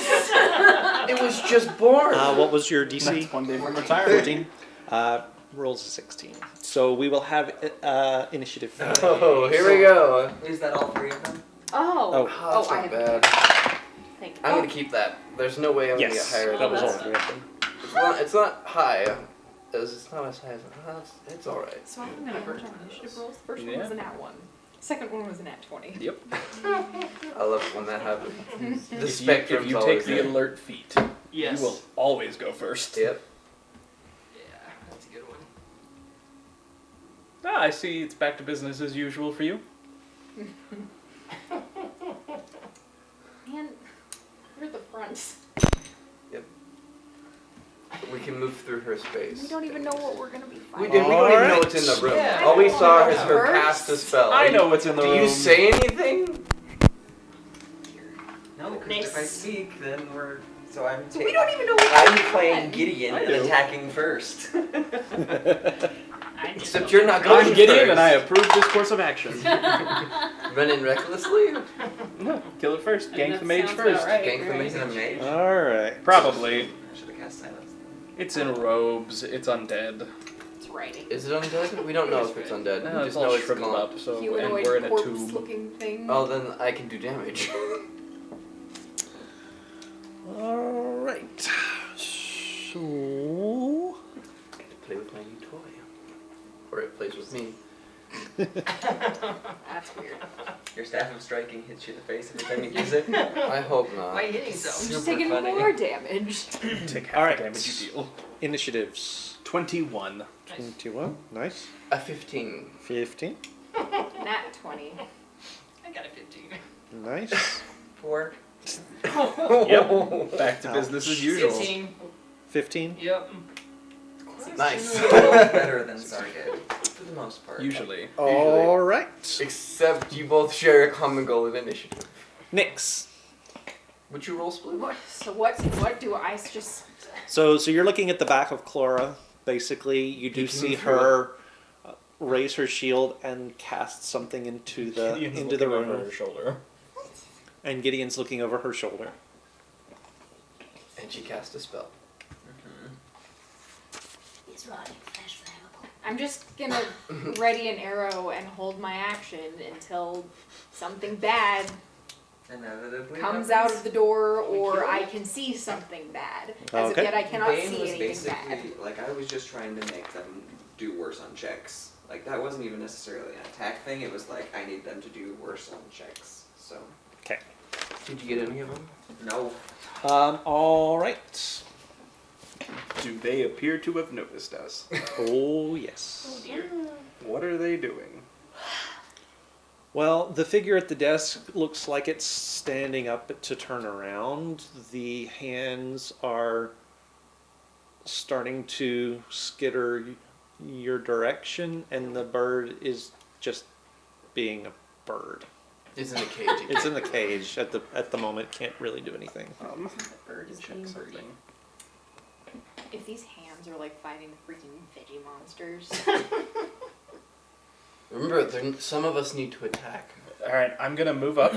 It was just born! What was your DC? That's one day from retirement. 14. Rolls a 16. So we will have initiative. Oh, here we go. Is that all three of them? Oh, Oh, that's I not have bad. Thank I'm gonna keep that. There's no way I'm Yes, gonna get higher that than was all that's three of them. It's not high. It's not as high as it's alright. So I'm gonna merge on initiative rolls. The first one Yeah. was a nat 1. Second one was a nat 20. Yep. I love it when that happens. The If spectrum's you always take the there. alert feat, Yes. you will always go first. Yep. Yeah, that's a good one. I see it's back to business as usual for you. Man, we're the front. We can move through her space. We don't even know what we're gonna be We fighting. don't even know Alright. what's in the room. Yeah. All we saw is Yeah. her cast a spell. I know what's in the Do room. you say anything? No, because if I speak, then we're. So I'm. So we don't even know what I'm we're playing doing. Gideon I and do. attacking first. I'm just Except you're not going I'm Gideon, first. and I approve this course of action. Running recklessly? No, kill it first. And Gank that the mage sounds first. about right, Gank the right? mage. Is it a mage? All right. Probably. I should have cast silence. It's in robes. It's undead. It's writing. Is it undead? We don't know if it's undead. No, We it's just all know it's shriveled gone. up. So and Humanoid we're in a tomb. corpse-looking thing. Oh, then I can do damage. All right. So Get to play with my new toy. Or it plays with me. That's weird. Your staff of striking hits you in the face every time you use it. I hope Why not. are you hitting so? I'm Super just taking funny. more damage. Take half All right. the damage you deal. initiatives. 21. 21. Nice. A 15. 15. Nat 20. I got a 15. Nice. 4. Yep. Back to Ouch. business as usual. 16. 15. Yep. Nice. Better than Sargate, for the most part. Usually. All right. Except you both share a common goal of initiative. Nyx. Would you roll split? So what do I just... So you're looking at the back of Clara. Basically, you do Peeking see through her raise her shield and cast something into the Over room. her shoulder. And Gideon's looking over her shoulder. And she cast a spell. Is rotting flesh flammable? I'm just gonna ready an arrow and hold my action until something bad Inevitably comes happens. out of the door or I can see something bad. As of Okay. yet, I cannot Bane see was anything basically bad. like I was just trying to make them do worse on checks. Like that wasn't even necessarily an attack thing. It was like I need them to do worse on checks. So Okay. Did you get any of them? no. All right. Do they appear to have noticed us? Oh yes. Dear. What are they doing? Well, the figure at the desk looks like it's standing up to turn around. The hands are starting to skitter your direction, and the bird is just being a bird. It's in a cage. It's in the cage at the moment. Can't really do anything. Bird is being Check birdie. something. If these hands are like fighting freaking veggie monsters. Remember, some of us need to attack. Alright, I'm gonna move up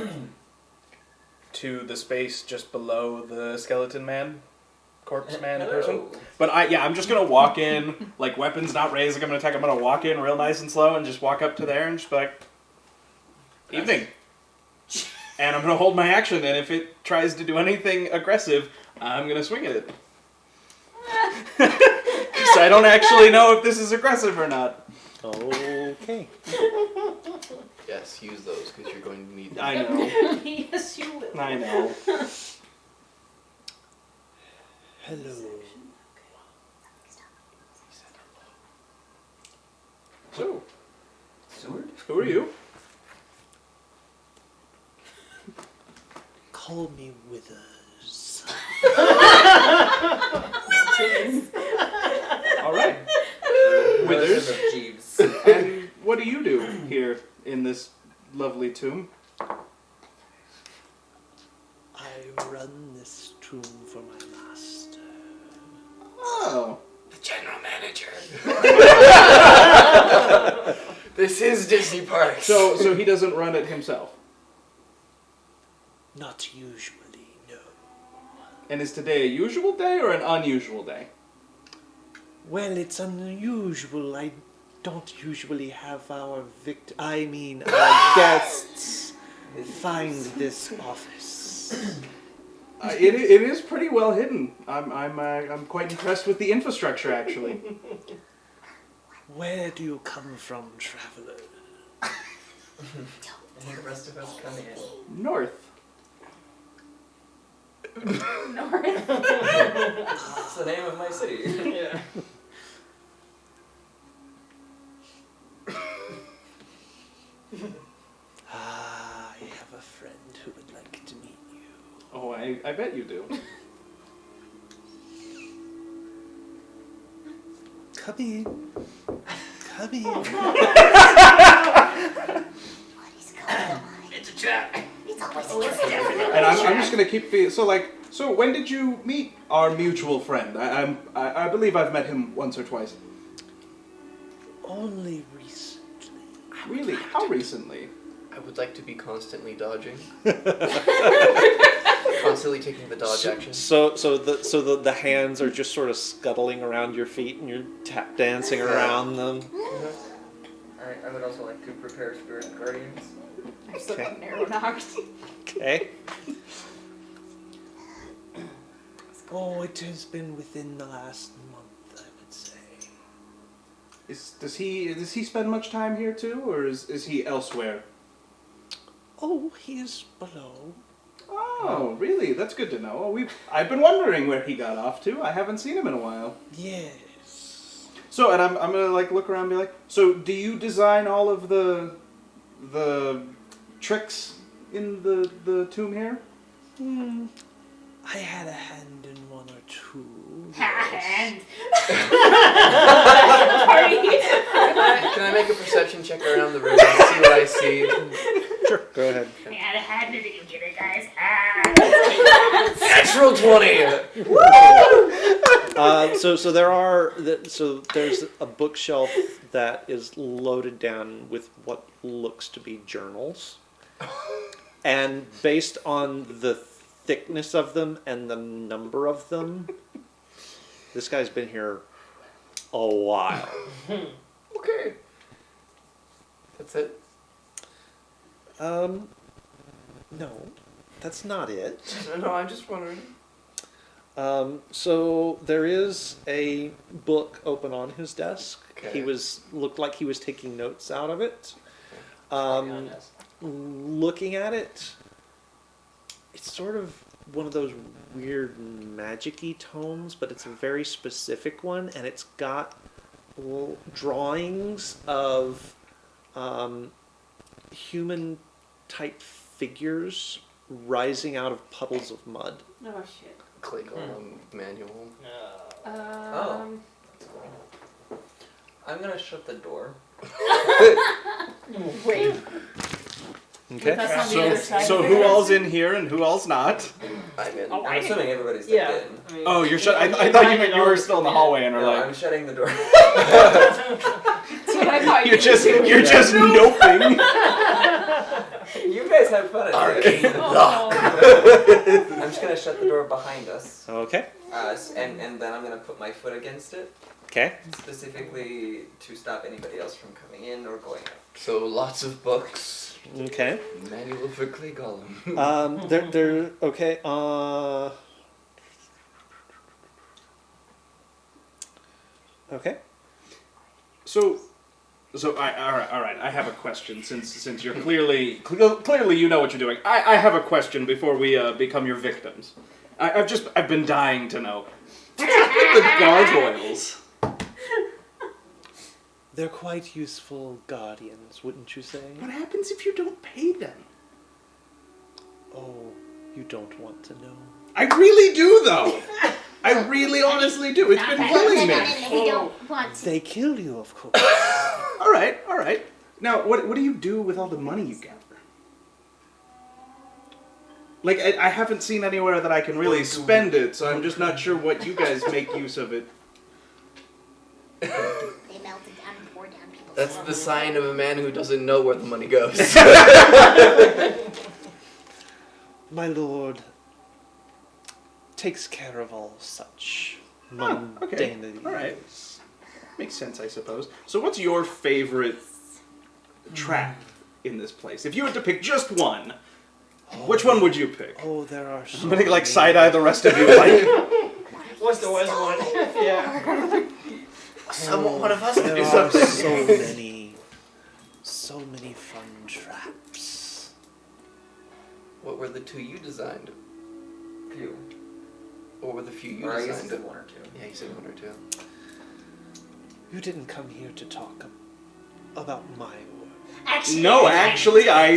to the space just below the skeleton man, corpse man person. But I'm just gonna walk in, like weapons not raised, like I'm gonna attack, I'm gonna walk in real nice and slow and just walk up to there and just be like, evening. And I'm gonna hold my action, and if it tries to do anything aggressive, I'm gonna swing at it. So I don't actually know if this is aggressive or not. Okay. Yes, use those because you're going to need them. I know. Yes, you will. I know. Hello. So, Seward? who are you? Call me Withers. Alright. Withers. Of Jeeves. And what do you do here in this lovely tomb? I run this tomb for my master. Oh. The general manager. This is Disney Parks. So he doesn't run it himself. Not usually, no. And is today a usual day or an unusual day? Well, it's unusual. I don't usually have our our guests find this office. It is pretty well hidden. I'm quite impressed with the infrastructure, actually. Where do you come from, traveler? And the rest of us come in. North. That's the name of my city. Yeah. I have a friend who would like to meet you. Oh, I bet you do. Come in. Come in. What is going on? It's a trap. It's always definitely. And I'm just gonna keep so when did you meet our mutual friend? I believe I've met him once or twice. Only recently. Really? How recently? I would like to be constantly dodging. Constantly taking the dodge action. So the hands are just sort of scuttling around your feet, and you're tap dancing around them. I would also like to prepare spirit guardians. I still got Okay. narrow knocked. Okay. Oh, it has been within the last month, I would say. Does he spend much time here too, or is he elsewhere? Oh, he is below. Oh, really? That's good to know. I've been wondering where he got off to. I haven't seen him in a while. Yes. So, and I'm gonna like look around and be like, so do you design all of the tricks in the tomb here? I had a hand in one or two. And Can I make a perception check around the room and see what I see? Sure, go ahead. I had a hand in it, you guys. Natural 20! So there's a bookshelf that is loaded down with what looks to be journals, and based on the thickness of them and the number of them, this guy's been here a while. Okay. That's it? No, that's not it. No, I'm just wondering. So there is a book open on his desk. Okay. He looked like he was taking notes out of it. On us. Looking at it, it's sort of one of those weird magic-y tones, but it's a very specific one, and it's got drawings of human-type figures rising out of puddles of mud. Oh shit. Click on manual. Oh. I'm gonna shut the door. Wait. Okay. That's on the other side. So who all's in here and who all's not? I'm in. Oh, I'm assuming everybody's Yeah. tucked in. I mean, Oh, you're shut. I thought you meant you were still in the hallway and were No, like, I'm shutting the door. That's what I thought you're just noping. You guys have fun. Arcane lock. I'm just gonna shut the door behind us, Okay. and then I'm gonna put my foot against it, Okay. specifically to stop anybody else from coming in or going out. So lots of books. Okay. Manual for Clay Golem. They're okay. Okay. So all right. I have a question. Since you're clearly you know what you're doing. I have a question before we become your victims. I've been dying to know. What's up with the gargoyles? They're quite useful guardians, wouldn't you say? What happens if you don't pay them? Oh, you don't want to know. I really do, though. I really, honestly do. It's been killing me. If you don't want to. They kill you, of course. All right. Now, what do you do with all the money you gather? Like, I haven't seen anywhere that I can really spend it, so I'm just not sure what you guys make use of it. They melt it down and pour down people's That's the souls. sign of a man who doesn't know where the money goes. My lord takes care of all such mundanities. All right. Makes sense, I suppose. So what's your favorite trap in this place? If you had to pick just one, which one would you pick? Oh, there are so I'm gonna like many. side-eye the rest of you like... What's the worst one? Yeah. Someone, one of us can There do are something. so many fun traps. What were the two you designed? Few. What were the few you Or I guess you designed? said one or two. Yeah, you said one or two. You didn't come here to talk about my work. actually, No, actually, I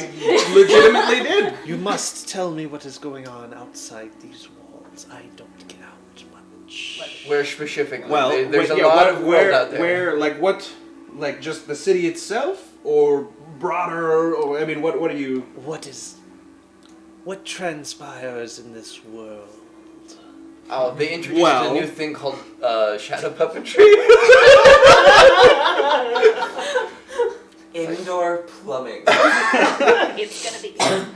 legitimately did. You must tell me what is going on outside these walls. I don't get out much. Where specifically? Well, There's a lot of world out there. Where, like, what, like, just the city itself, or broader, or I mean, what do you? What transpires in this world? Oh, they introduced Well- a new thing called shadow puppetry. Indoor plumbing. it's gonna be good.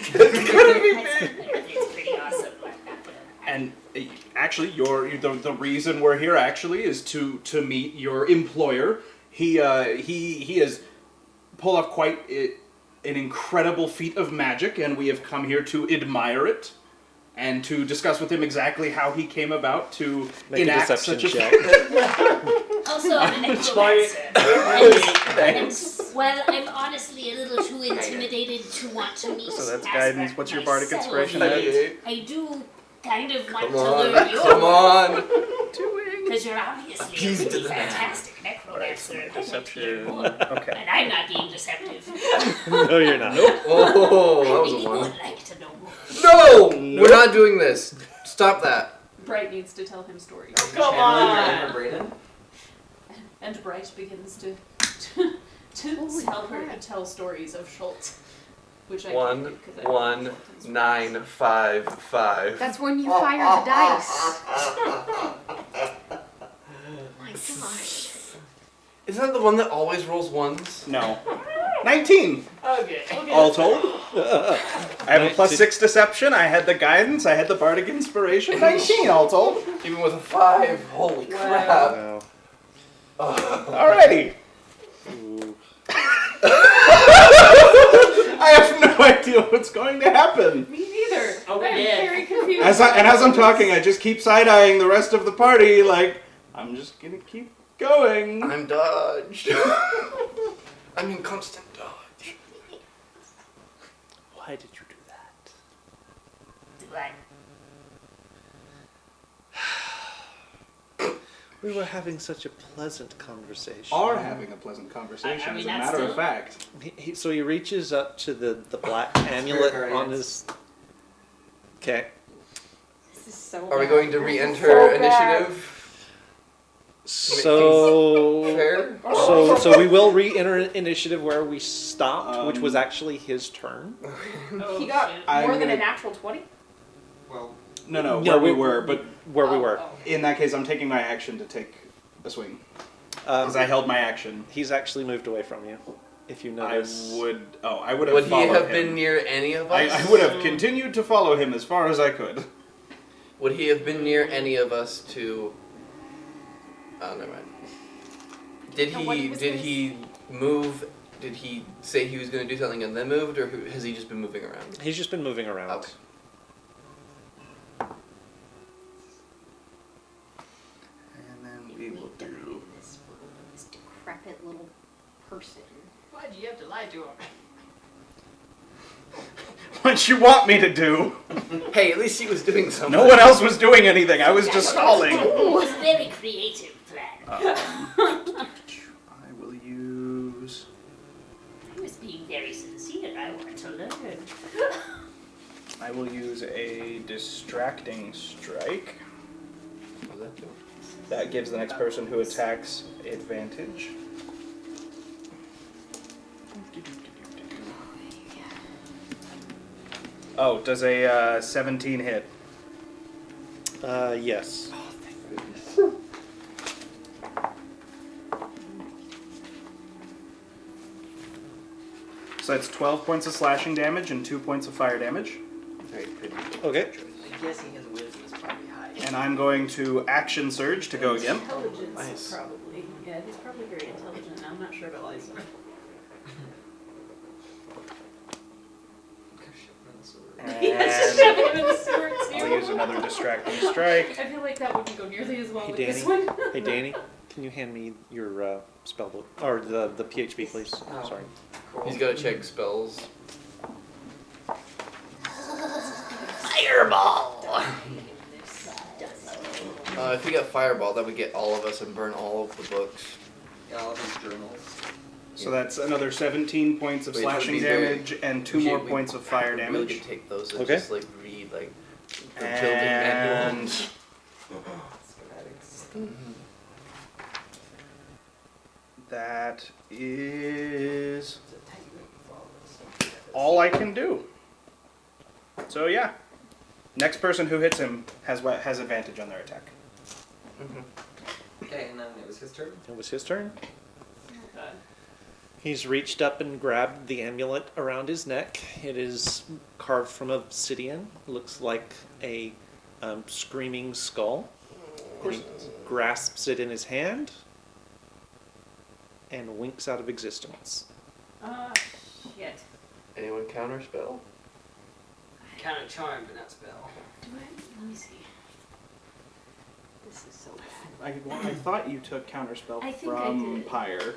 It's pretty awesome. actually, the reason we're here actually is to meet your employer. He has pulled off quite an incredible feat of magic, and we have come here to admire it and to discuss with him exactly how he came about to Make a enact deception such a check. Also, I'm a necromancer. and well, I'm honestly a little too intimidated to want to meet. So that's Asgard guidance. What's your bardic myself, inspiration but at? I do kind of want Come to on, learn yours. come on. Because you're obviously a Appease pretty to the man. fantastic necromancer. and I'd like to hear Deception. more. Okay. And I'm not being deceptive. No, you're not. Oh, that was a Maybe you one. would like to know more. No! We're not doing this. Stop that. Bright needs to tell him stories. Come on! Brayden? And Bright begins to help her to tell stories of Schultz. Which I can't do 'cause I don't know 1, Schultz and 9, 5, 5. That's when you fire the dice. My gosh. Isn't that the one that always rolls ones? No. 19! Okay. All told. I have a +6 deception, I had the guidance, I had the bardic inspiration. 19 all told. Even with a 5. Holy Wow. crap. No. Alrighty. Ooh. I have no idea what's going to happen. Me neither. Oh, I'm yeah. very confused. As I'm talking, I just keep side-eyeing the rest of the party, like, I'm just gonna keep going. I'm dodged. I'm in constant dodge. Why did you do that? Right. We were having such a pleasant conversation. Are having a pleasant conversation, I mean, as a that's matter of still- fact. So he reaches up to the black amulet guardians. on his. Okay. This is so Are we bad. going to re-enter So bad. initiative? So. Fair? So we will re-enter initiative where we stopped, which was actually his turn. Oh, He got shit. I'm more than a gonna- natural 20? Well, No, No, where we we- were, but Where we were. Oh. in that case, I'm taking my action to take a swing. Um, Because I held my action. he's actually moved away from you. If you notice. I would have Would he followed have him. been near any of us? I would have continued to follow him as far as I could. Would he have been near any of us to... Oh, never mind. Did And what he was did his- he move? Did he say he was going to do something and then moved, or has he just been moving around? He's just been moving around. Okay. And then we will do. This decrepit little person. Why'd you have to lie to him? What you want me to do? Hey, at least he was doing something. No one else was doing anything. I was just stalling. It was a very creative plan. I will use. I was being very sincere. I want to learn. I will use a distracting strike. What does that do? That gives the next person who attacks advantage. Oh, does a 17 hit? Yes. So that's 12 points of slashing damage and 2 points of fire damage. Very pretty. Okay. I'm guessing his wisdom is probably high. And I'm going to action surge to go again. Intelligence, Nice. probably. Yeah, he's probably very intelligent. I'm not sure about Lisa. And Shoving him in the sword I'll too. use another distracting strike. I feel like that wouldn't go nearly as well Hey, with this Danny. one. Hey, Danny, can you hand me your spell book or the PHB, please? Oh. Sorry. cool. He's got to check spells. Fireball! If we got fireball, that would get all of us and burn all of the books. Yeah, all of his journals. So that's another 17 points of Wait, that would slashing be very- damage and 2 We more should- points of fire Really damage. could take those and Okay. just like read like the building And manual. Schematics. that is all I can do. So yeah, next person who hits him has advantage on their attack. Okay, and then it was his turn. It was his turn. Okay. He's reached up and grabbed the amulet around his neck. It is carved from obsidian. Looks like a screaming skull. Of course And it is. he grasps it in his hand and winks out of existence. Shit. Anyone counter spell? Kind of charm, but not spell. Do I? Let me see. This is so bad. I thought you took counterspell I think I from did. Pyre.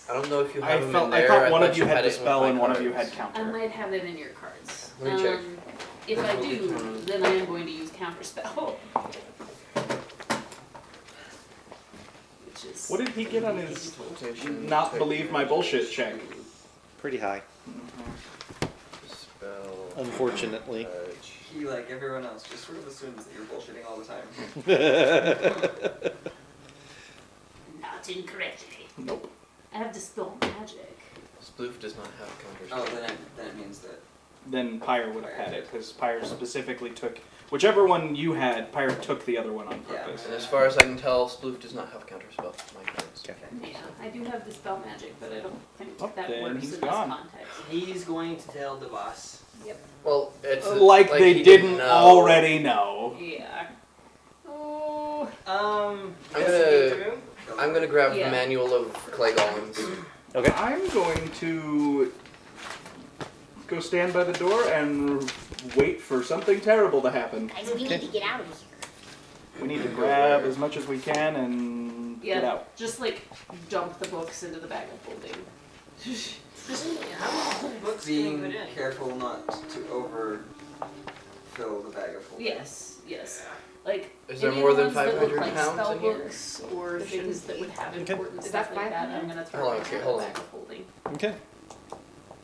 I don't know if you I have them in there. thought one thought of you had it in dispel my and one of you cards. had counter. I might have it in your cards. Let me check. If I do, then I am going to use counterspell. Which is. What did he get on his Rotation, not believe my bullshit check? Pretty high, Spell. unfortunately. Touch. He, like everyone else, just sort of assumes that you're bullshitting all the time. Not incorrectly. Nope. I have dispel magic. Sploof does not have counter Oh, spell. then it means that. Then Pyre would have had it, because Pyre specifically took whichever one you had. Pyre took the other one on Yeah. purpose. And as far as I can tell, Sploof does not have counter spell. My cards. Okay. Yeah, I do have dispel magic, but I don't think Oh, that then works he's in gone. this context. He's going to tell the boss. Well, it's Like they he didn't know. already know. Yeah. Oh. I'm investigate gonna- the room? I'm gonna grab Yeah. the manual of clay golems. Okay. I'm going to go stand by the door and wait for something terrible to happen. Guys, we need to get out of here. We need to grab as much as we can and get Yeah, out. just like dump the books into the bag of holding. How many books can you Being put in? careful not to overfill the bag of holding. Yes, yes. Like, Is there any more of the than ones that look 500 like pounds spell in here? books or things that would have Okay. important Is stuff that like that, 500? I'm gonna throw Hold on, into okay, the hold bag on. of holding. Okay.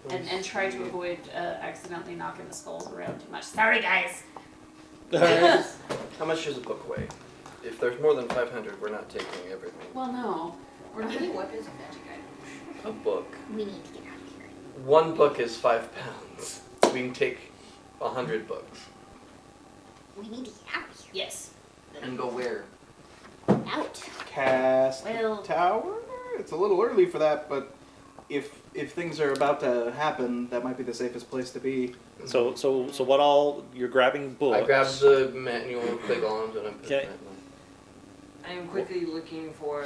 And try to avoid accidentally knocking the skulls around too much. Sorry, guys. How much does a book weigh? If there's more than 500, we're not taking everything. Well, no. We're not. Any weapons and magic items? A book. We need to get out of here. One book is 5 pounds. We can take 100 books. We need to get out of here. Yes. And go where? Out. Cast Well- tower? It's a little early for that, but if things are about to happen, that might be the safest place to be. So what all you're grabbing books? I grabbed the manual of clay golems and I put Okay. it in my... I am quickly looking for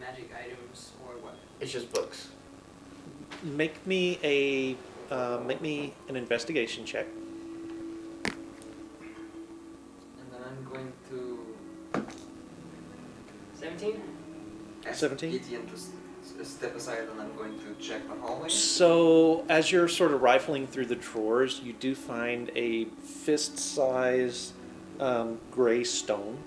magic items or weapons. It's just books. Make me an investigation check. And then I'm going to 17? ask 17? Gideon to step aside and I'm going to check the hallway. So as you're sort of rifling through the drawers, you do find a fist-sized gray stone.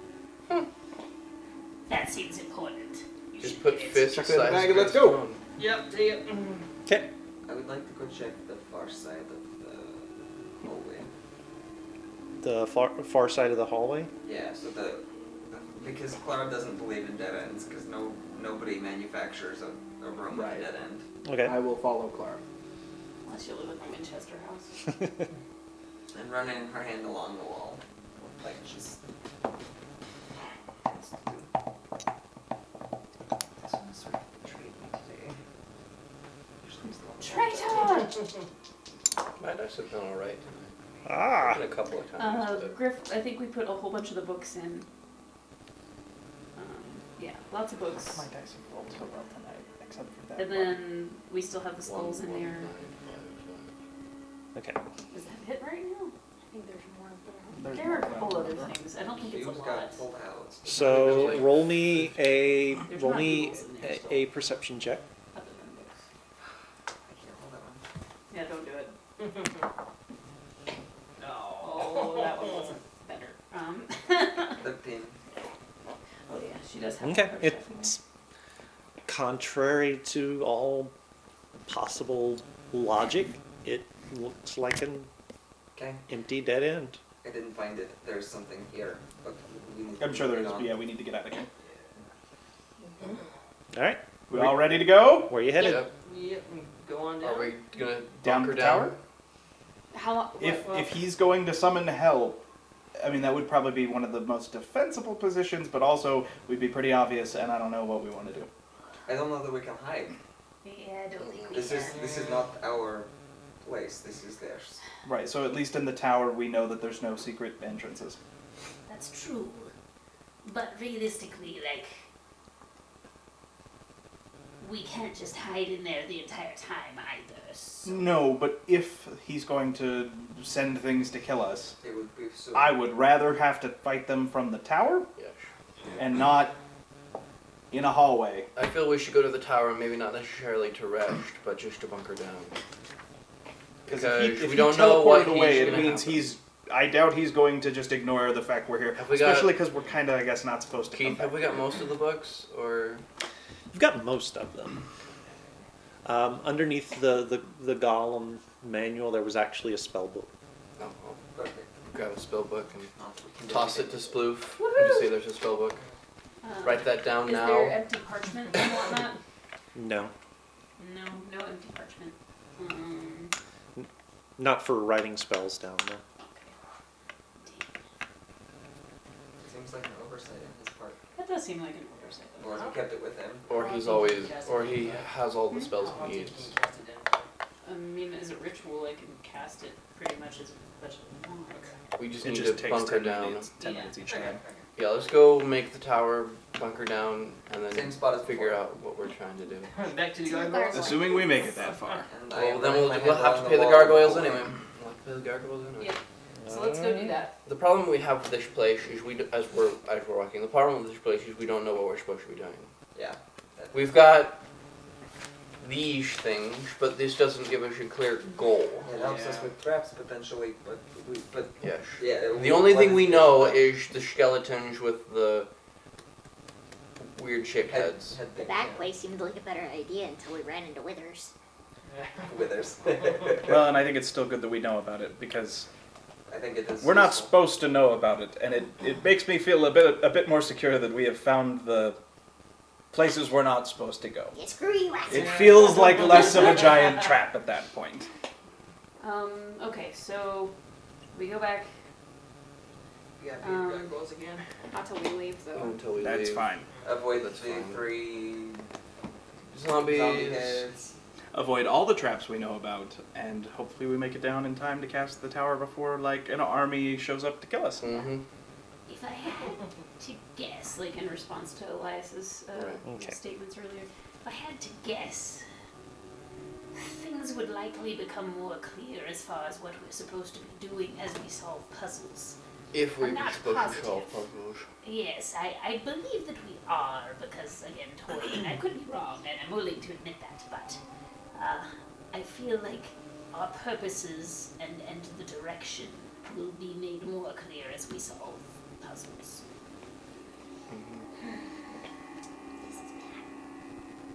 That seems important. You Just should put get it. fist Chuck size that in the bag and let's gray go. stone. Yep, take it. Okay. I would like to go check the far side of the hallway. The far side of the hallway. Yeah, so because Clara doesn't believe in dead ends because nobody manufactures a room with Right. a dead end. Okay. I will follow Clara. Unless you live in the Winchester house. And running her hand along the wall. Like she's. This one sort of betrayed me today. Usually it's the one- Traitor! My dice have done alright tonight. Ah. Been a couple of times. but- Griff, I think we put a whole bunch of the books in. Yeah, lots of books. My dice have rolled so well tonight, except for that. And then we still have the skulls in 1, there. 9, 5, 5. Okay. Is that hit right now? I think there's more. There's There are a more couple around. other things. I don't think it's a Fuse lot. got pulled out. So roll me There's roll not me rules in there a perception check. Other than books. Here, hold that one. Yeah, don't do it. No. Oh, that one wasn't better. 13. Oh yeah, she does have. Okay. a perception. It's contrary to all possible logic. It looks like an Okay. empty dead end. I didn't find it. There's something here, but we need to I'm sure there move is. it But on. yeah, we need to get out of here. All right. We all ready to go? Where are you headed? Yep. Yep, go on down. Are we gonna Down bunker the tower? How? If he's going to summon hell, I mean that would probably be one of the most defensible positions, but also we'd be pretty obvious, and I don't know what we want to do. I don't know that we can hide. Yeah, I don't think we This can. is not our place. This is theirs. Right, so at least in the tower we know that there's no secret entrances. That's true. But realistically, like, we can't just hide in there the entire time either. So. No, but if he's going to send things to kill us, It would be soon. I would rather have to fight them from the tower Yes. and not in a hallway. I feel we should go to the tower, maybe not necessarily to rest, but just to bunker down. Because Because if we he don't know what teleported away, he's it gonna means happen. I doubt he's going to just ignore the fact we're here. Have we got- Especially because we're kind of, I guess, not supposed to come Keith, back. have we got most of the books, or You've got most of them. Underneath the Golem manual, there was actually a spell book. no? I'll Perfect. grab a spell book and We can toss do it to Sploof. And just say there's a spell book. Write that down Is now. there empty parchment and whatnot? No, No, no empty parchment. not for writing spells down. No. Seems like an oversight on his part. That does seem like an oversight. Or has he kept it with him? Or he's always, or he has all the spells he needs. I mean, as a ritual, I can cast it pretty much as much as I want. We just It need just to takes bunker 10 down. minutes, 10 minutes each Okay. time. Yeah, let's go make the tower, bunker down, and then Same spot as figure before. out what we're trying to do. Back to the To the gargoyles. Assuming we make it that far. And I Well, am then running we'll my have hand to along pay the wall gargoyles the whole anyway. way. We'll have to pay the gargoyles anyway. Yeah. So let's go do that. The problem we have with this place is as we're walking. The problem with this place is we don't know what we're supposed to be doing. Yeah. We've got these things, but this doesn't give us a clear goal. It helps us with traps potentially, but Yes. yeah. The only thing we know is the skeletons with the weird shaped heads. head The thing, back way seemed like a better idea until we ran into withers. yeah. Withers. Well, and I think it's still good that we know about it because I think it is. we're not useful. supposed to know about it, and it makes me feel a bit more secure that we have found the places we're not supposed to go. Yeah, screw you, Watson. It feels like less of a giant trap at that point. Okay, so we go back. We gotta beat the gargoyles again. Not till we leave, though. Until we That's leave. fine. Avoid That's the fine. 3 Zombies. zombie heads. Avoid all the traps we know about, and hopefully we make it down in time to cast the tower before, like, an army shows up to kill us. Mm-hmm. If I had to guess, Like in response to Elias's Right. Okay. statements earlier. if I had to guess, things would likely become more clear as far as what we're supposed to be doing as we solve puzzles. If we're I'm not supposed positive. to solve puzzles. Yes, I believe that we are, because, again, toying, I could be wrong, and I'm willing to admit that, but I feel like our purposes and the direction will be made more clear as we solve puzzles.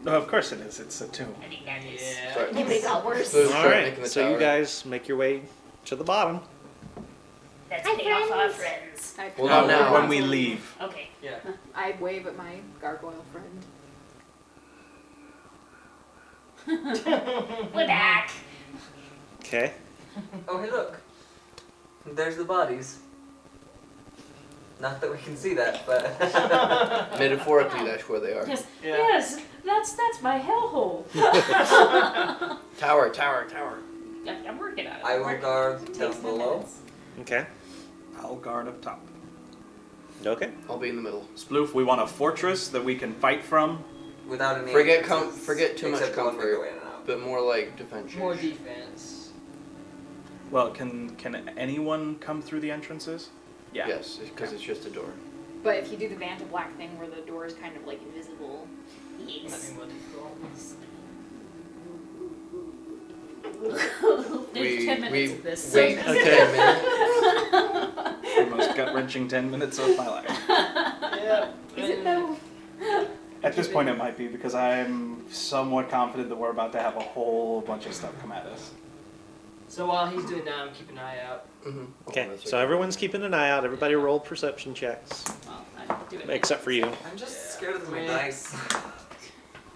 No, of course it is. It's a tomb. I think that is. Yeah. Sorry. It got worse. So All start right, making the so you tower. guys make your way to the bottom. Let's Hi, pay off our friends. friends. Well, not now. When we leave. Okay. Yeah. I wave at my gargoyle friend. We're back. Okay. Oh, hey, look. There's the bodies. Not that we can see that, but. Metaphorically, that's where they are. Yes, Yeah. yes, that's my hellhole. Tower. I'm working on it. I will Working. guard It down takes 10 below. minutes. Okay. I'll guard up top. Okay. I'll be in the middle. Sploof, we want a fortress that we can fight from. Without any. Forget entrances, too much except one comfort. go in and out. But more like defense. More defense. Well, can anyone come through the entrances? Yeah. Yes, because it's just a door. But if you do the Vanta Black thing where the door is kind of like invisible. Yes. Nothing more difficult. There's 10 minutes of this. wait So- 10 minutes. The most gut-wrenching 10 minutes of my life. Yeah. Is it though? At this point it might be, because I'm somewhat confident that we're about to have a whole bunch of stuff come at us. So while he's doing that, I'm keeping an eye out. Mm-hmm. Okay. So everyone's keeping an eye out. Everybody roll perception checks, Well, I'm doing except for you. I'm just scared of the Man. dice.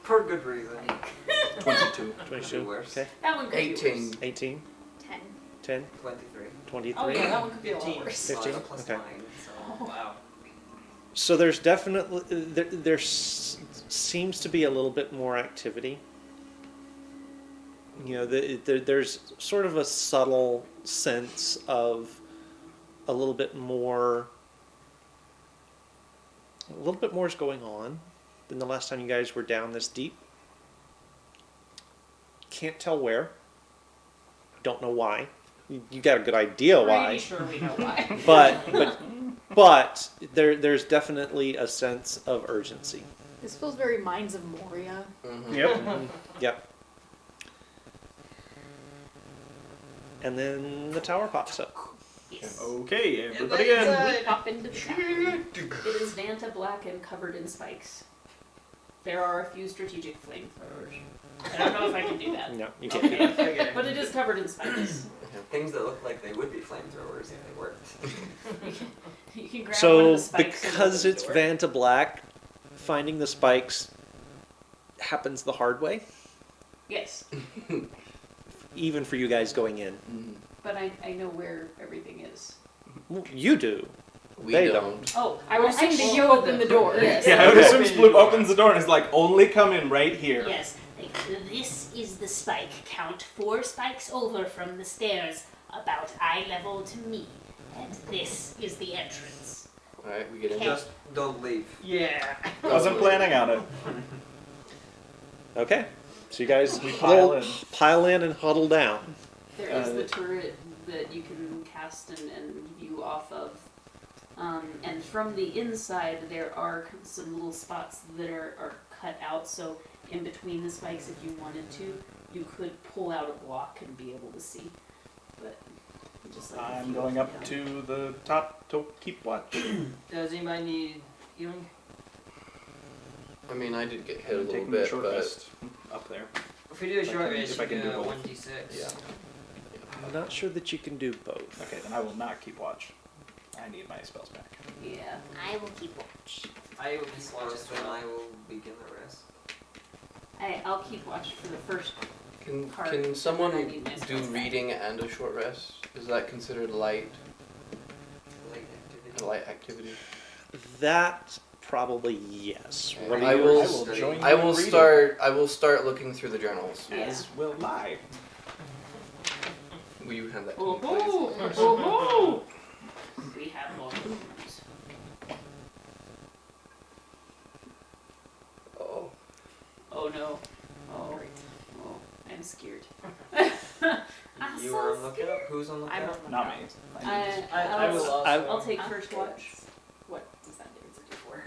For good reason. 22. 22. Worse. Okay. That one could be 18. worse. 18, 10. 10, 23. 23. Oh yeah, that one could be a lot 15. worse. 15? Oh, plus Okay. 9, so. Wow. So there's definitely there seems to be a little bit more activity. there's sort of a subtle sense of a little bit more is going on than the last time you guys were down this deep. Can't tell where. Don't know why. You got a good idea why. Pretty sure we know why. But there's definitely a sense of urgency. This feels very Mines of Moria. Mm-hmm. Yep. Yep. And then the tower pops up. Yes. Okay, everybody And in. then, Pop into the tower. It is Vanta black and covered in spikes. There are a few strategic flamethrowers. I don't know if I can do that. No, you can't do that. okay. But it is covered in spikes. Things that look like they would be flamethrowers if they worked. You can grab one of So the spikes and because open it's the door. Vanta Black, finding the spikes happens the hard way, Yes, even for you guys going in. Mm-hmm. but I know where everything is. Well, you do. We They don't. Oh, I would assume that actually, you open the door. Yes. Yeah, I would assume Sploop opens the door and is like, only come in right here. Yes, like, this is the spike. Count 4 spikes over from the stairs, about eye level to me. And this is the entrance. Alright, we get in. Just don't leave. Yeah. Wasn't planning on it. Okay. So you guys We pile pile in. in and huddle down. There is the turret that you can cast and view off of. And from the inside, there are some little spots that are cut out. So in between the spikes, if you wanted to, you could pull out a block and be able to see. But just like I'm going up to the top to keep watch. Does anybody need healing? I mean, I did get hit a I'm little taking bit, the short but rest up there. If we do a If I short can- rest, if I you can do do a both. 1d6. yeah. I'm not sure that you can do both. Okay, then I will not keep watch. I need my spells back. Yeah. I will keep watch. I will keep watch as Then well. I will begin the rest. I'll keep watch for the first. Can Card, can and someone then I need my do spells back. reading and a short rest? Is that considered light Like activity. a light activity? That probably yes. What I are will- yours? join I you will in reading, start. I will start looking through the journals. As will I. Will you hand that to Oh me, please? ho! Oh ho! We have more rooms. Oh, Oh no. Oh. Oh, I'm scared. I'm You so are on lookout? scared. Who's on I'm lookout? on Not me. I will also. I'll take first watch. What does that do? It's a D4.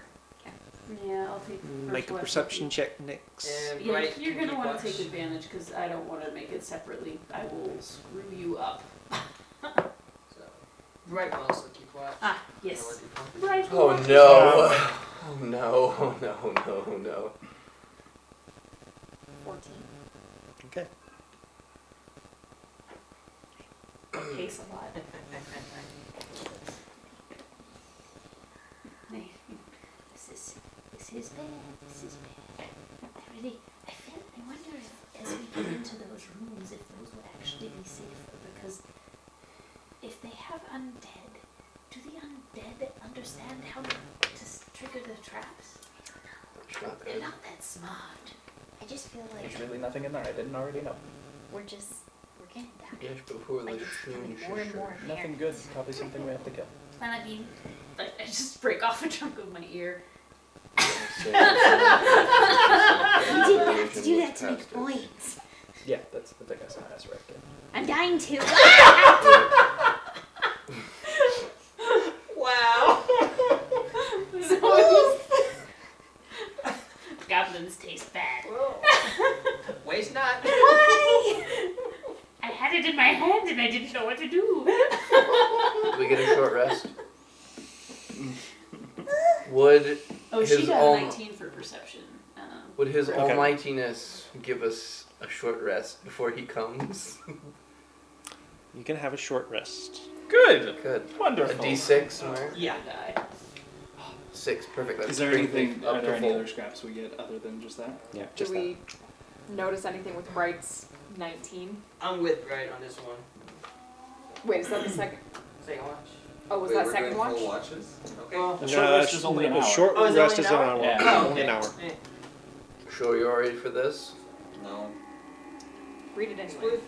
Yeah, I'll take first Make a watch. perception check, Nix. And Yeah, Bright you're can gonna keep want to watch. take advantage because I don't want to make it separately. I will screw you up. So, Bright will also keep watch. Ah, Or yes. what do you call it? Right. oh no! Oh no! Oh no! No! No! 14. Okay. Case a lot. Hey, This is bad. This is bad. I wonder if, as we get into those rooms, if those would actually be safer, because if they have undead, do the undead understand how to trigger the traps? It's not They're good. not that smart. I just feel like There's really nothing in there I didn't already know. we're getting back. Yes, before Like the it's shroom becoming more and more apparent. Nothing good. Probably something we have to kill. and I mean, like, I just break off a chunk of my ear. You didn't have to do that to make points. Yeah, that's the biggest ass right there. I'm dying to. Wow. Goblins taste bad. Waste not. I had it in my hand and I didn't know what to do. Do we get a short rest? Would Oh, she His got own- a 19 for perception. would his Okay. almightiness give us a short rest before he comes? You can have a short rest. Good. Good. A Wonderful. D6 somewhere? Yeah. Die. 6, perfect. That Is there brings me anything? up Are there to any full. other scraps we get other than just that? Yeah, Do just that. we notice anything with Bright's 19? I'm with Bright on this one. Wait, is that the second? Second watch. Oh, was Wait, that we're second doing watch? full watches? Okay. Well, The short rest is only an hour. Short Oh, is it rest only is an an hour? hour. Yeah. Oh, Only okay. an hour. Eh. Sure, you're all ready for this? No. Read it anyway.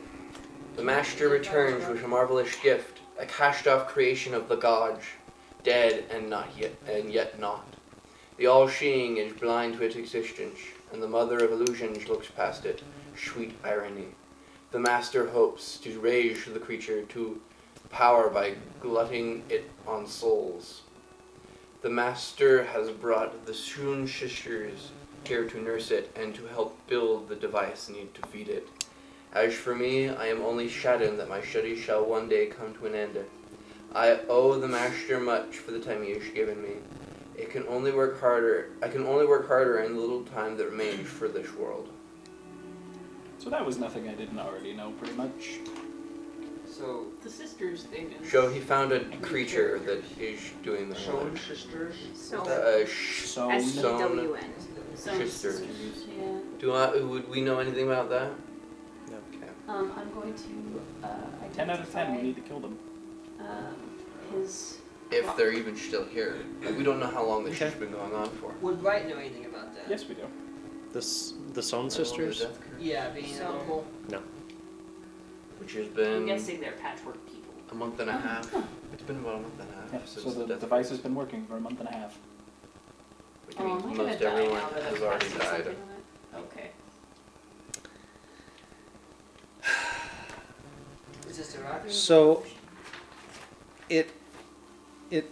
The master returns with a marvelous gift, a cast-off creation of the gods, dead and yet not. The all-seeing is blind to its existence, and the mother of illusions looks past it. Sweet irony. The master hopes to raise the creature to power by glutting it on souls. The master has brought the Soon sisters here to nurse it and to help build the device needed to feed it. As for me, I am only saddened that my studies shall one day come to an end. I owe the master much for the time he has given me. I can only work harder in the little time that remains for this world. So that was nothing I didn't already know, pretty much. So, The sisters thing is. So he found a creature that is doing the Shown sisters? So, So S-E-W-N. Some sisters. Yeah. Would we know anything about that? No. Okay. I'm going to identify 10 out of 10, we need to kill them. his. If they're even still here. We don't know how long this Okay. has been going on for. Would Wright know anything about that? Yes, we do. The Sohn sisters? Yeah, being So- local. Which has I'm been guessing they're patchwork people. a month and a half. It's been about a month and a half Yeah, since so the death device has been working for a month and a half. Which Oh, means am I gonna most die everyone now that has I've already casted died. something on it? Okay. Is this a rock? So it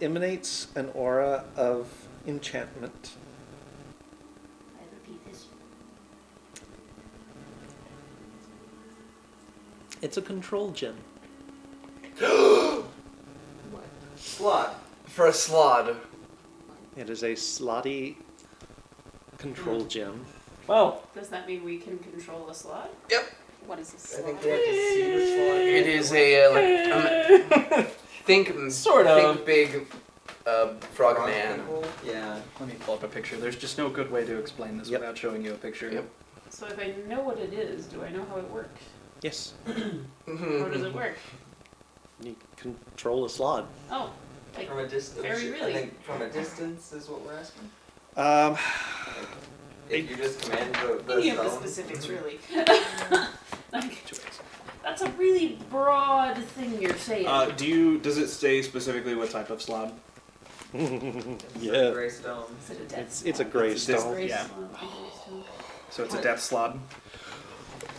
emanates an aura of enchantment. I repeat this. It's a control gem. Slot. For a slod. It is a slotty control gem. Well, Does that mean we can control a slot? What is this? I think we have to see the slot. It is a think Sort of. think big frog man. Yeah. let me pull up a picture. There's just no good way to explain this Yep. without showing you a picture. Yep. So if I know what it is, do I know how it works? Yes. How does it work? You control a slot. Oh, like From a distance. Very really. I think from a distance is what we're asking. Um, If you just command the any of the zone. specifics, really. Like, that's a really broad thing you're saying. Does it say specifically what type of slab? yeah. Gray stone. Is it a death It's a slot? gray It's this- stone. Gray yeah. slot, a gray stone. So it's a death slab.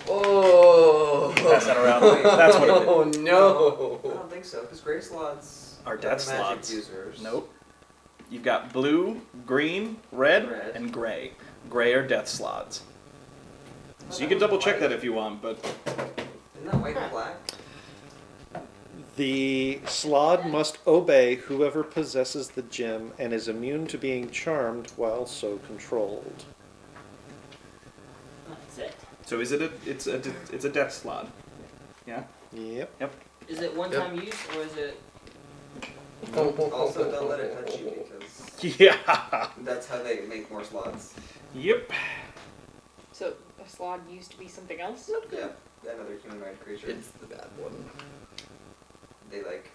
Oh. Pass that around. That's what it is. Oh I no. don't think so, because gray slots Are death magic slots. users. Nope. You've got blue, green, red, Red. and gray. Gray are death slots. So you can double check that if you want, but Isn't that white and black? The slod must obey whoever possesses the gem and is immune to being charmed while so controlled. That's it. so is it it's a death slot. Yeah? Yep. Is it one time use or is it? Also, don't let it touch you because Yeah. that's how they make more slots. Yep. So a slod used to be something else? Yeah, another humanoid creature. It's the bad one. They like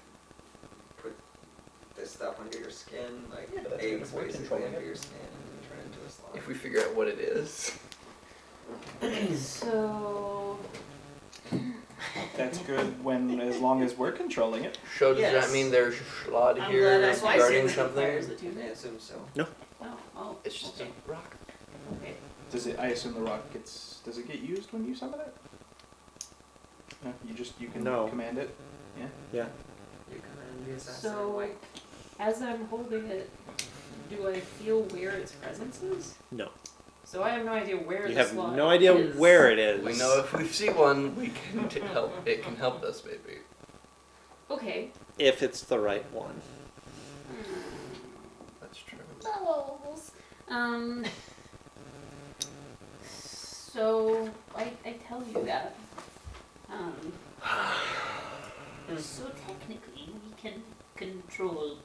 put this stuff under your skin, like Yeah, but that's eggs good. We're basically controlling under it. your skin, and you turn into a slot. If we figure out what it is. So. That's good when as long as we're controlling it. So does Yes. that mean there's a slot I'm here glad that's why I guarding say something? fires the two I days. assume so. Oh, It's just okay. a rock. Okay. Does it I assume the rock does it get used when you summon it? No, you can No. command it. You command the assassin So, white. as I'm holding it, do I feel where its presence is? No. So I have no idea where You the have slot no idea is. where it is. We know if we see one, we can help. It can help us, maybe. Okay. If it's the right one. That's true. Bubbles. So I tell you that. So technically, we can control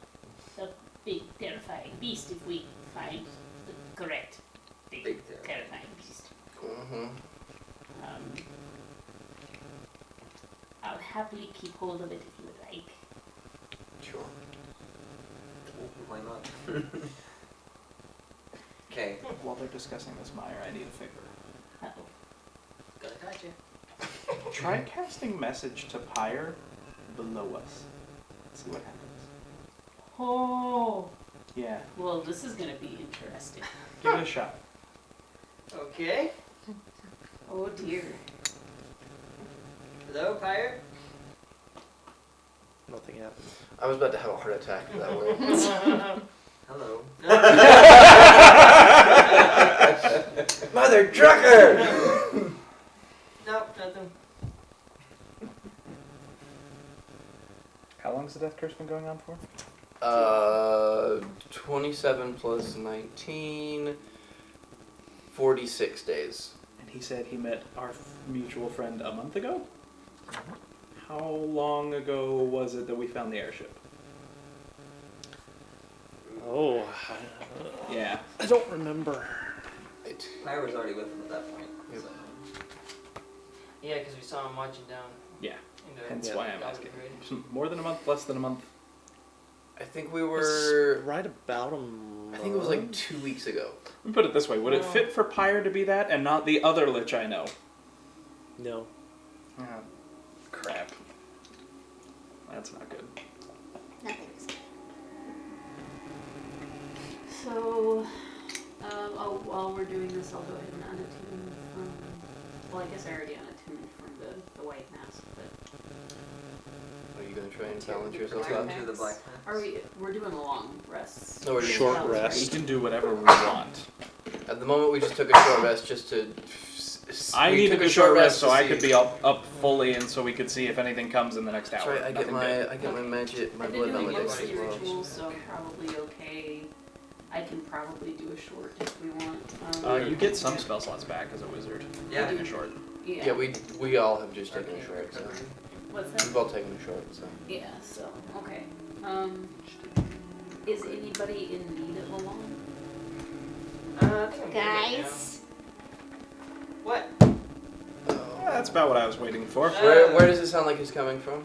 the big terrifying beast if we find the correct big, Big terrifying beast. Mm-hmm. I'll happily keep hold of it if you would like. Sure. Why not? Okay. While they're discussing this, Meyer, I need a favor. Uh-oh. Gotta catch you. Try casting message to Pyre below us. See what happens. Oh. Yeah, Well, this is gonna be interesting. give it a shot. Okay. Oh dear. Hello, pirate. Nothing happens. I was about to have a heart attack for that word. Hello. Mother trucker! Nope, nothing. How long's the death curse been going on for? 27 plus 19, 46 days. And he said he met our mutual friend a month ago? How long ago was it that we found the airship? Oh, Yeah. I don't remember. Right. I was already with him at that point. Yep. So. Yeah, because we saw him marching down. Yeah. Into Hence Yeah. why I'm Goblin asking. Parade. More than a month, less than a month. I think we It's were. right about a month. I think it was like 2 weeks ago. Let me put it this way. Would it No. fit for Pyre to be that and not the other Lich I know? No. Oh, crap. That's not good. Nothing's. So, while we're doing this, I'll go ahead and unattune from. Well, I guess I already unattuned from the white mask, but Are you going to try and balance yourself Turn out? to the black are we? We're doing a long rest. No, we're doing Short That was rest. We can do whatever we want. At the moment, we just took a short rest just to. I we needed took a short rest so to I see- could be up fully and so we could see if anything comes in the next That's hour. right. I get Nothing my magic, my I've blood been doing validation most as well. rituals, so I'm probably okay. I can probably do a short if we want. You get some spell slots back as a wizard. Yeah. In a short. Yeah. Yeah, we all have just taken a short. So. What's that? We've all taken a short. So. Yeah. So okay. Is anybody in need of a long? I think I'm good right Guys, now. What? Yeah, that's about what I was waiting for. Where does it sound like it's coming from?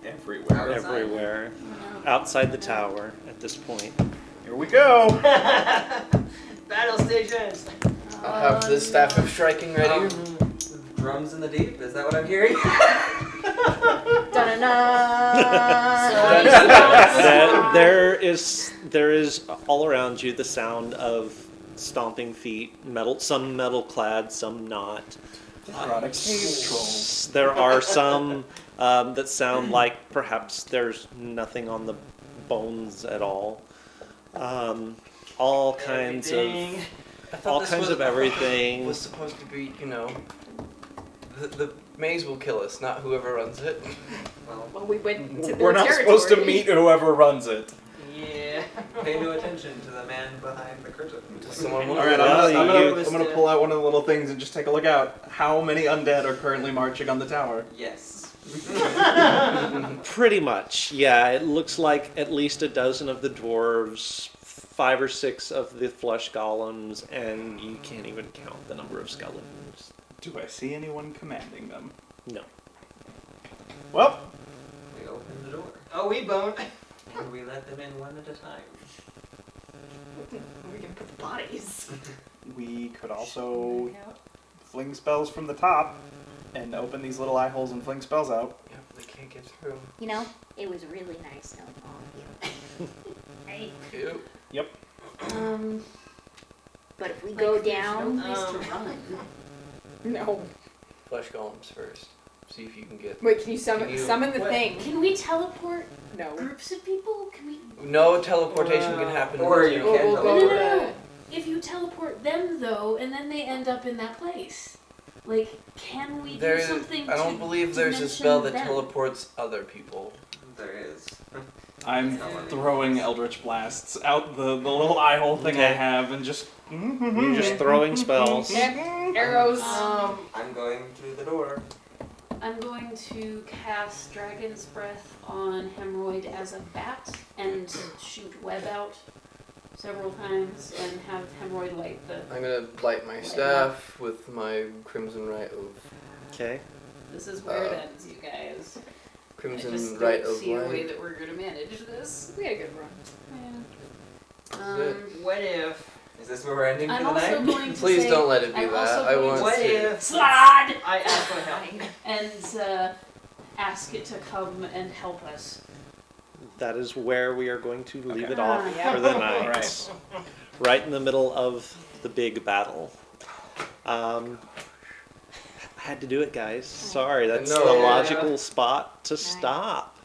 Everywhere. Outside. Everywhere. Outside the tower at this point. Here we go. Battle stations. I'll have the staff of striking ready. Drums in the deep? Is that what I'm hearing? There is all around you the sound of stomping feet, some metal clad, some not. Product cave trolls. There are some that sound like perhaps there's nothing on the bones at all. All kinds Everything. I thought all this kinds was, of everything. was supposed to be, the maze will kill us, not whoever runs it. Well, Well, we went to their We're not territory. supposed to meet whoever runs it. Yeah. pay no attention to the man behind the curtain. Does someone want All right, Well, I'm you- gonna pull out one of the little things and just take a look out. How many undead are currently marching on the tower? Yes. Pretty much, yeah. It looks like at least a dozen of the dwarves, 5 or 6 of the flesh golems, and you can't even count the number of skeletons. Do I see anyone commanding them? No. Well, We open the door. Oh, we bone. And we let them in one at a time. Where are we gonna put the bodies? we could also fling spells from the top and open these little eye holes and fling spells out. Yep, they can't get through. you know, it was really nice knowing all of you. Right? Yep. But if we Like, go there's down, no place to run. No. Flesh golems first. See if you can get. Wait, can you summon Can you- summon the What? thing? Can we teleport No. groups of people? Can we? No teleportation can happen. Or until- you can We'll No, go no, for no, no. it. If you teleport them though, and then they end up in that place, like, can we There do is. something? I don't to believe there's a dimension spell that them? teleports other people. There is. I'm throwing Eldritch Blasts out the little eye hole thing I Okay. have and just. You're just throwing spells. Arrows. I'm going through the door. I'm going to cast Dragon's Breath on Hemorrhoid as a bat and shoot web out several times and have Hemorrhoid light the. I'm gonna light my staff with my Crimson Rite of Okay. This is where it ends, you guys. I Crimson just Rite don't of see a way Light. that we're gonna manage this. We had a good run. Yeah. That's it. What if Is this where we're ending I'm for the also night? going to Please say, don't let it be I'm that. also I going want to What to. if Slod! I ask for help. and ask it to come and help us. That is where we are going to leave it Ah, off yeah. for the night. All right. Right in the middle of the big battle. I had to do it, guys. Sorry, that's No. the Yeah. logical spot to stop.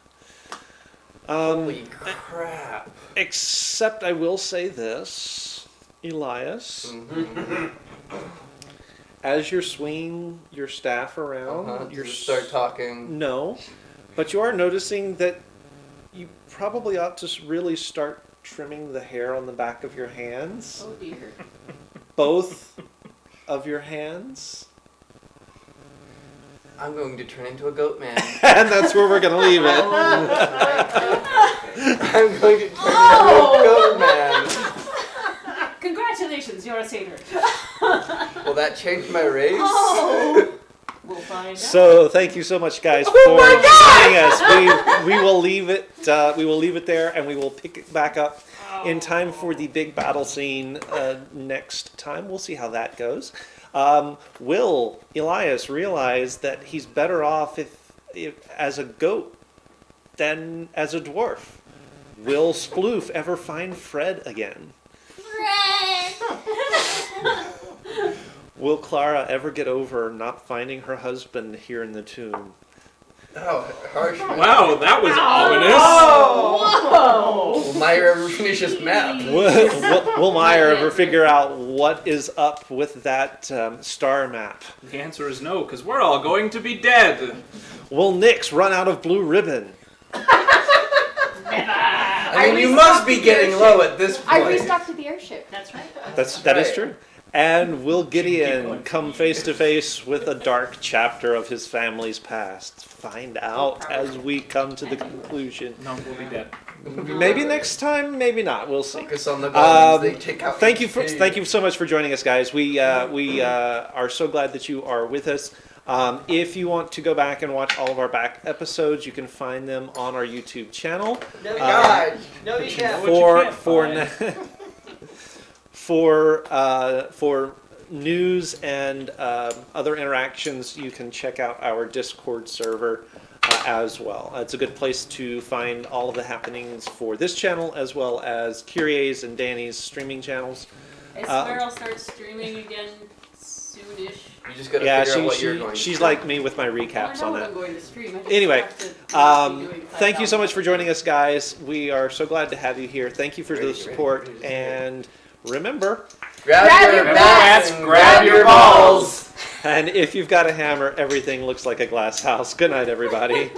Holy crap. Except I will say this, Elias, Mhm. as you're swinging your staff around, You start talking. No, but you are noticing that you probably ought to really start trimming the hair on the back of your hands. Oh dear. Both of your hands. I'm going to turn into a goat man. And that's where we're going to leave it. I'm going to turn into a goat man. Congratulations, you're a satyr. Will that change my race? Oh! We'll find out. So thank you so much, guys, for joining us. We will leave it. We will leave it there, and we will pick it back up in time for the big battle scene next time. We'll see how that goes. Will Elias realize that he's better off if as a goat than as a dwarf? Will Sploof ever find Fred again? Will Clara ever get over not finding her husband here in the tomb? Oh, harsh. Man. Wow, that was ominous. Will Meyer ever finish his map? Will Meyer ever figure out what is up with that star map? The answer is no, because we're all going to be dead. Will Nyx run out of blue ribbon? I mean, you must be getting low at this point. I restocked the airship. That's right. That is right. true. And will keep Gideon going. come face to face with a dark chapter of his family's past? Find out as we come to the conclusion. No, we'll be dead. Maybe next time, maybe not. We'll see. Focus on the golems. They take out. Thank you HP. thank you so much for joining us, guys. We are so glad that you are with us. If you want to go back and watch all of our back episodes, you can find them on our YouTube channel. No, God. no, you can't. For news and other interactions, you can check out our Discord server as well. It's a good place to find all of the happenings for this channel, as well as Kyrie's and Danny's streaming channels. I swear I'll start streaming again soonish. You just gotta Yeah, figure out what you're going to she's do. like me with my recaps I know on what that. I'm going to stream. I just Anyway, have to not be doing thank you so 5,000 much for joining us, guys. We are so glad to have you here. Thank you for the Ready, support, ready. and remember, Grab your bats and grab your balls. and if you've got a hammer, everything looks like a glass house. Good night, everybody.